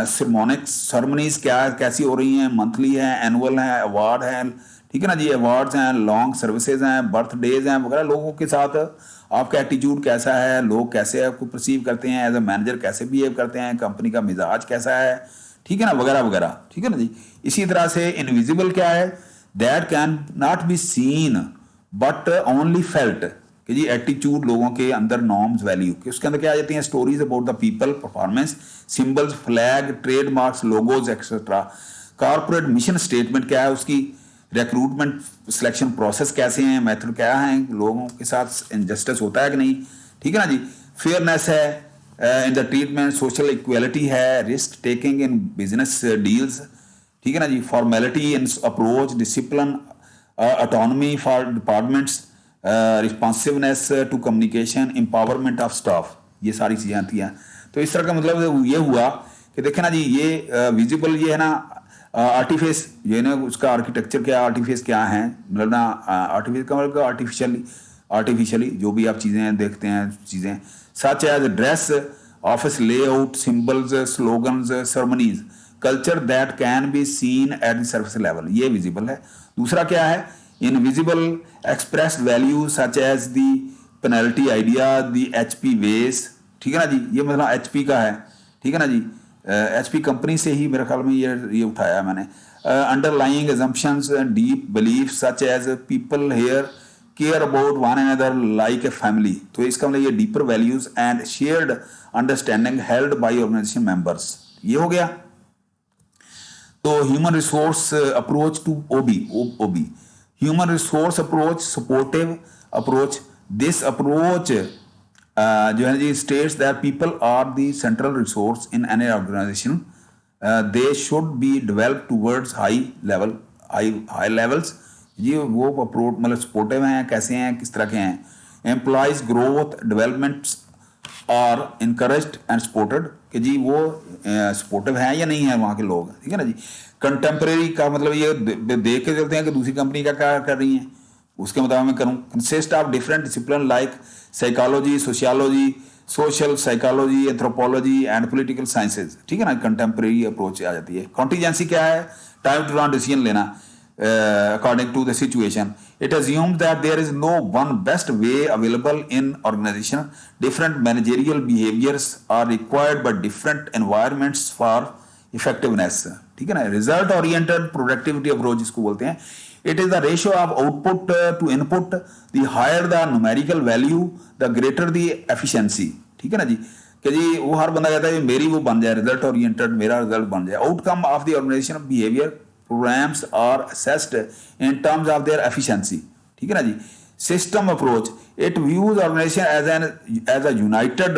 सरमोनीज क्या कैसी हो रही हैं, मंथली है, एनुअल है, अवार्ड है, ठीक है ना जी, अवार्ड्स हैं, लॉन्ग सर्विसेज हैं, बर्थडेज हैं वगैरह। लोगों के साथ आपका एटीट्यूड कैसा है, लोग कैसे आपको परसीव करते हैं, एज ए मैनेजर कैसे बिहेव करते हैं, कंपनी का मिजाज कैसा है, ठीक है ना, वगैरह वगैरह, ठीक है ना जी। इसी तरह से इनविजिबल क्या है, that can not be seen but only felt, कि जी एटीट्यूड लोगों के अंदर, नॉर्म्स, वैल्यू के उसके अंदर क्या आ जाती हैं, stories about the people, performance, symbols, flag, trademarks, logos etcetera. Corporate mission statement क्या है उसकी, रिक्रूटमेंट सिलेक्शन प्रोसेस कैसे हैं, मेथड क्या है, लोगों के साथ इनजस्टिस होता है कि नहीं, ठीक है ना जी, फेयरनेस है in the treatment, social equality है, risk taking in business deals, ठीक है ना जी, formality in approach, discipline, autonomy for departments, responsiveness to communication, empowerment of staff, ये सारी चीज़ें आती हैं। तो इस तरह का मतलब ये हुआ कि देखे ना जी, ये विजिबल ये है ना, आर्टिफिस ये ना, उसका आर्किटेक्चर क्या, आर्टिफिस क्या है, मतलब ना आर्टिफिस का मतलब आर्टिफिशियली जो भी आप चीज़ें देखते हैं, चीज़ें such as dress, office layout, symbols, slogans, ceremonies, culture that can be seen at the service level, ये विजिबल है। दूसरा क्या है, invisible express value such as the penalty idea, the HP ways, ठीक है ना जी, ये मतलब HP का है, ठीक है ना जी, HP कंपनी से ही मेरे ख्याल में ये उठाया मैंने। Underlying assumptions, deep belief such as people here care about one another like a family, तो इसका मतलब ये deeper values and shared understanding held by organisation members, ये हो गया। तो human resource approach to OB, human resource approach, supportive approach, this approach जो है जी states that people are the central resource in any organisation, they should be develop towards high levels, ये वो approach मतलब सपोर्टिव हैं, कैसे हैं, किस तरह के हैं। Employees growth developments are encouraged and supported, कि जी वो सपोर्टिव हैं या नहीं है वहाँ के लोग, ठीक है ना जी। कंटेम्प्रेरी का मतलब ये देख के चलते हैं कि दूसरी कंपनी का क्या कर रही हैं, उसके मुताबिक मैं करूँ। Consist of different discipline like psychology, sociology, social psychology, anthropology and political sciences, ठीक है ना, कंटेम्प्रेरी अप्रोच आ जाती है। कॉन्टीजेंसी क्या है, टाइम टू टाइम डिसीजन लेना according to the situation. It assumes that there is no one best way available in organization. Different managerial behaviors are required by different environments for effectiveness, ठीक है ना। Result oriented productivity approach इसको बोलते हैं। It is the ratio of output to input, the higher the numerical value the greater the efficiency, ठीक है ना जी, कि जी वो हर बंदा कहता है मेरी वो बन जाए, रिजल्ट ओरिएंटेड मेरा रिजल्ट बन जाए। Outcome of the organization behaviour programs are assessed in terms of their efficiency, ठीक है ना जी। system approach, it views organization as a united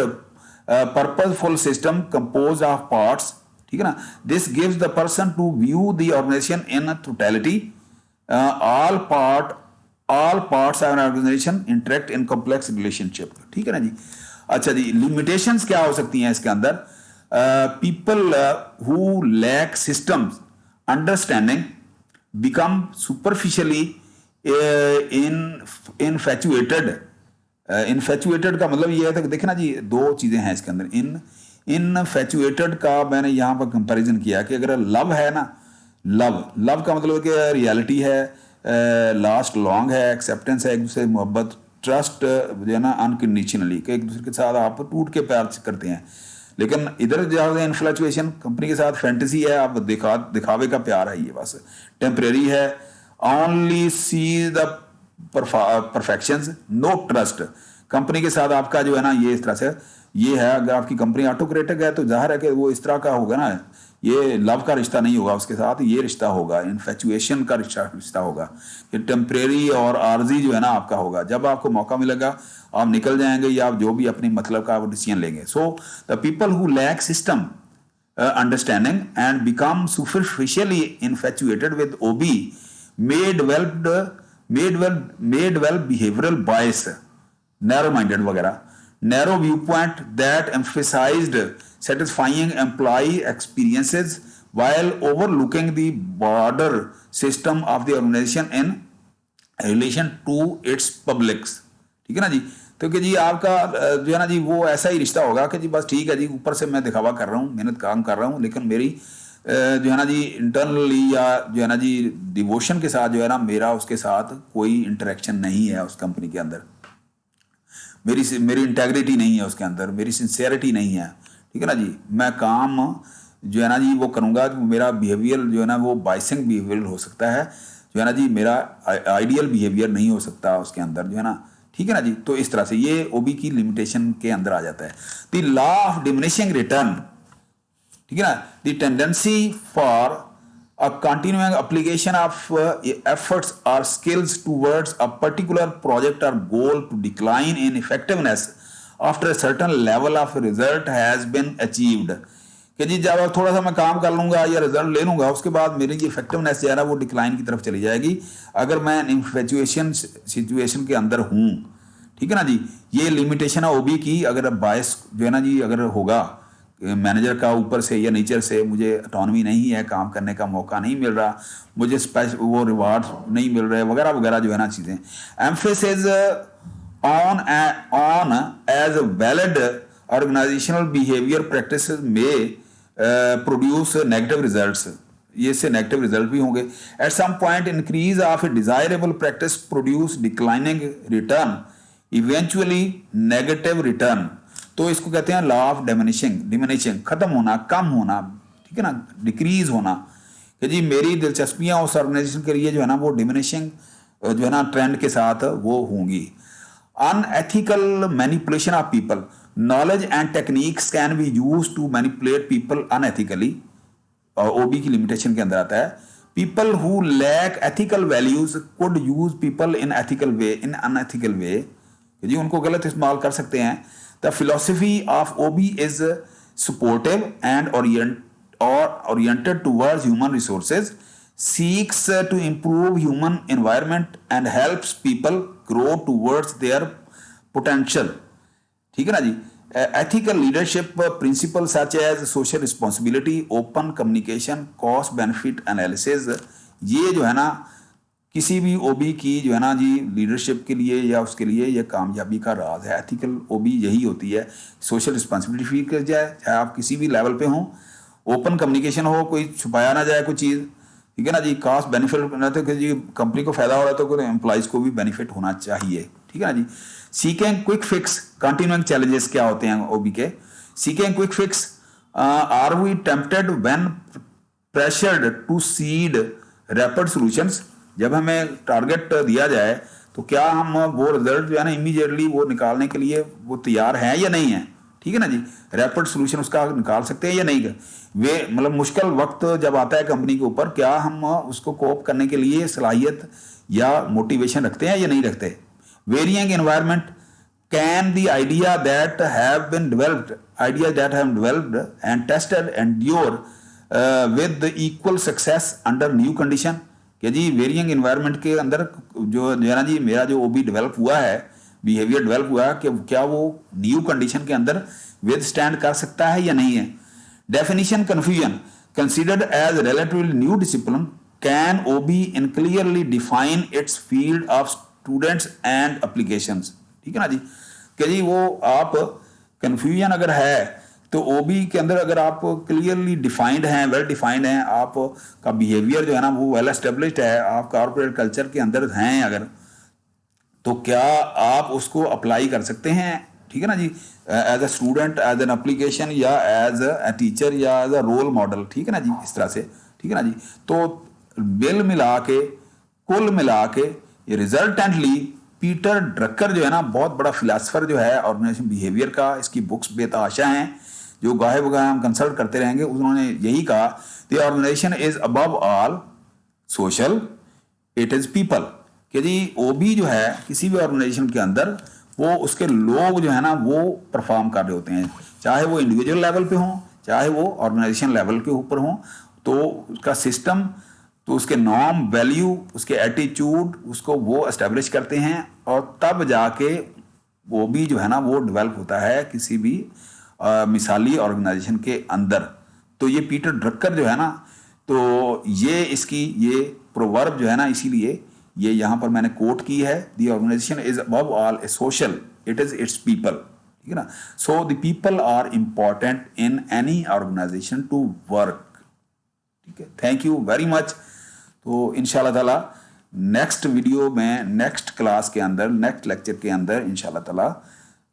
purposeful system composed of parts, ठीक है ना। this gives the person to view the organization in totality, all parts of an organization interact in complex relationship, ठीक है ना जी। अच्छा जी, limitations क्या हो सकती हैं इसके अंदर, people who lack systems understanding become superficially infatuated. Infatuated का मतलब ये है कि देखे ना जी, दो चीजें हैं इसके अंदर। infatuated का मैंने यहाँ पर कंपैरिजन किया कि अगर लव है ना, लव का मतलब कि रियलिटी है, लास्ट लॉन्ग है, एक्सेप्टेंस है, एक दूसरे मोहब्बत, ट्रस्ट जो है ना अनकंडीशनली, कि एक दूसरे के साथ आप टूट के प्यार करते हैं। लेकिन इधर जो है इन्फ्लैचुएशन, कंपनी के साथ फैंटेसी है, आप दिखावे का प्यार है, ये बस टेम्परेरी है। Only see the perfections, no trust, company के साथ आपका जो है ना ये इस तरह से ये है। अगर आपकी कंपनी ऑटोक्रेटिक है तो जाहिर है कि वो इस तरह का होगा ना, ये लव का रिश्ता नहीं होगा उसके साथ, ये रिश्ता होगा इन्फेचुएशन का रिश्ता होगा, ये टेम्परेरी और आर्जी जो है ना आपका होगा। जब आपको मौका मिलेगा आप निकल जाएंगे या आप जो भी अपनी मतलब का डिसीजन लेंगे। So the people who lack system understanding and become superficially infatuated with OB may develop behavioral bias, narrow minded वगैरह, narrow viewpoint that emphasized satisfying employee experiences while overlooking the broader system of the organization in relation to its publics, ठीक है ना जी। तो कि जी आपका जो है ना जी वो ऐसा ही रिश्ता होगा कि जी बस ठीक है जी, ऊपर से मैं दिखावा कर रहा हूँ, मेहनत काम कर रहा हूँ, लेकिन मेरी जो है ना जी इंटरनली या जो है ना जी डिवोशन के साथ जो है ना मेरा उसके साथ कोई इंटरेक्शन नहीं है उस कंपनी के अंदर, मेरी मेरी इंटेग्रिटी नहीं है उसके अंदर, मेरी सिंसियरिटी नहीं है, ठीक है ना जी। मैं काम जो है ना जी वो करूँगा कि मेरा बिहेवियर जो है ना वो बाइसिंग बिहेवियर हो सकता है, जो है ना जी मेरा आइडियल बिहेवियर नहीं हो सकता उसके अंदर, जो है ना, ठीक है ना जी। तो इस तरह से ये ओबी की लिमिटेशन के अंदर आ जाता है। The law of diminishing return, ठीक है ना, the tendency for a continuing application of efforts or skills towards a particular project or goal to decline in effectiveness after a certain level of result has been achieved। कि जी जब थोड़ा सा मैं काम कर लूंगा या रिजल्ट ले लूंगा उसके बाद मेरी ये इफेक्टिवनेस जो है ना वो डिक्लाइन की तरफ चली जाएगी, अगर मैं इन्फ्लुएशन सिचुएशन के अंदर हूँ, ठीक है ना जी। ये लिमिटेशन है ओबी की, अगर बायस जो है ना जी अगर होगा मैनेजर का ऊपर से या नेचर से, मुझे ऑटोनॉमी नहीं है, काम करने का मौका नहीं मिल रहा, मुझे स्पेशल वो रिवार्ड नहीं मिल रहे वगैरह वगैरह जो है ना चीज़ें, emphasis on as valid organizational behaviour practice में प्रोड्यूस नेगेटिव रिजल्ट्स, ये इससे नेगेटिव रिजल्ट भी होंगे। At some point increase of desirable practice produce declining return, eventually negative return. तो इसको कहते हैं लॉ ऑफ डिमिनिशिंग, खत्म होना, कम होना, ठीक है ना, डिक्रीज होना, कि जी मेरी दिलचस्पियां उस ऑर्गेनाइजेशन के लिए जो है ना वो डिमिनिशिंग जो है ना ट्रेंड के साथ वो होंगी। Unethical manipulation of people, knowledge and techniques can be use to manipulate people unethically, OB की लिमिटेशन के अंदर आता है। People who lack ethical values could use people in ethical way, in unethical way, जी उनको गलत इस्तेमाल कर सकते हैं। The philosophy of OB is supportive and oriented towards human resources, seeks to improve human environment and helps people grow towards their potential, ठीक है ना जी। Ethical leadership principles such as social responsibility, open communication, cost benefit analysis, ये जो है ना किसी भी ओबी की जो है ना जी लीडरशिप के लिए या उसके लिए ये कामयाबी का राज है। एथिकल ओबी यही होती है, सोशल रिस्पॉन्सिबिलिटी फील कर जाए, चाहे आप किसी भी लेवल पे हों, ओपन कम्युनिकेशन हो, कोई छुपाया ना जाए कोई चीज़, ठीक है ना जी। कास्ट बेनिफिट ना, तो जी कंपनी को फायदा हो रहा है तो एम्प्लॉइज को भी बेनिफिट होना चाहिए, ठीक है ना जी। Seeking quick fix, continuing challenges क्या होते हैं ओबी के। Seeking quick fix, are we tempted when pressured to seek rapid solutions, जब हमें टारगेट दिया जाए तो क्या हम वो रिजल्ट जो है ना इमीडिएटली वो निकालने के लिए वो तैयार हैं या नहीं है, ठीक है ना जी। रैपिड सॉल्यूशन उसका निकाल सकते हैं या नहीं, वे मतलब मुश्किल वक्त जब आता है कंपनी के ऊपर, क्या हम उसको कोप करने के लिए सलाहियत या मोटिवेशन रखते हैं या नहीं रखते। Varying environment, can the idea that have been developed and tested endure with equal success under new condition, कि जी वेरियंग इन्वायरमेंट के अंदर जो है ना जी मेरा जो ओबी डेवलप हुआ है, बिहेवियर डेवलप हुआ है, कि क्या वो न्यू कंडीशन के अंदर विद स्टैंड कर सकता है या नहीं है। Definition confusion, considered as relatively new discipline, can OB in clearly define its field of students and applications, ठीक है ना जी। कि जी वो आप कन्फ्यूजन अगर है तो ओबी के अंदर अगर आप क्लियरली डिफाइंड हैं, वेल डिफाइंड हैं, आप का बिहेवियर जो है ना वो वेल एस्टेब्लिश्ड है, आप कॉर्पोरेट कल्चर के अंदर हैं अगर, तो क्या आप उसको अप्लाई कर सकते हैं, ठीक है ना जी, as a student, as an application या एज अ टीचर या एज अ रोल मॉडल, ठीक है ना जी, इस तरह से, ठीक है ना जी। तो बिल मिला के, कुल मिला के ये रिजल्टेंटली पीटर ड्रकर जो है ना बहुत बड़ा फिलासफर जो है ऑर्गेनाइजेशन बिहेवियर का, इसकी बुक्स बेतहाशा हैं, जो गाहे वगैरह हम कंसल्ट करते रहेंगे, उन्होंने यही कहा, the organization is above all social, it is people, कि जी ओबी जो है किसी भी ऑर्गेनाइजेशन के अंदर वो उसके लोग जो है ना वो परफॉर्म कर रहे होते हैं, चाहे वो इंडिविजुअल लेवल पे हों, चाहे वो ऑर्गेनाइजेशन लेवल के ऊपर हों, तो उसका सिस्टम, तो उसके नॉर्म, वैल्यू, उसके एटीट्यूड, उसको वो एस्टेब्लिश करते हैं, और तब जाके वो भी जो है ना वो डेवलप होता है किसी भी मिसाली ऑर्गेनाइजेशन के अंदर। तो ये पीटर ड्रकर जो है ना, तो ये इसकी ये प्रोवर्ब जो है ना, इसीलिए ये यहाँ पर मैंने कोट की है, the organization is above all a social it is its people, ठीक है ना। So the people are important in any organization to work, ठीक है। Thank you very much. तो इंशाल्लाह ताला नेक्स्ट वीडियो में, नेक्स्ट क्लास के अंदर, नेक्स्ट लेक्चर के अंदर इंशाल्लाह ताला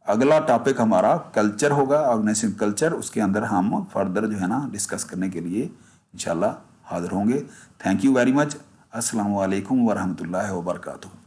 अगला टॉपिक हमारा कल्चर होगा, ऑर्गेनाइजेशन कल्चर। उसके अंदर हम फर्दर जो है ना डिस्कस करने के लिए इंशाल्लाह हाजिर होंगे। Thank you very much. अस्सलामु अलैकुम वरहमतुल्लाहि वबरकातुहू।